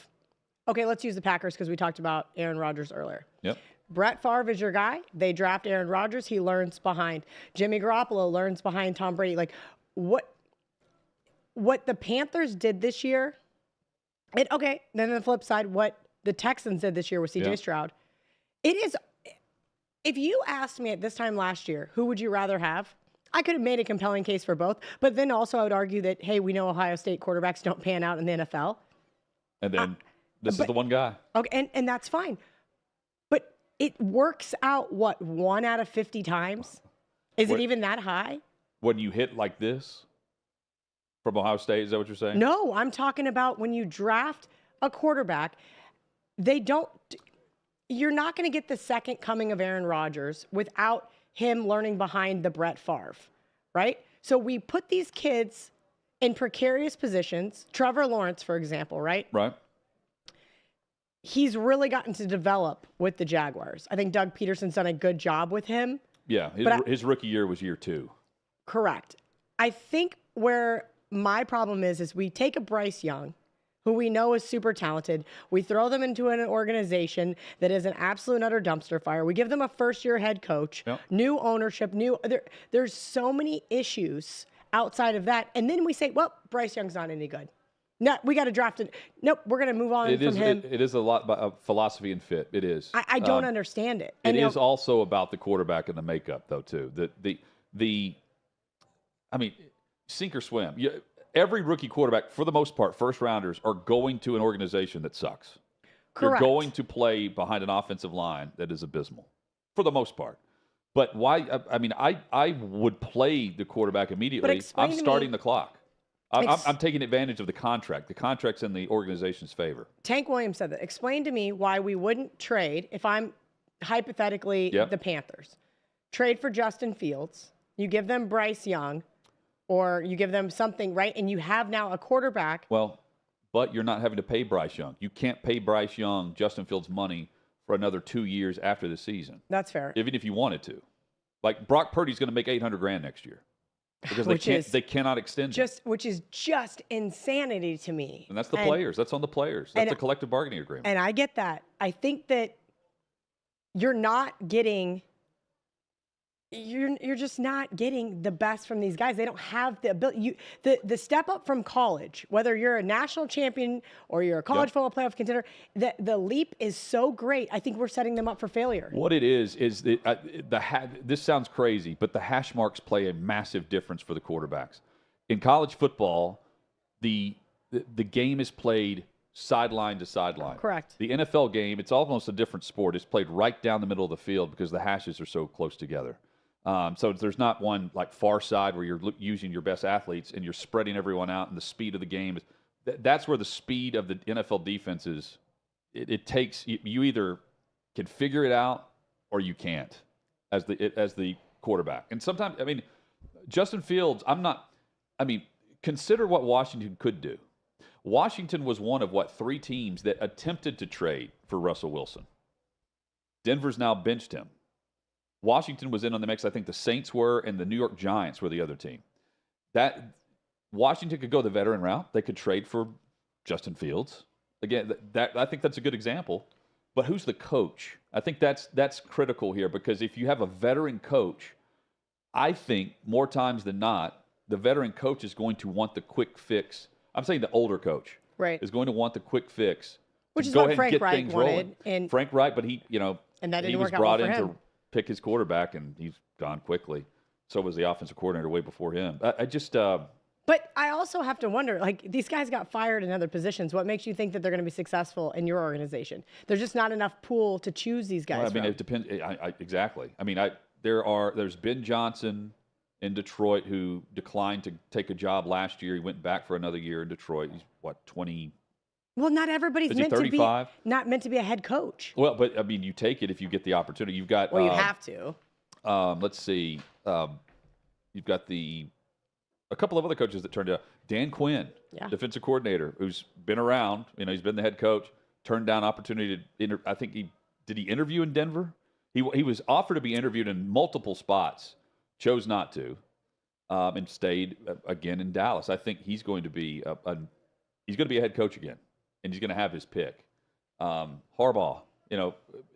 okay, let's use the Packers because we talked about Aaron Rodgers earlier. Yep. Brett Favre is your guy. They draft Aaron Rodgers. He learns behind. Jimmy Garoppolo learns behind Tom Brady. Like, what the Panthers did this year, then on the flip side, what the Texans did this year with C.J. Stroud, it is, if you asked me at this time last year, who would you rather have? I could have made a compelling case for both, but then also I would argue that, hey, we know Ohio State quarterbacks don't pan out in the NFL. And then this is the one guy. Okay, and that's fine. But it works out, 1 out of 50 times? Is it even that high? When you hit like this from Ohio State, is that what you're saying? No, I'm talking about when you draft a quarterback, you're not going to get the second coming of Aaron Rodgers without him learning behind the Brett Favre, right? So we put these kids in precarious positions. Trevor Lawrence, for example, right? Right. He's really gotten to develop with the Jaguars. I think Doug Peterson's done a good job with him. Yeah, his rookie year was year 2. Correct. I think where my problem is we take a Bryce Young, who we know is super talented. We throw them into an organization that is an absolute and utter dumpster fire. We give them a first-year head coach, new ownership, there's so many issues outside of that. And then we say, well, Bryce Young's not any good. No, we got to draft it. Nope, we're going to move on from him. It is a lot about philosophy and fit. It is. I don't understand it. It is also about the quarterback and the makeup, though, too. I mean, sink or swim. Every rookie quarterback, for the most part, first rounders, are going to an organization that sucks. Correct. You're going to play behind an offensive line that is abysmal, for the most part. But why? I mean, I would play the quarterback immediately. I'm starting the clock. I'm taking advantage of the contract. The contract's in the organization's favor. Tank Williams said that. Explain to me why we wouldn't trade, if I'm hypothetically the Panthers, trade for Justin Fields, you give them Bryce Young, or you give them something, right? And you have now a quarterback. Well, but you're not having to pay Bryce Young. You can't pay Bryce Young Justin Fields money for another 2 years after the season. That's fair. Even if you wanted to. Like, Brock Purdy's going to make $800,000 next year. Because they cannot extend it. Which is just insanity to me. And that's the players. That's on the players. That's the collective bargaining agreement. And I get that. I think that you're not getting you're just not getting the best from these guys. They don't have the ability. The step up from college, whether you're a national champion or you're a college football playoff contender, the leap is so great. I think we're setting them up for failure. What it is this sounds crazy, but the hash marks play a massive difference for the quarterbacks. In college football, the game is played sideline to sideline. Correct. The NFL game, it's almost a different sport. It's played right down the middle of the field because the hashes are so close together. So there's not one like far side where you're using your best athletes and you're spreading everyone out, and the speed of the game is. That's where the speed of the NFL defense is. It takes you either can figure it out or you can't as the quarterback. And sometimes, I mean, Justin Fields. Consider what Washington could do. Washington was one of 3 teams that attempted to trade for Russell Wilson. Denver's now benched him. Washington was in on the mix. I think the Saints were, and the New York Giants were the other team. That Washington could go the veteran route. They could trade for Justin Fields. Again, I think that's a good example. But who's the coach? I think that's critical here, because if you have a veteran coach, I think more times than not, the veteran coach is going to want the quick fix. I'm saying the older coach is going to want the quick fix. Which is what Frank Reich wanted. And Frank Reich, but he and that didn't he was work out brought well in for him. to pick his quarterback, and he's gone quickly. So was the offensive coordinator way before him. But I also have to wonder, like, these guys got fired in other positions. What makes you think that they're going to be successful in your organization? There's just not enough pool to choose these guys from. It depends. Exactly. I mean, there's Ben Johnson in Detroit who declined to take a job last year. He went back for another year in Detroit. He's 20. Well, not everybody's meant to be not meant to be a head coach. Well, but I mean, you take it if you get the opportunity. You've got. Well, you have to. Let's see. You've got a couple of other coaches that turned out. Dan Quinn, defensive coordinator, who's been around. He's been the head coach. Turned down opportunity to. I think did he interview in Denver? He was offered to be interviewed in multiple spots, chose not to, and stayed again in Dallas. I think he's going to be he's going to be a head coach again, and he's going to have his pick. Harbaugh.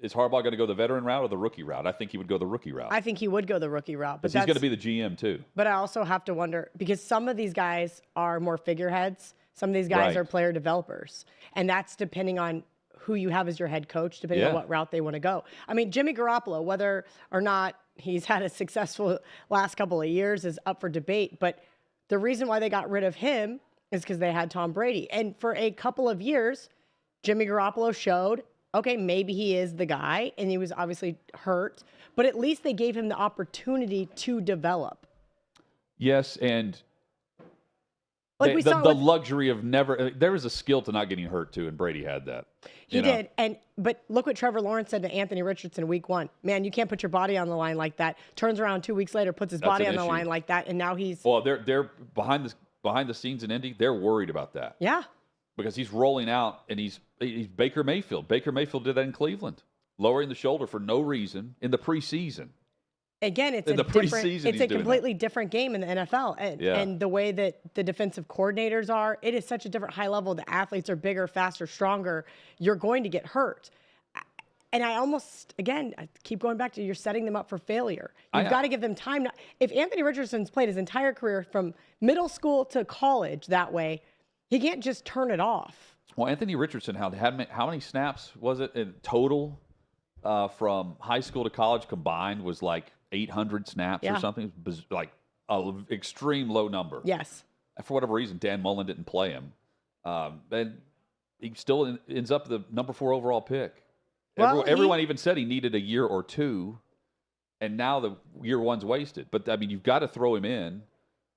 Is Harbaugh going to go the veteran route or the rookie route? I think he would go the rookie route. I think he would go the rookie route. But he's going to be the GM too. But I also have to wonder, because some of these guys are more figureheads. Some of these guys are player developers. And that's depending on who you have as your head coach, depending on what route they want to go. I mean, Jimmy Garoppolo, whether or not he's had a successful last couple of years is up for debate. But the reason why they got rid of him is because they had Tom Brady. And for a couple of years, Jimmy Garoppolo showed, okay, maybe he is the guy, and he was obviously hurt, but at least they gave him the opportunity to develop. Yes, and like the luxury of never. There was a skill to not getting hurt too, and Brady had that. He did, but look what Trevor Lawrence said to Anthony Richardson week 1. Man, you can't put your body on the line like that. Turns around 2 weeks later, puts his body on the line like that, and now he's. Well, they're behind the scenes in Indy. They're worried about that. Yeah. Because he's rolling out, and he's Baker Mayfield. Baker Mayfield did that in Cleveland, lowering the shoulder for no reason in the preseason. again, it's In the different. preseason, It's he's a doing completely different game in the NFL, and the way that the defensive coordinators are, it is such a different high level. The athletes are bigger, faster, stronger. You're going to get hurt. And I keep going back to you're setting them up for failure. You've got to give them time. If Anthony Richardson's played his entire career from middle school to college that way, he can't just turn it off. Well, Anthony Richardson, how many snaps was it in total from high school to college combined? Was like 800 snaps or something. It was like an extreme low number. Yes. For whatever reason, Dan Mullen didn't play him. And he still ends up the number 4 overall pick. Well, everyone even said he needed a year or two, and now the year 1's wasted. But, I mean, you've got to throw him in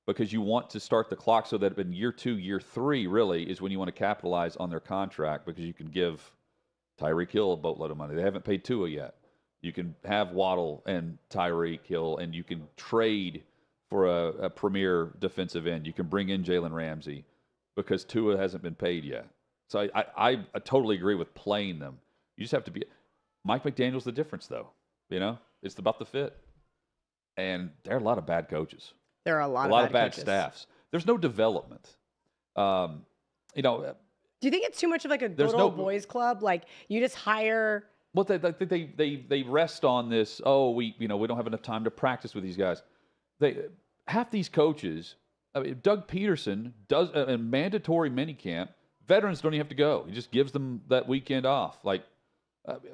because you want to start the clock so that in year 2, year 3 really is when you want to capitalize on their contract because you can give Tyreek Hill a boatload of money. They haven't paid Tua yet. You can have Waddle and Tyreek Hill, and you can trade for a premier defensive end. You can bring in Jalen Ramsey because Tua hasn't been paid yet. So I totally agree with playing them. You just have to be – Mike McDaniel's the difference, though. You know? It's about the fit. And there are a lot of bad coaches. There are a lot of bad staffs. There's no development. Do you think it's too much of like a good old boys club? Like you just hire – Well, they rest on this, we don't have enough time to practice with these guys. Half these coaches – Doug Peterson does a mandatory minicamp. Veterans don't even have to go. He just gives them that weekend off. Like,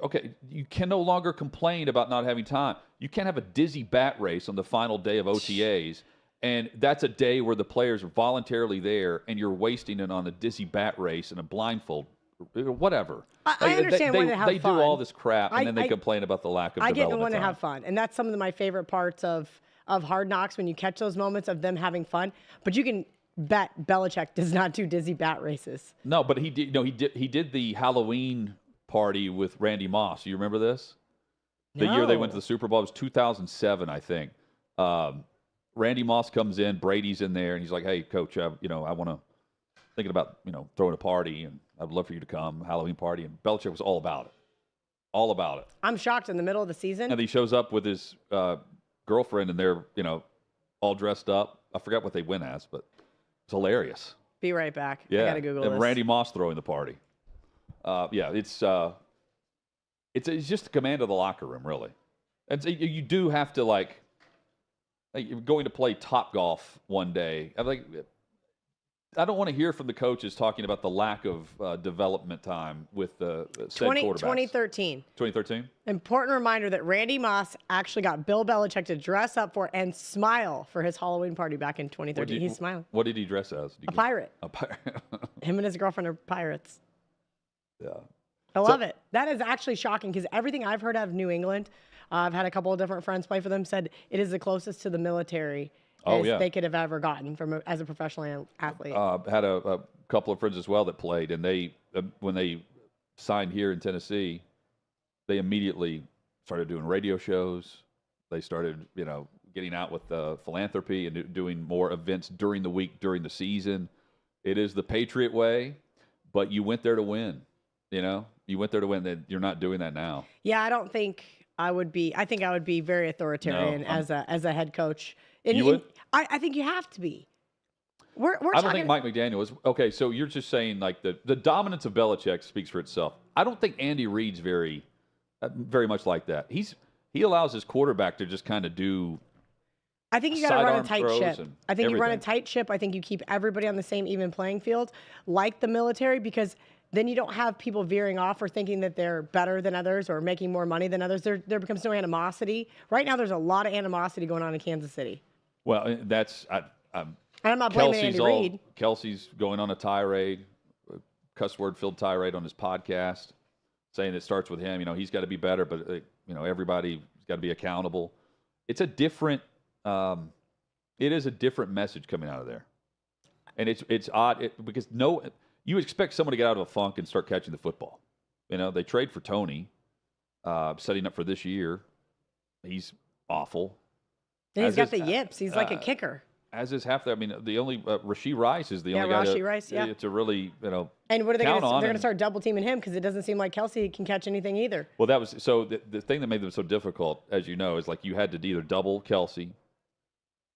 okay, you can no longer complain about not having time. You can't have a dizzy bat race on the final day of OTAs, and that's a day where the players are voluntarily there, and you're wasting it on a dizzy bat race and a blindfold, whatever. I understand wanting to have fun. They do all this crap, and then they complain about the lack of development. I get to want to have fun, and that's some of my favorite parts of Hard Knocks when you catch those moments of them having fun. But you can bet Belichick does not do dizzy bat races. No, but he did. No, he did the Halloween party with Randy Moss. You remember this? The year they went to the Super Bowl, it was 2007, I think. Randy Moss comes in, Brady's in there, and he's like, "Hey, coach, I want to thinking about throwing a party, and I'd love for you to come, Halloween party." And Belichick was all about it, all about it. I'm shocked in the middle of the season. And he shows up with his girlfriend, and they're all dressed up. I forgot what they went as, but it's hilarious. Be right back. Yeah, I gotta Google and this. Randy Moss throwing the party. It's just the command of the locker room, really. And so you do have to like you're going to play Topgolf one day. I don't want to hear from the coaches talking about the lack of development time with the said quarterbacks. 2013. 2013? Important reminder that Randy Moss actually got Bill Belichick to dress up for and smile for his Halloween party back in 2013. He's smiling. What did he dress as? A pirate. A pirate. Him and his girlfriend are pirates. Yeah. I love it. That is actually shocking because everything I've heard out of New England, I've had a couple of different friends play for them, said it is the closest to the military as they could have ever gotten as a professional athlete. Had a couple of friends as well that played, and they when they signed here in Tennessee, they immediately started doing radio shows. They started, getting out with philanthropy and doing more events during the week, during the season. It is the Patriot way, but you went there to win. You went there to win. You're not doing that now. Yeah, I don't think I would be. I think I would be very authoritarian as a head coach. You would? I think you have to be. I don't think Mike McDaniel is. Okay, so you're just saying like the dominance of Belichick speaks for itself. I don't think Andy Reid's very much like that. He allows his quarterback to just kind of do. I think you got to run a tight ship. I think everything. you run a tight ship. I think you keep everybody on the same even playing field, like the military, because then you don't have people veering off or thinking that they're better than others or making more money than others. There becomes no animosity. Right now, there's a lot of animosity going on in Kansas City. Well, that's and I'm not blaming Andy Reid. Kelsey's going on a tirade, a cuss word filled tirade on his podcast, saying it starts with him. He's got to be better, but everybody's got to be accountable. It's a different. It is a different message coming out of there, and it's odd because you expect someone to get out of a funk and start catching the football. They trade for Tony, setting up for this year. He's awful. And he's got the yips. He's like a kicker. As is half there. I mean, the only Rashee Rice is the only guy Rashee Rice, to really And what are they count going to? on. They're going to start double teaming him because it doesn't seem like Kelsey can catch anything either. Well, that was so. The thing that made them so difficult, as you know, is like you had to either double Kelsey,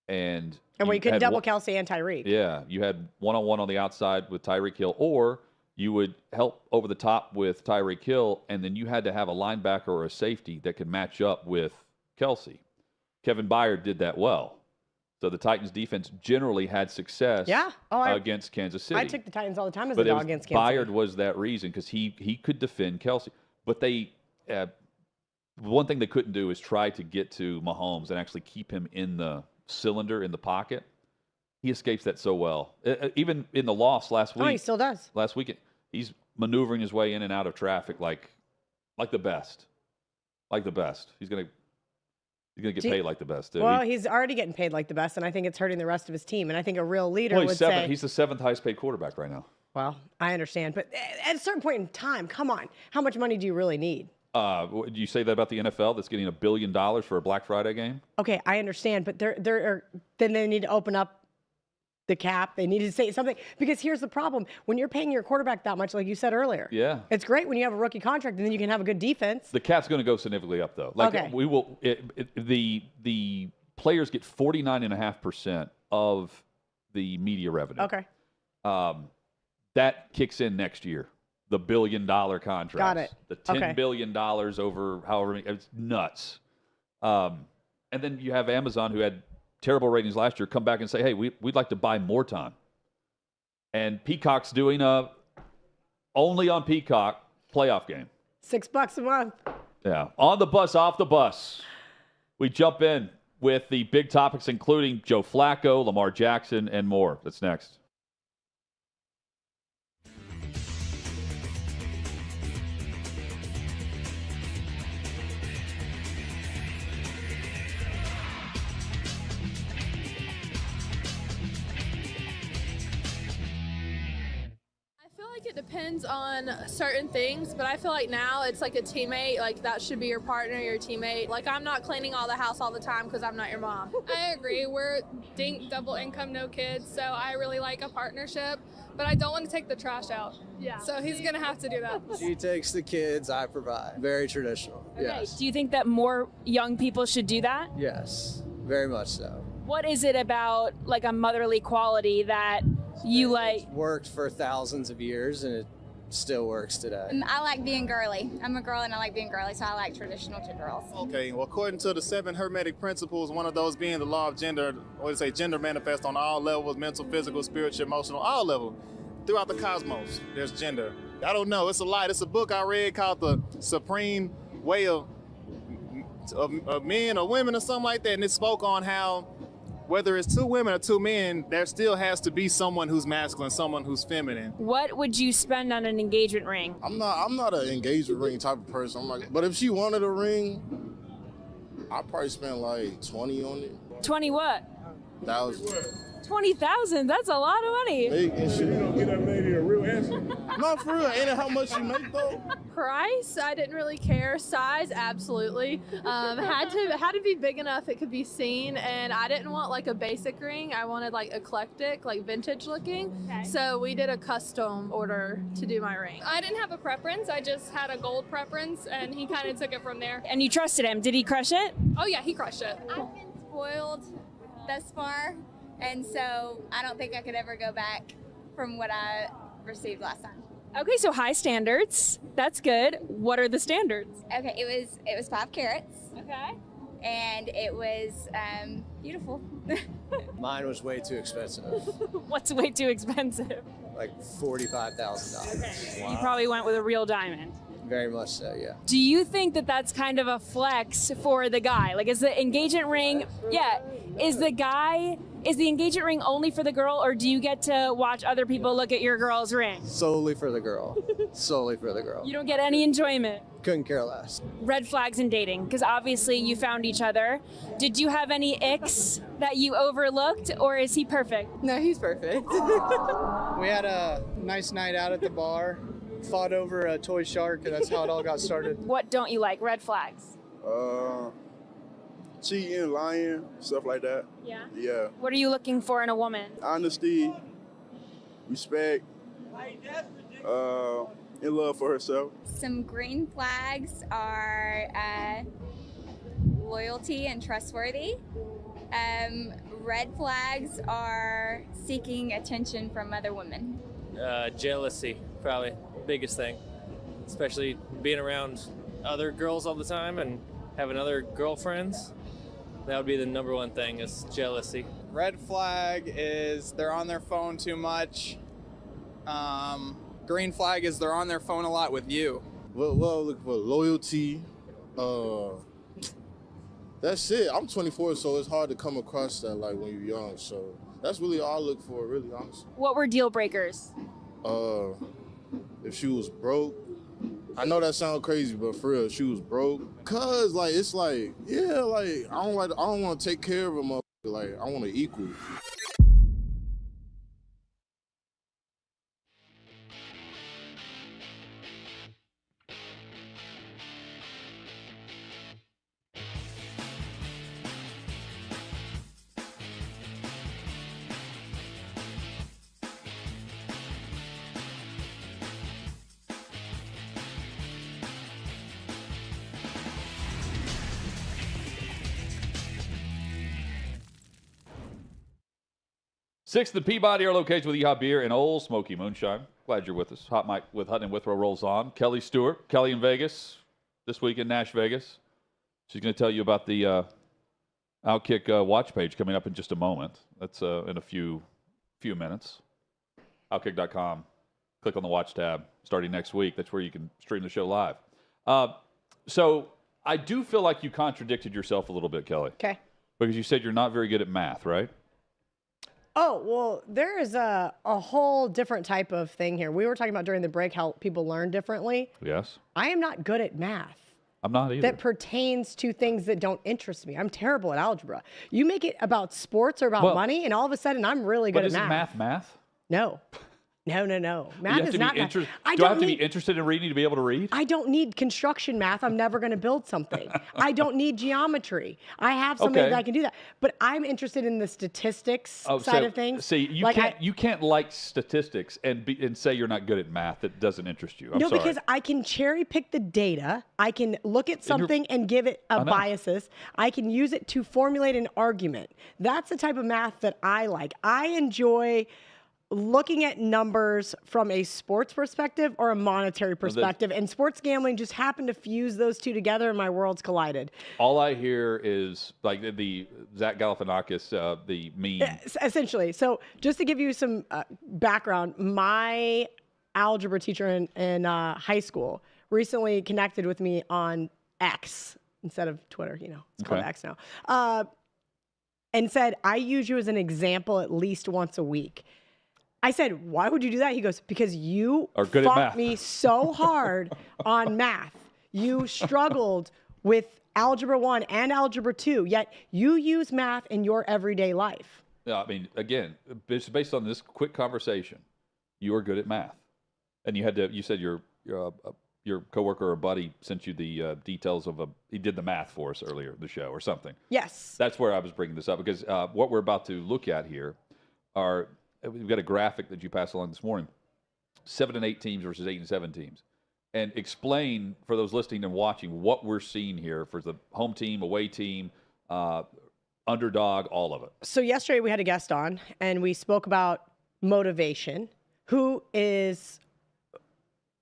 and you couldn't double Kelsey and Tyreek. Yeah, you had one-on-one on the outside with Tyreek Hill, or you would help over the top with Tyreek Hill, and then you had to have a linebacker or a safety that could match up with Kelsey. Kevin Byard did that well. So the Titans defense generally had success against Kansas City. I took the Titans all the time as a dog against Kansas Byard City. was that reason because he could defend Kelsey. But they one thing they couldn't do is try to get to Mahomes and actually keep him in the cylinder, in the pocket. He escapes that so well. Even in the loss last week. Oh, he still does. Last weekend, he's maneuvering his way in and out of traffic like the best. Like the best. He's going to get paid like the best, too. Well, he's already getting paid like the best, and I think it's hurting the rest of his team. And I think a real leader would say... He's the 7th highest paid quarterback right now. Well, I understand. But at a certain point in time, come on. How much money do you really need? Do you say that about the NFL that's getting $1 billion for a Black Friday game? Okay, I understand. But then they need to open up the cap. They need to say something. Because here's the problem. When you're paying your quarterback that much, like you said earlier, it's great when you have a rookie contract and then you can have a good defense. The cap's going to go significantly up, though. We will. The players get 49.5% of the media revenue. Okay. That kicks in next year. The $1 billion contract. Got it. The $10 billion over however many. It's nuts. And then you have Amazon, who had terrible ratings last year, come back and say, hey, we'd like to buy more time. And Peacock's doing only on Peacock playoff game. $6 a month. Yeah. On the bus, off the bus. We jump in with the big topics, including Joe Flacco, Lamar Jackson, and more. That's next. It depends on certain things, but I feel like now it's like a teammate. Like that should be your partner, your teammate. Like I'm not cleaning all the house all the time because I'm not your mom. I agree. We're double income, no kids, so I really like a partnership, but I don't want to take the trash out. Yeah. So he's gonna have to do that. She takes the kids, I provide. Very traditional. Okay. Yes. Do you think that more young people should do that? Yes, very much so. What is it about like a motherly quality that you like? It's worked for thousands of years and it still works today. I like being girly. I'm a girl and I like being girly, so I like traditional to girls. Okay, well, according to the 7 Hermetic principles, one of those being the law of gender, gender manifests on all levels, mental, physical, spiritual, emotional, all levels. Throughout the cosmos, there's gender. I don't know, it's a light. It's a book I read called The Supreme Way of Men or Women or something like that, and it spoke on how whether it's 2 women or 2 men, there still has to be someone who's masculine, someone who's feminine. What would you spend on an engagement ring? I'm not an engagement ring type of person. I'm like, but if she wanted a ring, I'd probably spend like 20 on it. 20 what? 1,000. 20,000. That's a lot of money. Hey, and shit. You don't get that lady a real answer. Not for real. Ain't it how much you make though? Price, I didn't really care. Size, absolutely. Had to be big enough it could be seen, and I didn't want like a basic ring. I wanted like eclectic, like vintage looking. Okay. So we did a custom order to do my ring. I didn't have a preference. I just had a gold preference, and he kind of took it from there. And you trusted him. Did he crush it? Oh yeah, he crushed it. I've been spoiled thus far, and so I don't think I could ever go back from what I received last time. Okay, so high standards. That's good. What are the standards? Okay, it was 5 carats. Okay. And it was beautiful. Mine was way too expensive. What's way too expensive? Like $45,000. Okay. Wow. You probably went with a real diamond. Very much so, yeah. Do you think that that's kind of a flex for the guy? Like, is the engagement ring, is the engagement ring only for the girl, or do you get to watch other people look at your girl's ring? Solely for the girl. Solely for the girl. You don't get any enjoyment? Couldn't care less. Red flags in dating, because obviously you found each other. Did you have any icks that you overlooked, or is he perfect? No, he's perfect. We had a nice night out at the bar. Fought over a toy shark, and that's how it all got started. What don't you like? Red flags? cheating, lying, stuff like that. Yeah. Yeah. What are you looking for in a woman? Honesty, respect, and love for herself. Some green flags are loyalty and trustworthy. Red flags are seeking attention from other women. Jealousy, probably biggest thing, especially being around other girls all the time and having other girlfriends. That would be the #1 thing, is jealousy. Red flag is they're on their phone too much. Green flag is they're on their phone a lot with you. Well, look for loyalty. That's it. I'm 24, so it's hard to come across that like when you're young. So that's really all I look for, really, honestly. What were deal breakers? If she was broke, I know that sounds crazy, but for real, if she was broke. Cause like it's like, yeah, like I don't want to take care of a motherfucker. Like I want to equal. Sixth and Peabody, our location with Yeehaw Beer and Old Smoky Moonshine. Glad you're with us. Hot Mic with Hutton and Withrow rolls on. Kelly Stewart, Kelly in Vegas, this week in Nash Vegas. She's going to tell you about the OutKick watch page coming up in just a moment. That's in a few minutes. OutKick.com. Click on the watch tab starting next week. That's where you can stream the show live. So I do feel like you contradicted yourself a little bit, Kelly. Okay. Because you said you're not very good at math, right? Oh, well, there is a whole different type of thing here. We were talking about during the break how people learn differently. Yes. I am not good at math. I'm not either. That pertains to things that don't interest me. I'm terrible at algebra. You make it about sports or about money, and all of a sudden I'm really good at math. But isn't math? No. No. Math is not math. Do I have to be interested in reading to be able to read? I don't need construction math. I'm never going to build something. I don't need geometry. I have somebody that I can do that. But I'm interested in the statistics side of things. See, you can't like statistics and say you're not good at math. That doesn't interest you. I'm sorry. Because I can cherry pick the data. I can look at something and give it a biases. I can use it to formulate an argument. That's the type of math that I like. I enjoy looking at numbers from a sports perspective or a monetary perspective, and sports gambling just happened to fuse those two together, and my worlds collided. All I hear is like the Zach Galifianakis, the meme. Essentially. So just to give you some background, my algebra teacher in high school recently connected with me on X instead of Twitter. It's called X now, and said, I use you as an example at least once a week. I said, why would you do that? He goes, because you fought me so hard on math. You struggled with Algebra 1 and Algebra 2, yet you use math in your everyday life. Yeah, I mean, again, based on this quick conversation, you are good at math. And you said your coworker or buddy sent you the details of he did the math for us earlier in the show or something. Yes. That's where I was bringing this up, because what we're about to look at here we've got a graphic that you passed along this morning, 7 and 8 teams versus 8 and 7 teams, and explain for those listening and watching what we're seeing here for the home team, away team, underdog, all of it. So yesterday we had a guest on, and we spoke about motivation, who is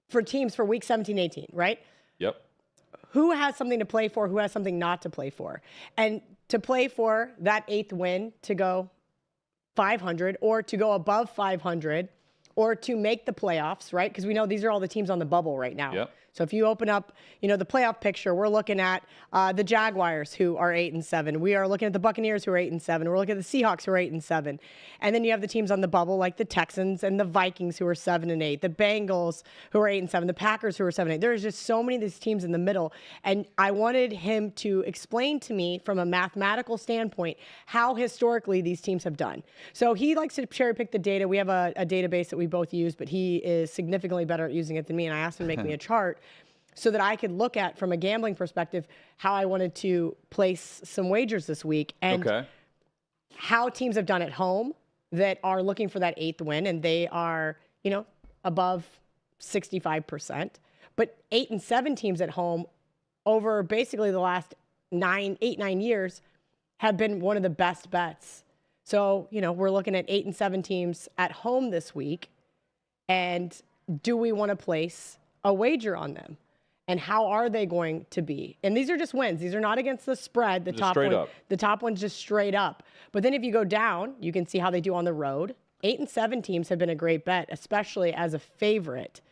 for teams for week 17, 18, right? Yep. Who has something to play for, who has something not to play for. And to play for that 8th win to go 500 or to go above 500 or to make the playoffs, right? Because we know these are all the teams on the bubble right now. Yep. So if you open up, the playoff picture, we're looking at the Jaguars, who are 8 and 7. We are looking at the Buccaneers, who are 8 and 7. We're looking at the Seahawks, who are 8 and 7. And then you have the teams on the bubble, like the Texans and the Vikings, who are 7 and 8. The Bengals, who are 8 and 7. The Packers, who are 7 and 8. There's just so many of these teams in the middle. And I wanted him to explain to me, from a mathematical standpoint, how historically these teams have done. So he likes to cherry pick the data. We have a database that we both use, but he is significantly better at using it than me. And I asked him to make me a chart so that I could look at, from a gambling perspective, how I wanted to place some wagers this week and how teams have done at home that are looking for that 8th win, and they are, above 65%. But 8 and 7 teams at home over basically the last 9 years have been one of the best bets. So, we're looking at 8 and 7 teams at home this week. And do we want to place a wager on them? And how are they going to be? And these are just wins. These are not against the spread. The top one's just straight up. But then if you go down, you can see how they do on the road. 8 and 7 teams have been a great bet, especially as a favorite.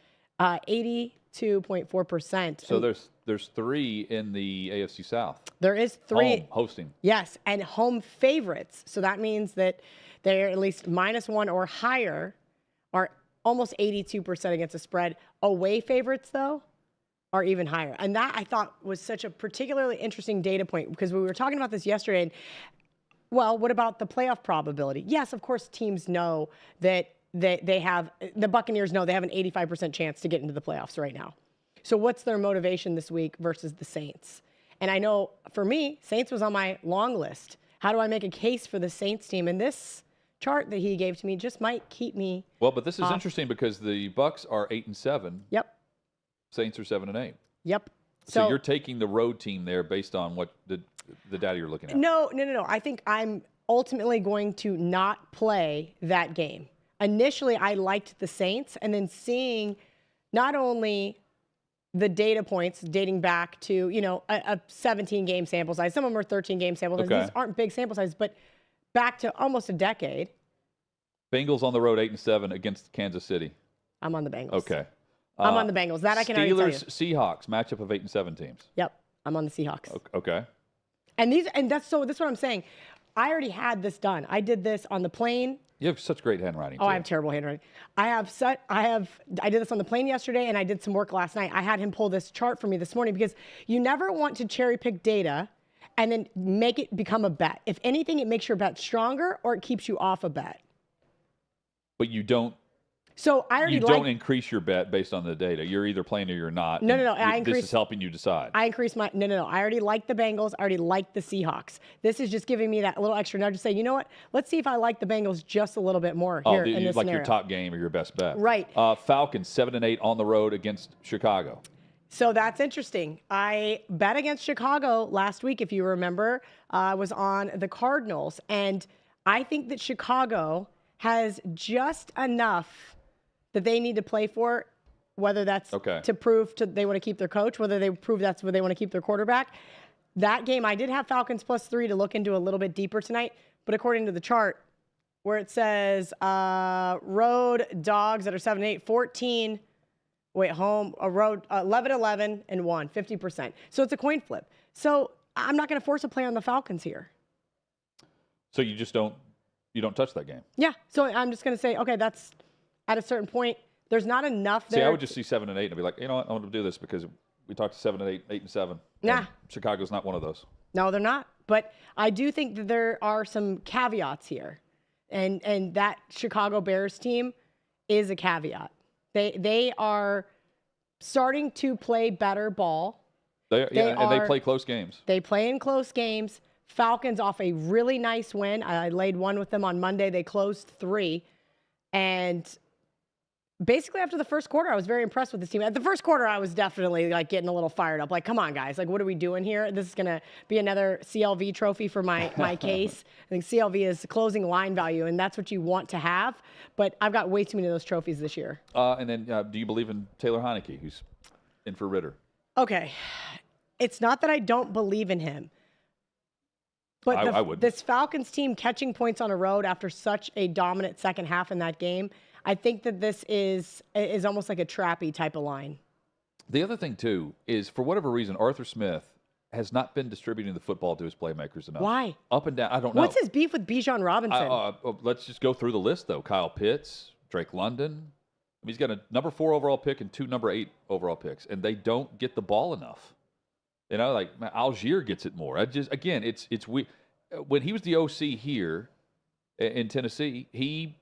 82.4%. So there's 3 in the AFC South. There is 3 home hosting. Yes, and home favorites. So that means that they're at least -1 or higher, are almost 82% against the spread. Away favorites, though, are even higher. And that, I thought, was such a particularly interesting data point, because we were talking about this yesterday. And, well, what about the playoff probability? Yes, of course, teams know that they have, the Buccaneers know they have an 85% chance to get into the playoffs right now. So what's their motivation this week versus the Saints? And I know, for me, Saints was on my long list. How do I make a case for the Saints team? And this chart that he gave to me just might keep me But this is off. interesting because the Bucs are 8 and 7. Yep. Saints are 7 and 8. Yep. So you're taking the road team there based on what the data you're looking at. No. I think I'm ultimately going to not play that game. Initially, I liked the Saints, and then seeing not only the data points dating back to, a 17-game sample size. Some of them are 13-game sample sizes. These aren't big sample sizes, but back to almost a decade. Bengals on the road 8 and 7 against Kansas City. I'm on the Bengals. Okay. I'm on the Bengals. That I can already tell you. Steelers, Seahawks, matchup of 8 and 7 teams. Yep, I'm on the Seahawks. Okay. And that's what I'm saying. I already had this done. I did this on the plane. You have such great handwriting. Oh, I have terrible handwriting. I did this on the plane yesterday, and I did some work last night. I had him pull this chart for me this morning, because you never want to cherry pick data and then make it become a bet. If anything, it makes your bet stronger or it keeps you off a bet. But you don't. So I already don't increase your bet based on the data. You're either playing or you're not. No. This is helping you decide. I increased my no. I already like the Bengals. I already like the Seahawks. This is just giving me that little extra nudge to say, you know what? Let's see if I like the Bengals just a little bit more here in this scenario. Your top game or your best bet. Right. Falcons 7 and 8 on the road against Chicago. So that's interesting. I bet against Chicago last week, if you remember. I was on the Cardinals, and I think that Chicago has just enough that they need to play for, whether that's to prove they want to keep their coach, whether they prove that's where they want to keep their quarterback. That game, I did have Falcons +3 to look into a little bit deeper tonight, but according to the chart, where it says road dogs that are 7-8, 14, home, a road 11-11 and 1, 50%. So it's a coin flip. So I'm not going to force a play on the Falcons here. So you just don't touch that game. Yeah. So I'm just going to say, okay, that's at a certain point. There's not enough there. See, I would just see 7 and 8 and be like, you know what, I want to do this because we talked to 7 and 8, 8 and 7. Nah. And Chicago's not one of those. No, they're not. But I do think that there are some caveats here, and that Chicago Bears team is a caveat. They are starting to play better ball. They play close games. They play in close games. Falcons off a really nice win. I laid one with them on Monday. They closed 3. And basically after the first quarter, I was very impressed with this team. At the first quarter, I was definitely getting a little fired up. Like, come on, guys. What are we doing here? This is going to be another CLV trophy for my case. I think CLV is closing line value, and that's what you want to have. But I've got way too many of those trophies this year. And then do you believe in Taylor Heineke, who's in for Ritter? Okay. It's not that I don't believe in him. But I would. This Falcons team catching points on a road after such a dominant second half in that game, I think that this is almost like a trappy type of line. The other thing, too, is for whatever reason, Arthur Smith has not been distributing the football to his playmakers enough. Why? Up and down. I don't know. What's his beef with Bijan Robinson? Let's just go through the list, though. Kyle Pitts, Drake London. He's got a number 4 overall pick and 2 number 8 overall picks, and they don't get the ball enough. Algier gets it more. It's weird. When he was the OC here in Tennessee, he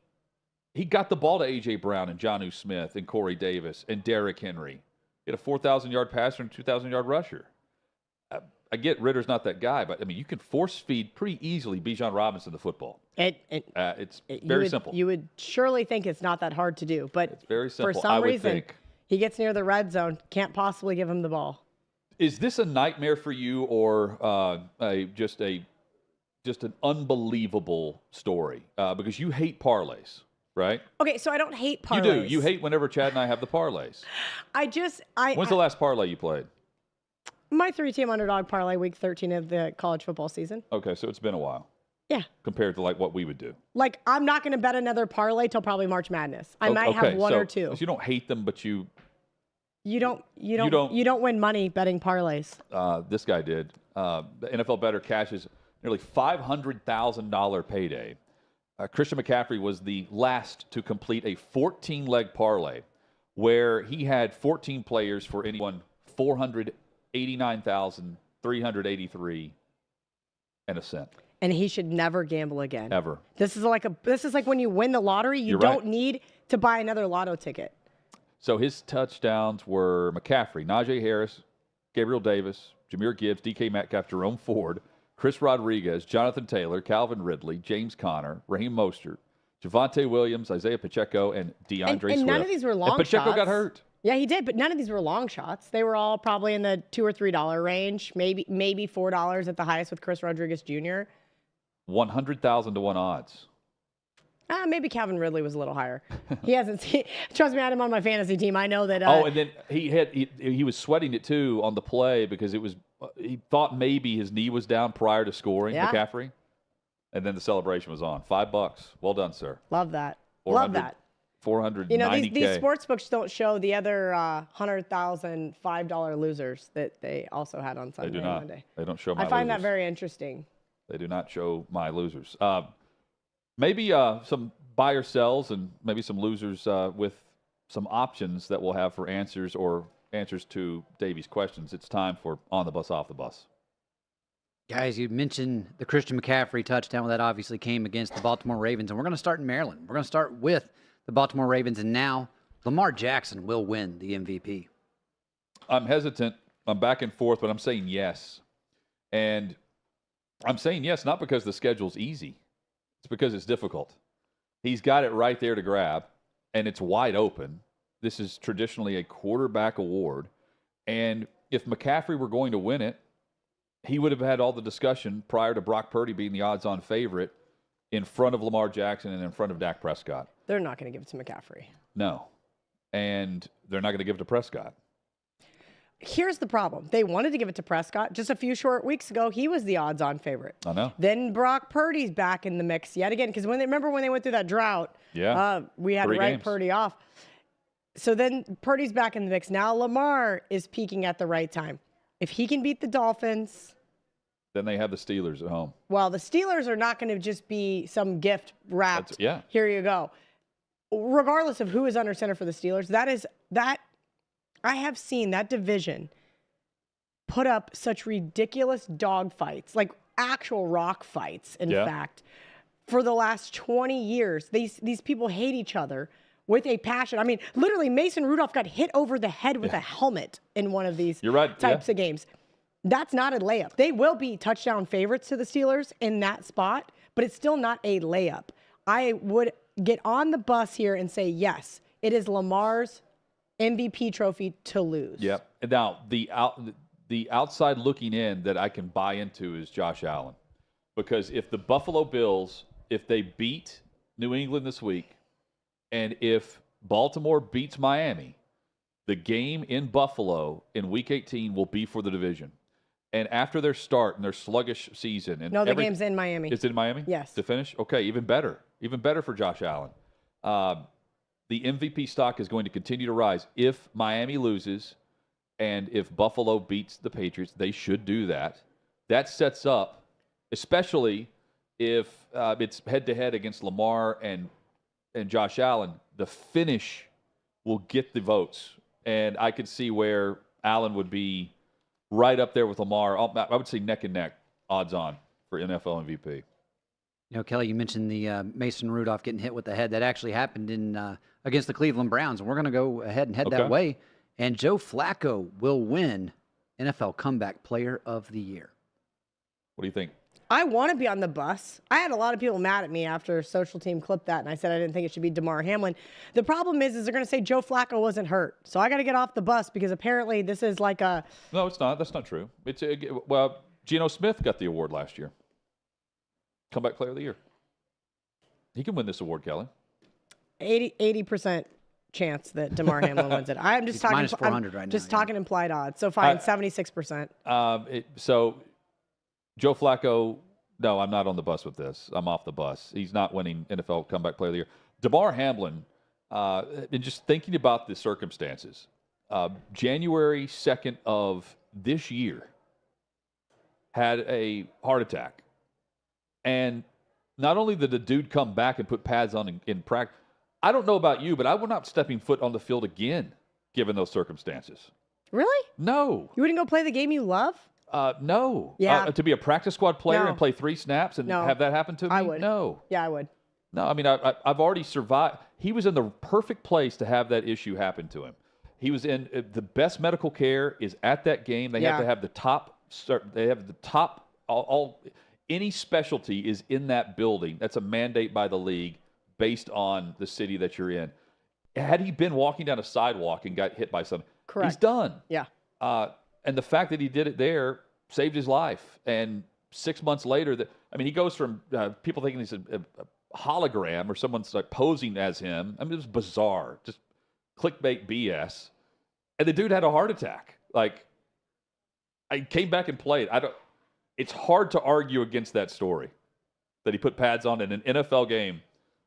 got the ball to A.J. Brown and Jonnu Smith and Corey Davis and Derrick Henry. Get a 4,000-yard passer and a 2,000-yard rusher. I get Ritter's not that guy, but, I mean, you can force feed pretty easily Bijan Robinson the football. It's very simple. You would surely think it's not that hard to do, but It's very simple. for some I would reason, think. he gets near the red zone, can't possibly give him the ball. Is this a nightmare for you, or just an unbelievable story? Because you hate parlays, right? Okay, so I don't hate parlays. You do. You hate whenever Chad and I have the parlays. When's the last parlay you played? My 3-team underdog parlay, week 13 of the college football season. Okay, so it's been a while. Yeah. Compared to like what we would do. Like, I'm not going to bet another parlay till probably March Madness. I might have one or two. So you don't hate them, but you don't win money betting parlays. This guy did. The NFL bettor cashes nearly $500,000 payday. Christian McCaffrey was the last to complete a 14-leg parlay where he had 14 players for anyone $489,383 and a cent. And he should never gamble again. Ever. This is like when you win the lottery, you don't need to buy another lotto ticket. So his touchdowns were McCaffrey, Najee Harris, Gabriel Davis, Jahmyr Gibbs, DK Metcalf, Jerome Ford, Chris Rodriguez, Jonathan Taylor, Calvin Ridley, James Conner, Raheem Mostert, Javonte Williams, Isaiah Pacheco, and DeAndre Swift. And none of these were long and Pacheco shots. got hurt. Yeah, he did, but none of these were long shots. They were all probably in the $2 or $3 range, maybe $4 at the highest with Chris Rodriguez Jr. 100,000 to 1 odds. Maybe Calvin Ridley was a little higher. He hasn't seen. Trust me, I had him on my fantasy team. I know that. And then he was sweating it too on the play because it was he thought maybe his knee was down prior to scoring, McCaffrey, and then the celebration was on. $5. Well done, sir. Love that. Love that. 490K. You know, these sports books don't show the other $100,000 $5 losers that they also had on Sunday. They do not. Monday. They don't show my. I find losers. that very interesting. They do not show my losers. Maybe some buyer sells and maybe some losers with some options that we'll have for answers to Davey's questions. It's time for On the Bus, Off the Bus. Guys, you mentioned the Christian McCaffrey touchdown. That obviously came against the Baltimore Ravens, and we're going to start in Maryland. We're going to start with the Baltimore Ravens, and now Lamar Jackson will win the MVP. I'm hesitant. I'm back and forth, but I'm saying yes. And I'm saying yes, not because the schedule's easy. It's because it's difficult. He's got it right there to grab, and it's wide open. This is traditionally a quarterback award. And if McCaffrey were going to win it, he would have had all the discussion prior to Brock Purdy being the odds-on favorite in front of Lamar Jackson and in front of Dak Prescott. They're not going to give it to McCaffrey. No. And they're not going to give it to Prescott. Here's the problem. They wanted to give it to Prescott. Just a few short weeks ago, he was the odds-on favorite. I know. Then Brock Purdy's back in the mix yet again. Because remember when they went through that drought? Yeah. We had to write Purdy off. So then Purdy's back in the mix. Now Lamar is peaking at the right time. If he can beat the Dolphins. Then they have the Steelers at home. Well, the Steelers are not going to just be some gift wrapped. Here you go. Regardless of who is under center for the Steelers, I have seen that division put up such ridiculous dog fights, like actual rock fights, in fact, for the last 20 years. These people hate each other with a passion. I mean, literally, Mason Rudolph got hit over the head with a helmet in one of these types of games. That's not a layup. They will be touchdown favorites to the Steelers in that spot, but it's still not a layup. I would get on the bus here and say, yes, it is Lamar's MVP trophy to lose. Yep. Now, the outside looking in that I can buy into is Josh Allen. Because if the Buffalo Bills, if they beat New England this week, and if Baltimore beats Miami, the game in Buffalo in Week 18 will be for the division. And after their start and their sluggish season. And the game's in Miami. It's in Miami? Yes. To finish? Okay, even better. Even better for Josh Allen. The MVP stock is going to continue to rise. If Miami loses and if Buffalo beats the Patriots, they should do that. That sets up, especially if it's head-to-head against Lamar and Josh Allen, the finish will get the votes. And I could see where Allen would be right up there with Lamar. I would say neck and neck, odds on for NFL MVP. You know, Kelly, you mentioned the Mason Rudolph getting hit with the head. That actually happened in against the Cleveland Browns, and we're going to go ahead and head that way. And Joe Flacco will win NFL Comeback Player of the Year. What do you think? I want to be on the bus. I had a lot of people mad at me after Social Team clipped that, and I said I didn't think it should be DeMar Hamlin. The problem is they're going to say Joe Flacco wasn't hurt. So I got to get off the bus because apparently this is like a... No, it's not. That's not true. Well, Geno Smith got the award last year. Comeback Player of the Year. He can win this award, Kelly. 80% chance that DeMar Hamlin wins it. I'm just talking minus 400 right now. Just talking implied odds. So fine, 76%. So Joe Flacco, no, I'm not on the bus with this. I'm off the bus. He's not winning NFL Comeback Player of the Year. DeMar Hamlin, and just thinking about the circumstances, January 2nd of this year had a heart attack. And not only did the dude come back and put pads on in practice, I don't know about you, but I would not stepping foot on the field again, given those circumstances. Really? No. You wouldn't go play the game you love? No. Yeah. To be a practice squad player No. and play 3 snaps and have that happen to me? I would. No. Yeah, I would. No, I mean, I've already survived. He was in the perfect place to have that issue happen to him. He was in the best medical care is at that game. They have to have the top. They have the top. Any specialty is in that building. That's a mandate by the league based on the city that you're in. Had he been walking down a sidewalk and got hit by something, he's done. Yeah. And the fact that he did it there saved his life. And 6 months later, he goes from people thinking he's a hologram or someone's like posing as him. I mean, it was bizarre, just clickbait BS. And the dude had a heart attack. Like, I came back and played. It's hard to argue against that story that he put pads on in an NFL game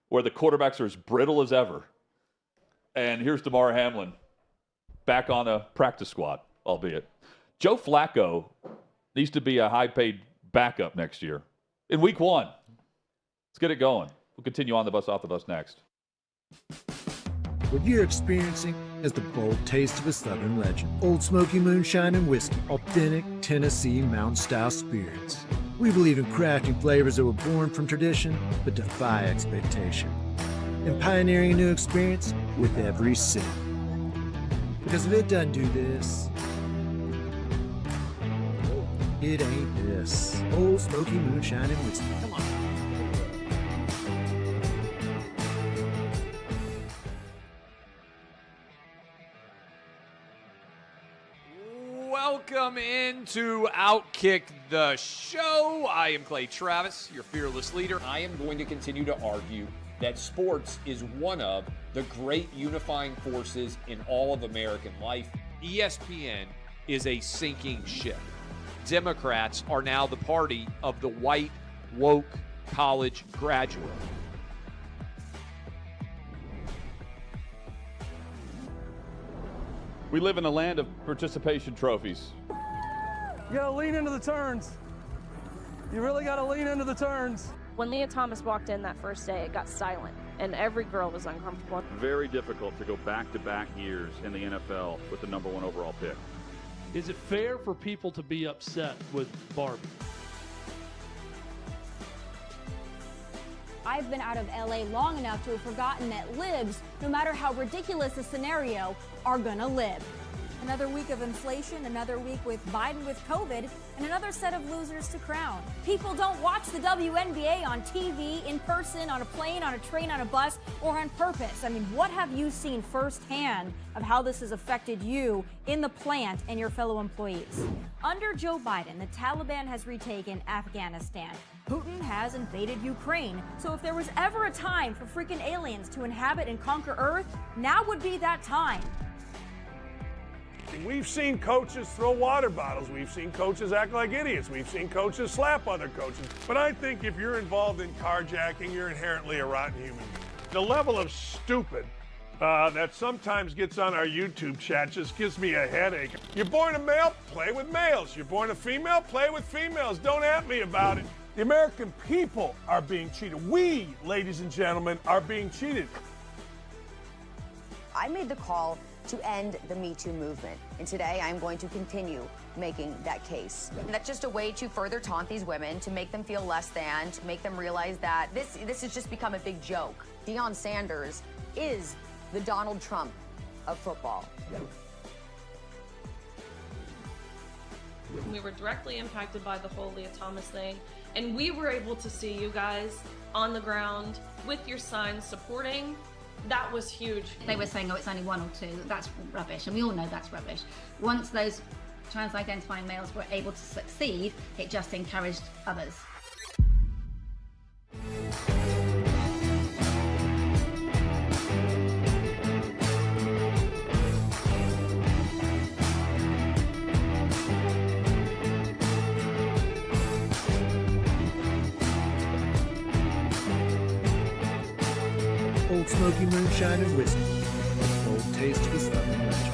where the quarterbacks are as brittle as ever. And here's DeMar Hamlin back on a practice squad, albeit. Joe Flacco needs to be a high-paid backup next year in week 1. Let's get it going. We'll continue on the bus, off the bus next. What you're experiencing is the bold taste of a Southern legend. Old Smoky Moonshine and Whiskey, authentic Tennessee mountain-style spirits. We believe in crafting flavors that were born from tradition but defy expectation. And pioneering a new experience with every sip. Because if it doesn't do this, it ain't this. Old Smoky Moonshine and Whiskey. Come on. Welcome into OutKick the show. I am Clay Travis, your fearless leader. I am going to continue to argue that sports is one of the great unifying forces in all of American life. ESPN is a sinking ship. Democrats are now the party of the white, woke college graduate. We live in a land of participation trophies. You gotta lean into the turns. You really gotta lean into the turns. When Leah Thomas walked in that first day, it got silent, and every girl was uncomfortable. Very difficult to go back-to-back years in the NFL with the number 1 overall pick. Is it fair for people to be upset with Barbie? I've been out of LA long enough to have forgotten that libs, no matter how ridiculous the scenario, are gonna live. Another week of inflation, another week with Biden with COVID, and another set of losers to crown. People don't watch the WNBA on TV, in person, on a plane, on a train, on a bus, or on purpose. I mean, what have you seen firsthand of how this has affected you in the plant and your fellow employees? Under Joe Biden, the Taliban has retaken Afghanistan. Putin has invaded Ukraine. So if there was ever a time for freaking aliens to inhabit and conquer Earth, now would be that time. We've seen coaches throw water bottles. We've seen coaches act like idiots. We've seen coaches slap other coaches. But I think if you're involved in carjacking, you're inherently a rotten human being. The level of stupid that sometimes gets on our YouTube chat just gives me a headache. You're born a male, play with males. You're born a female, play with females. Don't at me about it. The American people are being cheated. We, ladies and gentlemen, are being cheated. I made the call to end the Me Too movement. And today I'm going to continue making that case. And that's just a way to further taunt these women, to make them feel less than, to make them realize that this has just become a big joke. Deion Sanders is the Donald Trump of football. We were directly impacted by the whole Leah Thomas thing, and we were able to see you guys on the ground with your signs supporting. That was huge. They were saying, oh, it's only 1 or 2. That's rubbish, and we all know that's rubbish. Once those trans-identifying males were able to succeed, it just encouraged others. Old Smoky Moonshine and Whiskey. Bold taste of a Southern legend.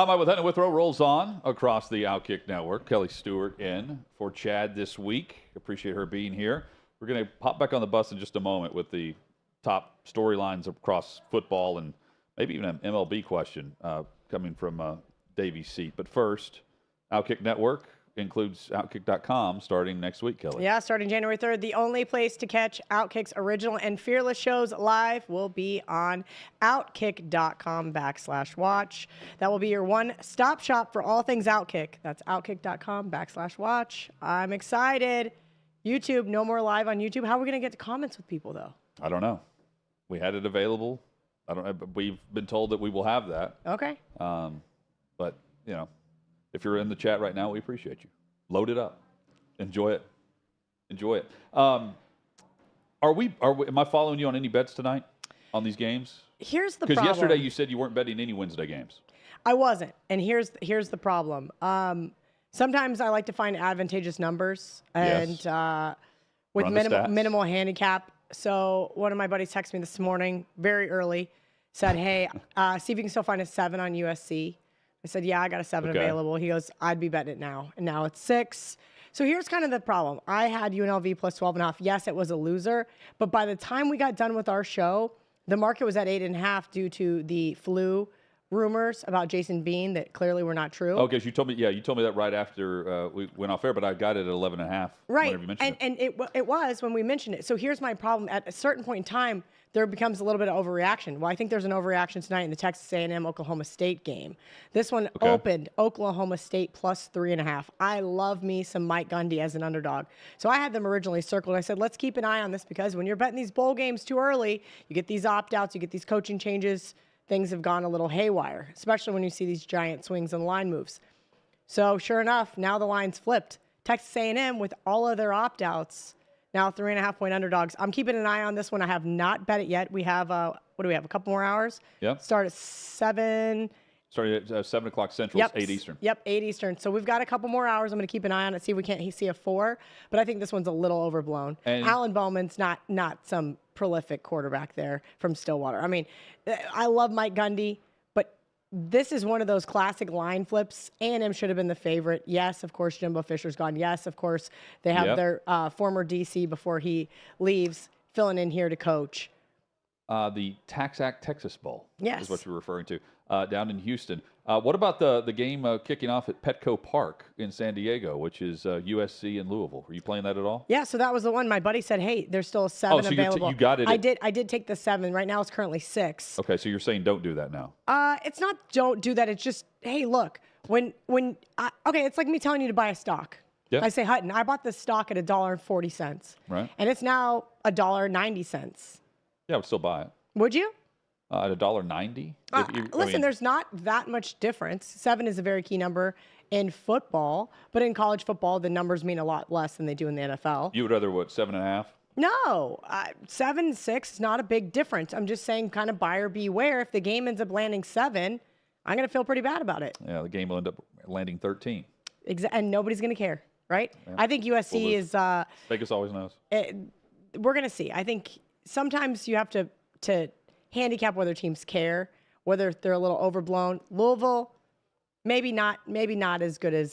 My With Henry Withrow rolls on across the OutKick network. Kelly Stewart in for Chad this week. Appreciate her being here. We're going to pop back on the bus in just a moment with the top storylines across football and maybe even an MLB question coming from Davy's seat. But first, OutKick Network includes OutKick.com starting next week, Kelly. Yeah, starting January 3rd. The only place to catch OutKick's original and fearless shows live will be on OutKick.com/watch. That will be your one-stop shop for all things OutKick. That's OutKick.com/watch. I'm excited. YouTube, no more live on YouTube. How are we going to get to comments with people, though? I don't know. We had it available. I don't know. We've been told that we will have that. Okay. But, you know, if you're in the chat right now, we appreciate you. Load it up. Enjoy it. Enjoy it. Am I following you on any bets tonight on these games? Here's the problem. Because yesterday you said you weren't betting any Wednesday games. I wasn't. And here's the problem. Sometimes I like to find advantageous numbers and with minimal handicap. So one of my buddies texted me this morning, very early, said, hey, see if you can still find a 7 on USC. I said, yeah, I got a 7 available. He goes, I'd be betting it now. And now it's 6. So here's kind of the problem. I had UNLV plus 12.5. Yes, it was a loser. But by the time we got done with our show, the market was at 8.5 due to the flu rumors about Jason Bean that clearly were not true. Okay, so you told me that right after we went off air, but I got it at 11.5. Right, whenever you mentioned and it was when we mentioned it. So here's my problem. At a certain point in time, there becomes a little bit of overreaction. Well, I think there's an overreaction tonight in the Texas A&M Oklahoma State game. This one opened Oklahoma State plus 3.5. I love me some Mike Gundy as an underdog. So I had them originally circled. I said, let's keep an eye on this because when you're betting these bowl games too early, you get these opt-outs, you get these coaching changes. Things have gone a little haywire, especially when you see these giant swings and line moves. So sure enough, now the line's flipped. Texas A&M with all of their opt-outs, now 3.5-point underdogs. I'm keeping an eye on this one. I have not bet it yet. We have, what do we have, a couple more hours? Yep. Start at 7. Starting at 7 o'clock Central, 8 Eastern. Yep, 8 Eastern. So we've got a couple more hours. I'm going to keep an eye on it, see if we can't see a 4. But I think this one's a little overblown. And Alan Bowman's not some prolific quarterback there from Stillwater. I mean, I love Mike Gundy, but this is one of those classic line flips. A&M should have been the favorite. Yes, of course, Jimbo Fisher's gone. Yes, of course, they have their former DC before he leaves filling in here to coach. The TaxAct Texas Bowl is what you're referring to down in Houston. What about the game kicking off at Petco Park in San Diego, which is USC and Louisville? Are you playing that at all? Yeah, so that was the one. My buddy said, hey, there's still a 7 available. You got it. I did take the 7. Right now it's currently 6. Okay, so you're saying don't do that now. It's not don't do that. It's just, hey, look, it's like me telling you to buy a stock. Yep. I say, Hutton, I bought this stock at $1.40. Right. And it's now $1.90. Yeah, I would still buy it. Would you? At $1.90? Listen, there's not that much difference. 7 is a very key number in football, but in college football, the numbers mean a lot less than they do in the NFL. You would rather, 7.5? No, 7-6 is not a big difference. I'm just saying kind of buyer beware. If the game ends up landing 7, I'm going to feel pretty bad about it. Yeah, the game will end up landing 13. And nobody's going to care, right? Yeah. I think USC is Vegas always knows. We're going to see. I think sometimes you have to handicap whether teams care, whether they're a little overblown. Louisville, maybe not as good as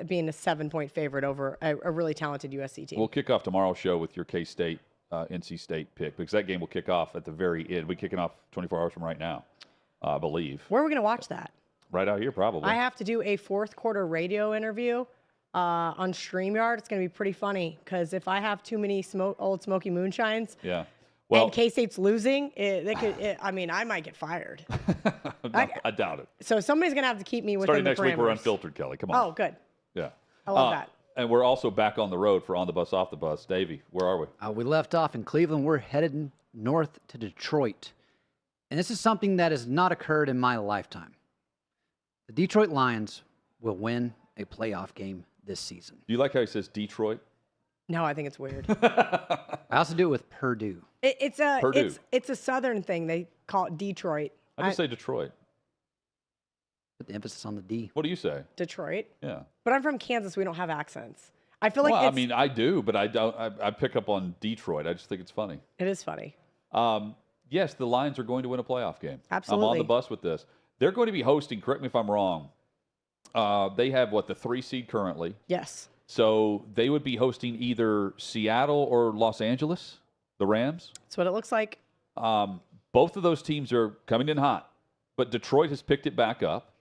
being a 7-point favorite over a really talented USC team. We'll kick off tomorrow's show with your K-State, NC State pick, because that game will kick off at the very end. We're kicking off 24 hours from right now, I believe. Where are we going to watch that? Right out here, probably. I have to do a fourth quarter radio interview on StreamYard. It's going to be pretty funny because if I have too many old smoky moonshines, yeah. Well, and K-State's losing, I might get fired. I doubt it. So somebody's going to have to keep me within Starting the next parameters. week, we're unfiltered, Kelly. Come on. Oh, good. Yeah. I love that. And we're also back on the road for On the Bus, Off the Bus. Davey, where are we? We left off in Cleveland. We're headed north to Detroit. And this is something that has not occurred in my lifetime. The Detroit Lions will win a playoff game this season. Do you like how he says Detroit? No, I think it's weird. I also do it with Purdue. It's Purdue. It's a Southern thing. They call it Detroit. I just say Detroit. Put the emphasis on the D. What do you say? Detroit. Yeah. But I'm from Kansas. We don't have accents. I feel like I mean, I do, but I don't. I pick up on Detroit. I just think it's funny. It is funny. Yes, the Lions are going to win a playoff game. Absolutely. I'm on the bus with this. They're going to be hosting, correct me if I'm wrong, they have, the 3 seed currently? Yes. So they would be hosting either Seattle or Los Angeles, the Rams. That's what it looks like. Both of those teams are coming in hot, but Detroit has picked it back up,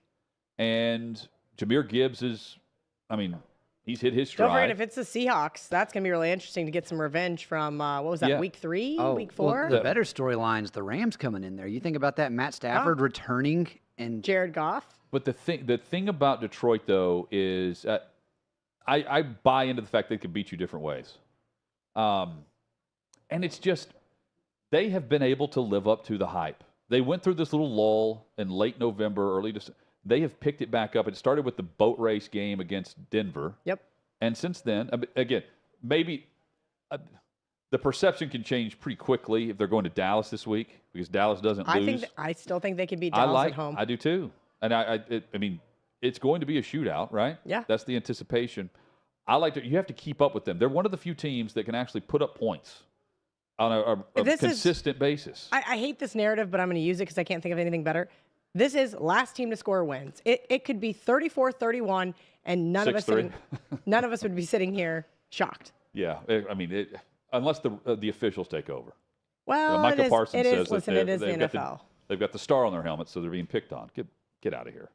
and Jahmyr Gibbs he's hit his stride. Don't forget, if it's the Seahawks, that's going to be really interesting to get some revenge from, what was that, Yeah. week 3, week 4? Well, the better storyline is the Rams coming in there. You think about that, Matt Stafford returning and Jared Goff. But the thing about Detroit, though, is I buy into the fact they could beat you different ways. And it's just they have been able to live up to the hype. They went through this little lull in late November, early December. They have picked it back up. It started with the boat race game against Denver. Yep. And since then, again, maybe the perception can change pretty quickly if they're going to Dallas this week because Dallas doesn't lose. I still think they could beat Dallas at home. I do too. And I mean, it's going to be a shootout, right? Yeah. That's the anticipation. You have to keep up with them. They're one of the few teams that can actually put up points on a consistent basis. I hate this narrative, but I'm going to use it because I can't think of anything better. This is last team to score wins. It could be 34-31, and none of us would be sitting here shocked. Yeah, unless the officials take over. Well, Micah Parsons says listen, it is the NFL. They've got the star on their helmet, so they're being picked on. Get out of here.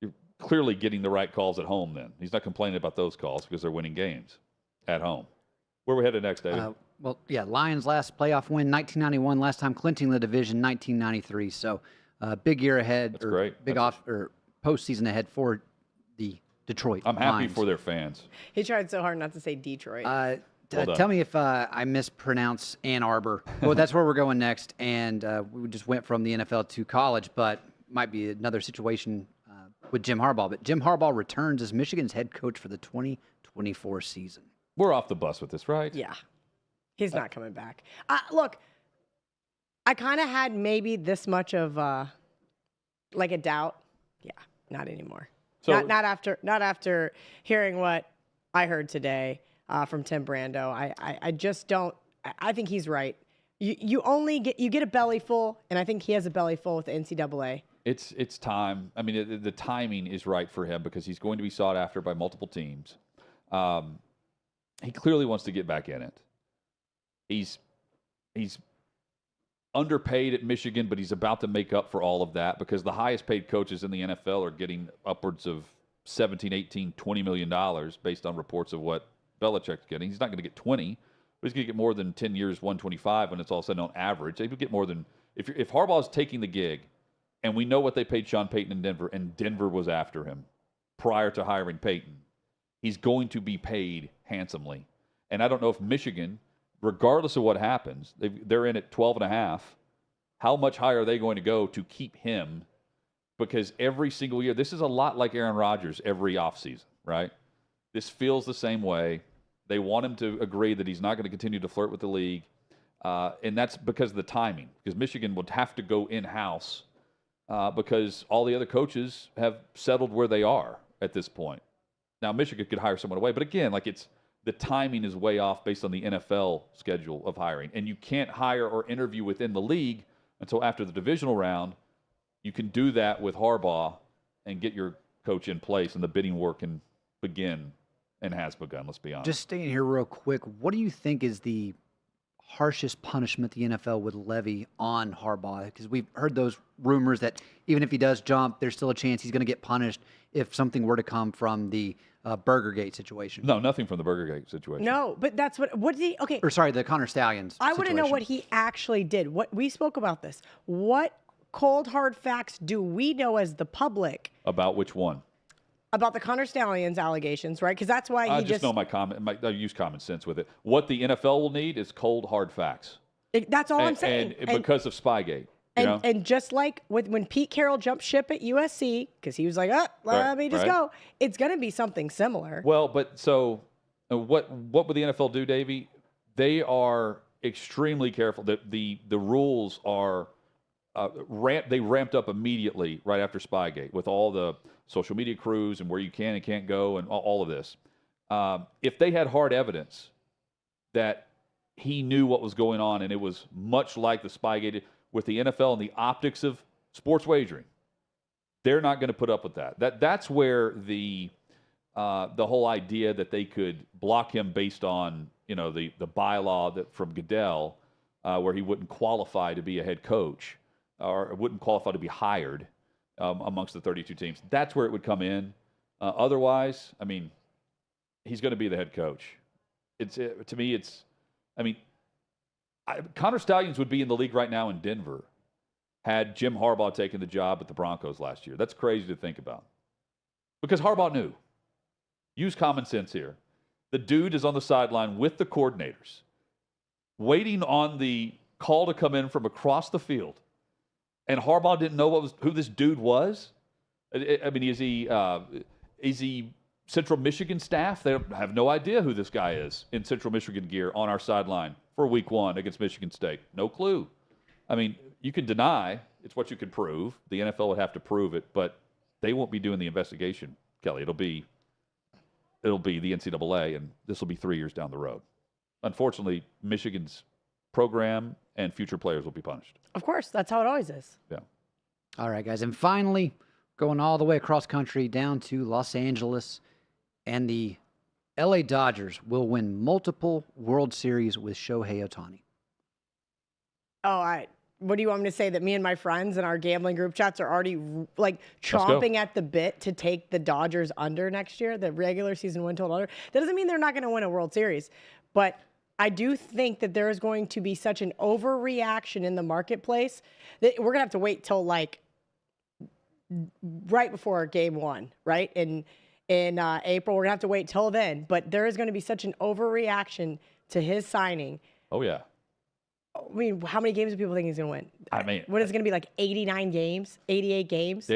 You're clearly getting the right calls at home then. He's not complaining about those calls because they're winning games at home. Where are we headed next, David? Lions last playoff win, 1991. Last time clinching the division, 1993. So, big year ahead. That's great. Big postseason ahead for the Detroit I'm happy Lions. for their fans. He tried so hard not to say Detroit. Tell me if I mispronounce Ann Arbor. Well, that's where we're going next. And we just went from the NFL to college, but might be another situation with Jim Harbaugh. But Jim Harbaugh returns as Michigan's head coach for the 2024 season. We're off the bus with this, right? Yeah. He's not coming back. Look, I kind of had maybe this much of a doubt. Yeah, not anymore. So, not after hearing what I heard today from Tim Brando. I just don't. I think he's right. You get a belly full, and I think he has a belly full with the NCAA. It's time. I mean, the timing is right for him because he's going to be sought after by multiple teams. He clearly wants to get back in it. He's underpaid at Michigan, but he's about to make up for all of that because the highest paid coaches in the NFL are getting upwards of $17, $18, $20 million based on reports of what Belichick's getting. He's not going to get 20, but he's going to get more than 10 years, 125 when it's all said on average. He'll get more than if Harbaugh is taking the gig, and we know what they paid Sean Payton in Denver, and Denver was after him prior to hiring Payton. He's going to be paid handsomely. And I don't know if Michigan, regardless of what happens, they're in at 12.5. How much higher are they going to go to keep him? Because every single year, this is a lot like Aaron Rodgers every offseason, right? This feels the same way. They want him to agree that he's not going to continue to flirt with the league. And that's because of the timing, because Michigan would have to go in-house because all the other coaches have settled where they are at this point. Now, Michigan could hire someone away, but again, the timing is way off based on the NFL schedule of hiring. And you can't hire or interview within the league until after the divisional round. You can do that with Harbaugh and get your coach in place, and the bidding war can begin and has begun, let's be honest. Just staying here real quick, what do you think is the harshest punishment the NFL would levy on Harbaugh? Because we've heard those rumors that even if he does jump, there's still a chance he's going to get punished if something were to come from the Burgergate situation. No, nothing from the Burgergate situation. No, but that's what did he, okay. Or sorry, the Connor Stallions I want to know situation. what he actually did. What we spoke about this. What cold hard facts do we know as the public About which one? about the Connor Stallions allegations, right? Because that's why he I just know I use common sense with it. What the NFL will need is cold, hard facts. That's all I'm saying. And because of Spygate. You know? And just like when Pete Carroll jumped ship at USC, because he was like, let me just go, it's going to be something similar. Well, but so what would the NFL do, Davey? They are extremely careful. The rules are they ramped up immediately right after Spygate with all the social media crews and where you can and can't go and all of this. If they had hard evidence that he knew what was going on and it was much like the Spygate with the NFL and the optics of sports wagering, they're not going to put up with that. That's where the whole idea that they could block him based on the bylaw that from Goodell, where he wouldn't qualify to be a head coach or wouldn't qualify to be hired amongst the 32 teams. That's where it would come in. Otherwise, I mean, he's going to be the head coach. To me, Connor Stallions would be in the league right now in Denver had Jim Harbaugh taken the job at the Broncos last year. That's crazy to think about. Because Harbaugh knew. Use common sense here. The dude is on the sideline with the coordinators, waiting on the call to come in from across the field. And Harbaugh didn't know who this dude was. I mean, is he Central Michigan staff? They have no idea who this guy is in Central Michigan gear on our sideline for week 1 against Michigan State. No clue. I mean, you can deny. It's what you can prove. The NFL would have to prove it, but they won't be doing the investigation, Kelly. It'll be the NCAA, and this will be 3 years down the road. Unfortunately, Michigan's program and future players will be punished. Of course, that's how it always is. Yeah. All right, guys. And finally, going all the way across country down to Los Angeles, and the LA Dodgers will win multiple World Series with Shohei Ohtani. Oh, what do you want me to say? That me and my friends in our gambling group chats are already chomping at the bit to take the Dodgers under next year, the regular season win total under. That doesn't mean they're not going to win a World Series, but I do think that there is going to be such an overreaction in the marketplace that we're going to have to wait till right before Game 1, right? In April, we're going to have to wait till then. But there is going to be such an overreaction to his signing. Oh, yeah. I mean, how many games do people think he's going to win? I mean, what is it going to be, 89 games, 88 games?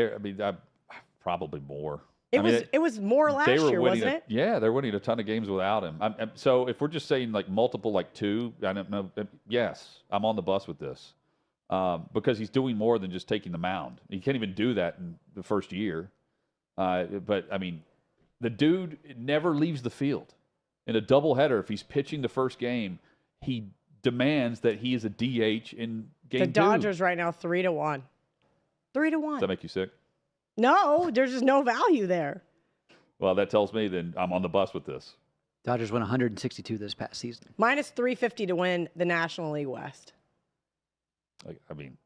Probably more. It was more last year, wasn't it? Yeah, they're winning a ton of games without him. So if we're just saying multiple, 2, I don't know. Yes, I'm on the bus with this because he's doing more than just taking the mound. He can't even do that in the first year. But I mean, the dude never leaves the field. In a doubleheader, if he's pitching the first game, he demands that he is a DH in game 2. The Dodgers right now 3-1. 3-1. Does that make you sick? No, there's just no value there. Well, that tells me then I'm on the bus with this. Dodgers won 162 this past season. Minus 350 to win the National League West. I mean,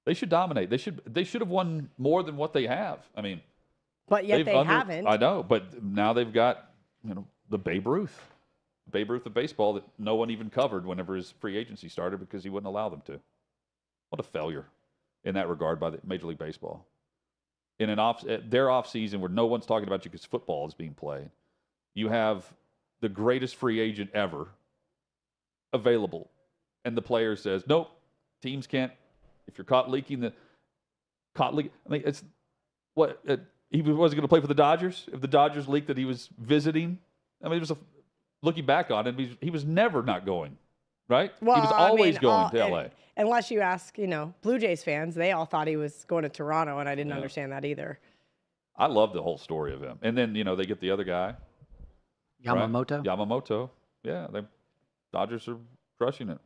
they should dominate. They should have won more than what they have. I mean, but yet they haven't. I know, but now they've got the Babe Ruth of baseball that no one even covered whenever his free agency started because he wouldn't allow them to. What a failure in that regard by the Major League Baseball. In their off season where no one's talking about you because football is being played, you have the greatest free agent ever available, and the player says, "Nope, teams can't. If you're caught leaking, I mean, it's what he wasn't going to play for the Dodgers if the Dodgers leaked that he was visiting. I mean, looking back on it, he was never not going, right? Well, he was always I mean, going to LA. Unless you ask, Blue Jays fans, they all thought he was going to Toronto, and I didn't understand that either. I love the whole story of him. And then, they get the other guy. Yamamoto? Right? Yamamoto. Yeah, the Dodgers are crushing it.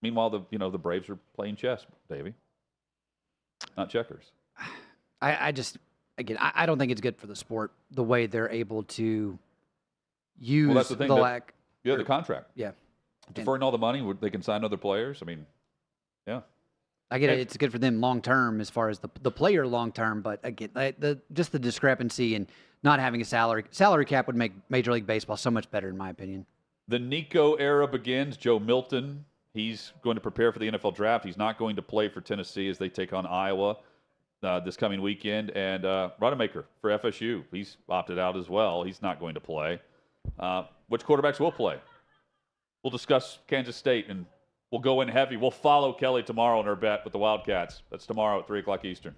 Meanwhile, the Braves are playing chess, Davey. Not checkers. I don't think it's good for the sport the way they're able to use that's the thing, lack. Yeah, the contract. Yeah. Deferring all the money, they can sign other players. I mean, yeah. I get it. It's good for them long term as far as the player long term, but again, just the discrepancy and not having a salary cap would make Major League Baseball so much better, in my opinion. The Nico era begins. Joe Milton, he's going to prepare for the NFL draft. He's not going to play for Tennessee as they take on Iowa this coming weekend. And Rodemaker for FSU, he's opted out as well. He's not going to play. Which quarterbacks will play? We'll discuss Kansas State, and we'll go in heavy. We'll follow Kelly tomorrow in her bet with the Wildcats. That's tomorrow at 3 o'clock Eastern.